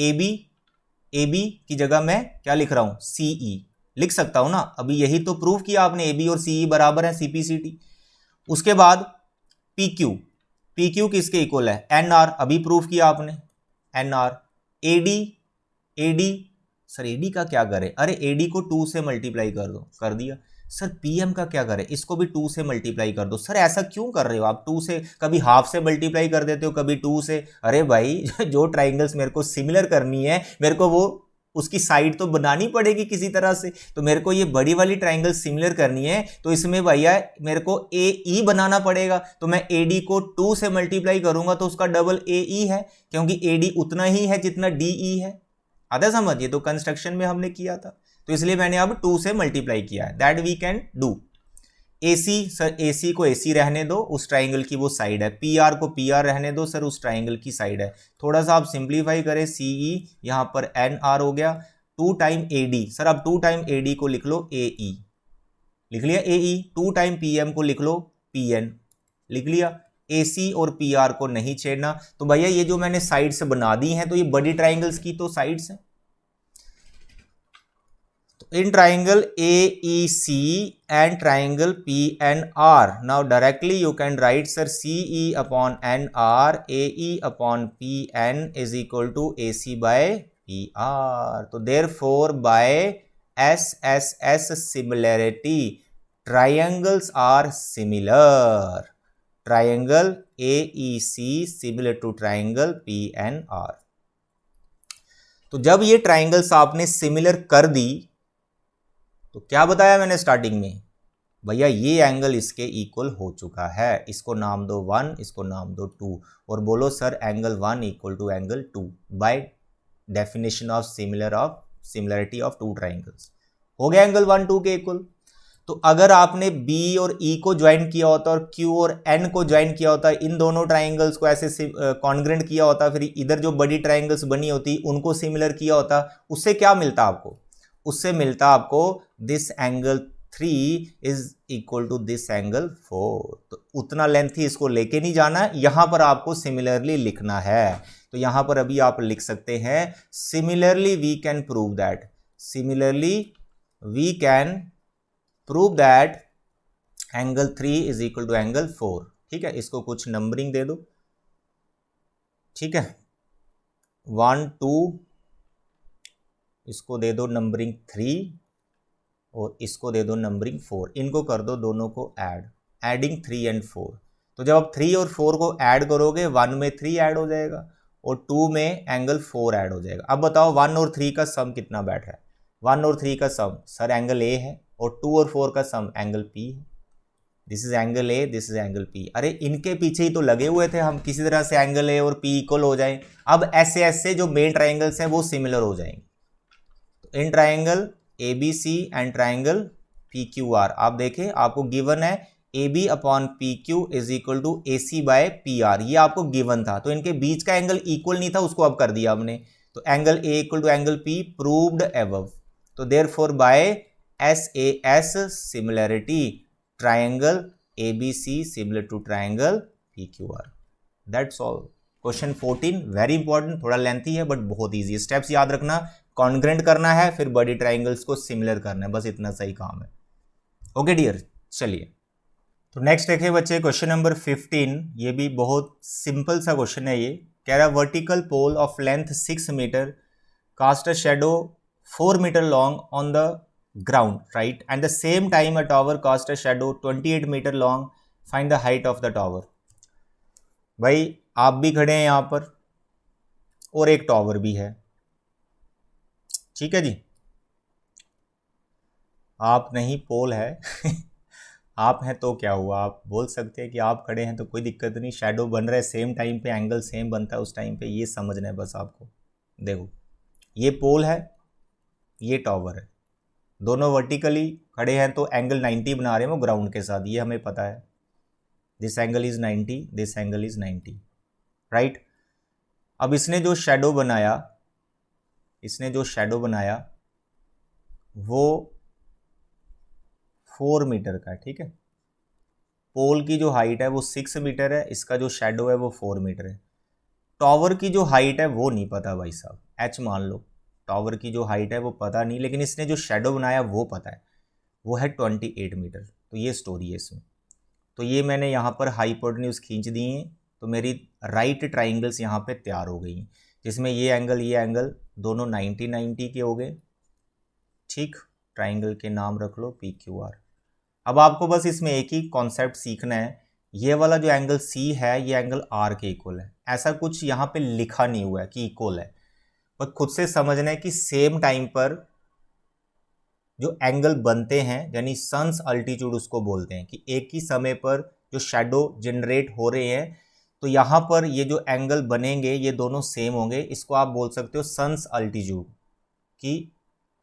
AB की जगह मैं क्या लिख रहा हूं, CE लिख सकता हूं ना। अभी यही तो प्रूफ किया आपने, AB और CE बराबर है, CPCT। उसके बाद PQ किसके इक्वल है, NR, अभी प्रूफ किया आपने, NR। AD सर AD का क्या करें, अरे AD को 2 से मल्टीप्लाई कर दो, कर दिया। सर PM का क्या करें, इसको भी 2 से मल्टीप्लाई कर दो। सर ऐसा क्यों कर रहे हो आप, 2 से, कभी हाफ से मल्टीप्लाई कर देते हो, कभी 2 से। अरे भाई जो ट्राइंगल्स मेरे को सिमिलर करनी है, मेरे को वो उसकी साइड तो बनानी पड़ेगी किसी तरह से। तो मेरे को ये बड़ी वाली ट्राइंगल सिमिलर करनी है, तो इसमें भैया मेरे को AE बनाना पड़ेगा। तो मैं AD को 2 से मल्टीप्लाई करूंगा तो उसका डबल AE है, क्योंकि AD उतना ही है जितना DE है। आधा समझिए, तो कंस्ट्रक्शन में हमने किया था, तो इसलिए मैंने अब 2 से मल्टीप्लाई किया है। That we can do. AC sir AC को AC रहने दो, उस ट्राइंगल की वो साइड है। PR को PR रहने दो सर, उस ट्राइंगल की साइड है। थोड़ा सा आप सिंप्लीफाई करें, CE यहाँ पर NR हो गया, 2 टाइम AD, सर अब 2 टाइम AD को लिख लो AE, लिख लिया AE। 2 टाइम PM को लिख लो PN, लिख लिया। AC और PR को नहीं छेड़ना। तो भैया ये जो मैंने साइड्स बना दी हैं, तो ये बड़ी ट्राइंगल्स की तो साइड्स हैं। In triangle AEC and triangle PNR, now directly you can write sir CE upon NR, AE upon PN is equal to AC by PR. तो therefore by SSS similarity triangles are similar. Triangle AEC similar to triangle PNR. तो जब ये ट्राइंगल्स आपने सिमिलर कर दी तो क्या बताया मैंने स्टार्टिंग में, भैया ये एंगल इसके इक्वल हो चुका है, इसको नाम दो 1, इसको नाम दो 2, और बोलो sir angle 1 equal to angle 2 by definition of similarity of 2 triangles. हो गया एंगल 1 2 के इक्वल। तो अगर आपने B और E को ज्वाइन किया होता और Q और N को ज्वाइन किया होता, इन दोनों ट्राइंगल्स को ऐसे कॉन्ग्रेंट किया होता, फिर इधर जो बड़ी ट्राइंगल्स बनी होती उनको सिमिलर किया होता, उससे क्या मिलता आपको, उससे मिलता आपको this angle 3 is equal to this angle 4। तो उतना लेंथ ही इसको लेके नहीं जाना है, यहां पर आपको सिमिलरली लिखना है। तो यहां पर अभी आप लिख सकते हैं similarly we can prove that, similarly we can prove that angle 3 is equal to angle 4। ठीक है, इसको कुछ नंबरिंग दे दो। ठीक है, 1 2, इसको दे दो नंबरिंग 3 और इसको दे दो नंबरिंग 4। इनको कर दो दोनों को ऐड, एडिंग 3 एंड 4। तो जब आप 3 और 4 को ऐड करोगे 1 में 3 ऐड हो जाएगा और 2 में एंगल 4 ऐड हो जाएगा। अब बताओ 1 और 3 का सम कितना बैठ रहा है? 1 और 3 का सम सर एंगल ए है और 2 और 4 का सम एंगल पी है। This is angle A, this is angle P. अरे इनके पीछे ही तो लगे हुए थे हम, किसी तरह से एंगल ए और पी इक्वल हो जाए। अब ऐसे ऐसे जो मेन ट्राइंगल्स हैं वो सिमिलर हो जाएंगे। तो in triangle A B C and triangle P Q R, आप देखें आपको गिवन है A B upon P Q is equal to A C by P R, ये आपको गिवन था। तो इनके बीच का एंगल इक्वल नहीं था, उसको अब कर दिया हमने। तो angle A equal to angle P proved above. तो therefore by S A S similarity triangle A B C similar to triangle P Q R. That's all. Question 14 very important, थोड़ा लेंथी है बट बहुत ईजी। स्टेप्स याद रखना, कॉन्ग्रेंट करना है, फिर बड़ी ट्राइंगल्स को सिमिलर करना है, बस इतना सही काम है। ओके डियर, चलिए तो नेक्स्ट देखें बच्चे क्वेश्चन नंबर 15। ये भी बहुत सिंपल सा क्वेश्चन है। ये कह रहा है vertical pole of length 6 metre cast a shadow 4 metre long on the ground, right, and the same time a tower cast a shadow 28 metre long, find the height of the tower. भाई आप भी खड़े हैं यहाँ पर और एक टावर भी है, ठीक है जी। आप नहीं, पोल है आप हैं तो क्या हुआ, आप बोल सकते हैं कि आप खड़े हैं तो कोई दिक्कत नहीं, शैडो बन रहा है सेम टाइम पे, एंगल सेम बनता है उस टाइम पे, ये समझना है बस आपको। देखो ये पोल है, ये टावर है, दोनों वर्टिकली खड़े हैं तो एंगल 90 बना रहे हैं वो ग्राउंड के साथ, ये हमें पता है। This angle is 90, this angle is 90, right. अब इसने जो शैडो बनाया वो 4 मीटर का है, ठीक है। पोल की जो हाइट है वो 6 मीटर है, इसका जो शैडो है वो 4 मीटर है। टावर की जो हाइट है वो नहीं पता भाई साहब, एच मान लो। टावर की जो हाइट है वो पता नहीं, लेकिन इसने जो शैडो बनाया वो पता है, वो है 28 मीटर। तो ये स्टोरी है इसमें। तो ये मैंने यहाँ पर हाइपोटेन्यूज खींच दी हैं, तो मेरी राइट ट्राइंगल्स यहाँ पे तैयार हो गई हैं, जिसमें ये एंगल दोनों 90 के हो गए, ठीक। ट्राइंगल के नाम रख लो पी क्यू आर। अब आपको बस इसमें एक ही कॉन्सेप्ट सीखना है, ये वाला जो एंगल सी है ये एंगल आर के इक्वल है। ऐसा कुछ यहाँ पे लिखा नहीं हुआ है कि इक्वल है, बस खुद से समझना है कि सेम टाइम पर जो एंगल बनते हैं, यानी सन्स अल्टीट्यूड उसको बोलते हैं, कि एक ही समय पर जो शैडो जनरेट हो रहे हैं, तो यहाँ पर ये जो एंगल बनेंगे ये दोनों सेम होंगे। इसको आप बोल सकते हो सन्स अल्टीट्यूड, कि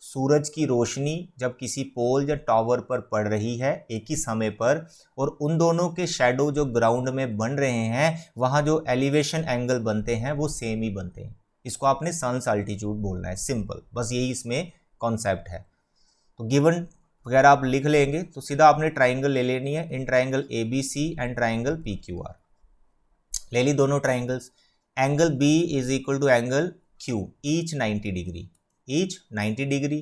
सूरज की रोशनी जब किसी पोल या टावर पर पड़ रही है एक ही समय पर, और उन दोनों के शैडो जो ग्राउंड में बन रहे हैं, वहाँ जो एलिवेशन एंगल बनते हैं वो सेम ही बनते हैं। इसको आपने सन्स अल्टीट्यूड बोलना है, सिंपल, बस यही इसमें कॉन्सेप्ट है। तो गिवन वगैरह आप लिख लेंगे तो सीधा आपने ट्राइंगल ले लेनी है, in triangle A B C and triangle P Q R ले ली दोनों triangles. Angle B is equal to angle Q, each 90 degree, each 90 degree.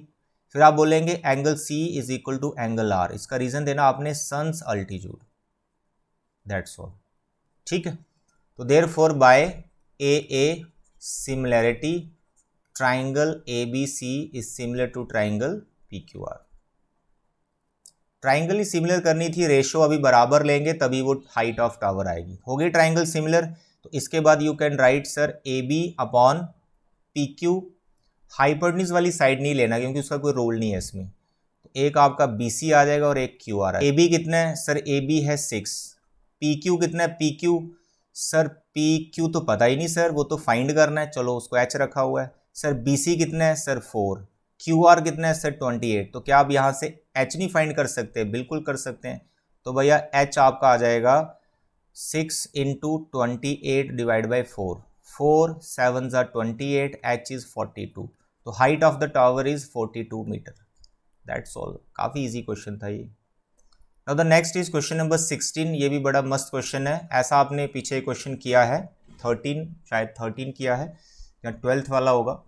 फिर आप बोलेंगे angle C is equal to angle R, इसका रीजन देना आपने सन्स अल्टीट्यूड, दैट्स ऑल, ठीक है। तो therefore by A similarity triangle A B C is similar to triangle P Q R. Triangle ही सिमिलर करनी थी, रेशो अभी बराबर लेंगे तभी वो हाइट ऑफ टावर आएगी। हो गई ट्राइंगल सिमिलर, तो इसके बाद you can write sir A B upon P Q. Hypotenuse वाली साइड नहीं लेना क्योंकि उसका कोई रोल नहीं है इसमें। तो एक आपका बी सी आ जाएगा और एक क्यू आ रहा है। ए बी कितना है सर, ए बी है 6, पी क्यू कितना है, P Q sir, P Q तो पता ही नहीं सर, वो तो फाइंड करना है, चलो उसको एच रखा हुआ है। सर बी सी कितना है सर 4, क्यू आर कितना है सर 28। तो क्या आप यहाँ से एच नहीं फाइंड कर सकते? बिल्कुल कर सकते हैं। तो भैया एच आपका आ जाएगा 6 into 28 divide by 4, 4 7 28, H is 42। तो height of the tower is 42 metre, that's all. काफ़ी इजी क्वेश्चन था ये। Now the next is question number 16। ये भी बड़ा मस्त क्वेश्चन है, ऐसा आपने पीछे क्वेश्चन किया है 13, शायद 13 किया है या 12th वाला होगा,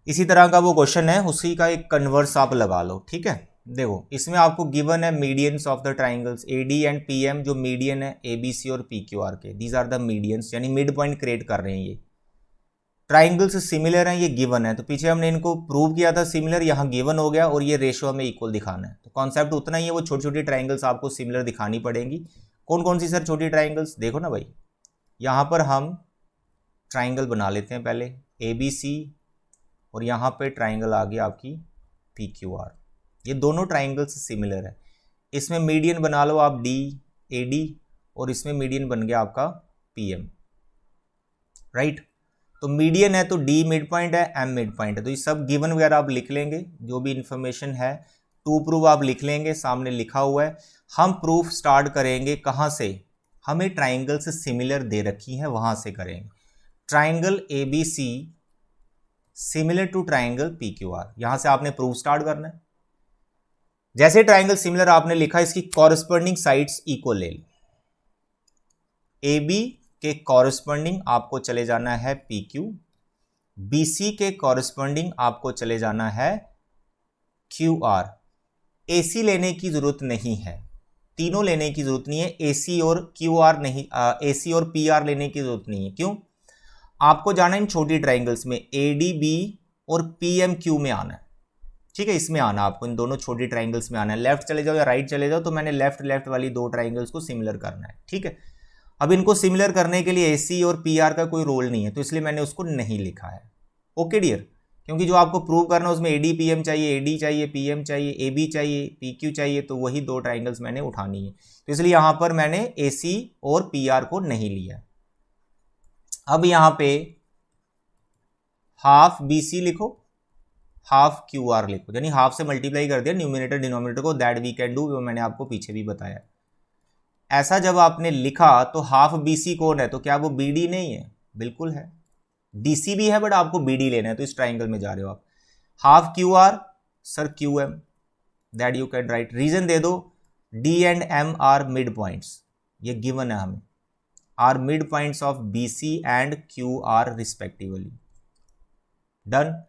इसी तरह का वो क्वेश्चन है, उसी का एक कन्वर्स आप लगा लो, ठीक है। देखो इसमें आपको गिवन है medians of the triangles AD and PM, जो मीडियन है एबीसी और पीक्यूआर के, दीज आर द मीडियंस, यानी मिड पॉइंट क्रिएट कर रहे हैं ये। ट्राइंगल्स सिमिलर हैं, ये गिवन है, तो पीछे हमने इनको प्रूव किया था सिमिलर, यहाँ गिवन हो गया और ये रेशो हमें इक्वल दिखाना है। तो कॉन्सेप्ट उतना ही है, वो छोटी छोटी ट्राइंगल्स आपको सिमिलर दिखानी पड़ेंगी। कौन कौन सी सर छोटी ट्राइंगल्स, देखो ना भाई, यहाँ पर हम ट्राइंगल बना लेते हैं पहले ABC, और यहाँ पे ट्राइंगल आ गया आपकी PQR। ये दोनों ट्राइंगल्स सिमिलर है। इसमें मीडियन बना लो आप DAD, और इसमें मीडियन बन गया आपका PM, राइट। तो मीडियन है तो D मिड पॉइंट है, M मिड पॉइंट है, तो ये सब गिवन वगैरह आप लिख लेंगे, जो भी इंफॉर्मेशन है टू प्रूव आप लिख लेंगे, सामने लिखा हुआ है। हम प्रूफ स्टार्ट करेंगे कहाँ से, हमें ट्राइंगल से सिमिलर दे रखी है वहां से करेंगे। Triangle ABC similar to triangle PQR, यहां से आपने प्रूफ स्टार्ट करना है। जैसे ट्राइंगल सिमिलर आपने लिखा, इसकी कॉरस्पॉन्डिंग साइड्स इक्वल ले लो। AB के कॉरस्पॉन्डिंग आपको चले जाना है PQ, BC के कॉरस्पॉन्डिंग आपको चले जाना है QR। AC लेने की जरूरत नहीं है, तीनों लेने की जरूरत नहीं है, AC और QR नहीं, AC और PR लेने की जरूरत नहीं है। क्यों? आपको जाना है इन छोटी ट्राइंगल्स में, ADB और PMQ में आना है, ठीक है, इसमें आना आपको, इन दोनों छोटी ट्राइंगल्स में आना है। लेफ्ट चले जाओ या राइट चले जाओ, तो मैंने लेफ्ट वाली दो ट्राइंगल्स को सिमिलर करना है, ठीक है। अब इनको सिमिलर करने के लिए AC और PR का कोई रोल नहीं है, तो इसलिए मैंने उसको नहीं लिखा है। ओके डियर, क्योंकि जो आपको प्रूव करना है उसमें AD PM चाहिए, AD चाहिए, PM चाहिए, AB चाहिए, PQ चाहिए, तो वही दो ट्राइंगल्स मैंने उठानी है, तो इसलिए यहां पर मैंने AC और PR को नहीं लिया। अब यहां पे हाफ BC लिखो, हाफ QR लिखो, यानी हाफ से मल्टीप्लाई कर दिया न्यूमिनेटर डिनोमिनेटर को, दैट वी कैन डू, वो मैंने आपको पीछे भी बताया। ऐसा जब आपने लिखा तो हाफ BC कौन है, तो क्या वो BD नहीं है? बिल्कुल है, DC भी है, बट आपको BD लेना है, तो इस ट्राइंगल में जा रहे हो आप। Half QR, sir QM, that you can write. Reason दे दो, D and M are mid points, ये गिवन है हमें, are mid points of BC and QR respectively. Done.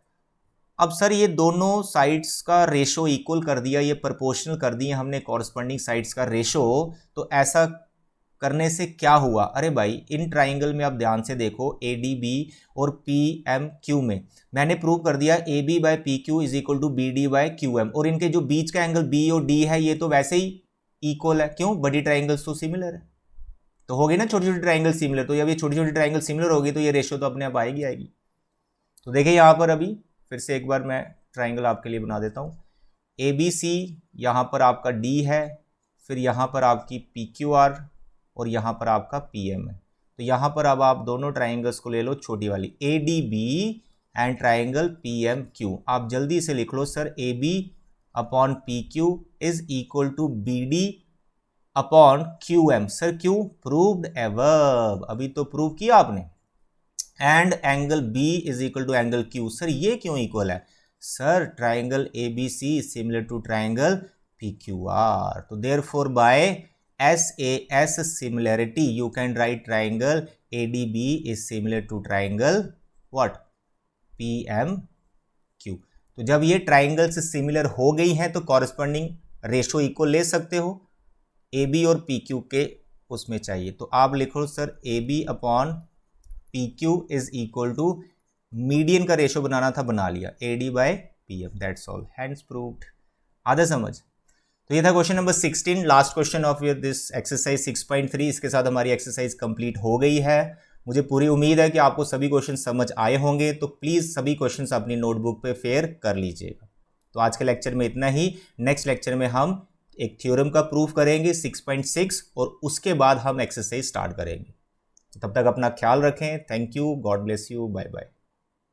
अब सर ये दोनों साइड्स का रेशो इक्वल कर दिया, ये प्रोपोर्शनल कर दिए हमने कॉरस्पॉन्डिंग साइड्स का रेशो, तो ऐसा करने से क्या हुआ? अरे भाई इन ट्राइंगल में आप ध्यान से देखो, ADB और PMQ में मैंने प्रूव कर दिया AB by PQ is equal to BD by QM, और इनके जो बीच का एंगल B और D है ये तो वैसे ही इक्वल है। क्यों? बड़ी ट्राइंगल्स तो सिमिलर है, तो होगी ना छोटी छोटी ट्राइंगल सिमिलर, तो जब ये छोटी छोटी ट्राइंगल सिमिलर होगी तो ये रेशो तो अपने आप आएगी। तो देखिए यहाँ पर अभी फिर से एक बार मैं ट्राइंगल आपके लिए बना देता हूँ। ABC यहाँ पर आपका D है, फिर यहाँ पर आपकी PQR और यहाँ पर आपका PM है। तो यहाँ पर अब आप दोनों ट्राइंगल्स को ले लो, छोटी वाली ADB एंड ट्राइंगल PMQ। आप जल्दी से लिख लो sir, AB upon PQ is equal to BD upon QM। Sir क्यों? प्रूव्ड एवर्ब, अभी तो प्रूव किया आपने। And angle B is equal to angle Q। Sir ये क्यों इक्वल है? Sir triangle ABC similar to triangle PQR, तो therefore by SAS similarity you can write triangle ADB is similar to triangle what? PMQ। तो जब ये ट्राइंगल से सिमिलर हो गई हैं तो कॉरस्पॉन्डिंग रेशो इक्वल ले सकते हो, AB और PQ के उसमें चाहिए, तो आप लिखो sir AB upon PQ is equal to, median का रेशो बनाना था, बना लिया, AD by PM, that's all, hence proved. आधा समझ? तो ये था question number 16, last question of this exercise 6.3। इसके साथ हमारी एक्सरसाइज कंप्लीट हो गई है। मुझे पूरी उम्मीद है कि आपको सभी क्वेश्चन समझ आए होंगे, तो प्लीज़ सभी क्वेश्चन अपनी नोटबुक पे फेयर कर लीजिएगा। तो आज के लेक्चर में इतना ही। नेक्स्ट लेक्चर में हम एक थ्योरम का प्रूफ करेंगे 6.6, और उसके बाद हम एक्सरसाइज स्टार्ट करेंगे। तब तक अपना ख्याल रखें। Thank you, God bless you, bye bye.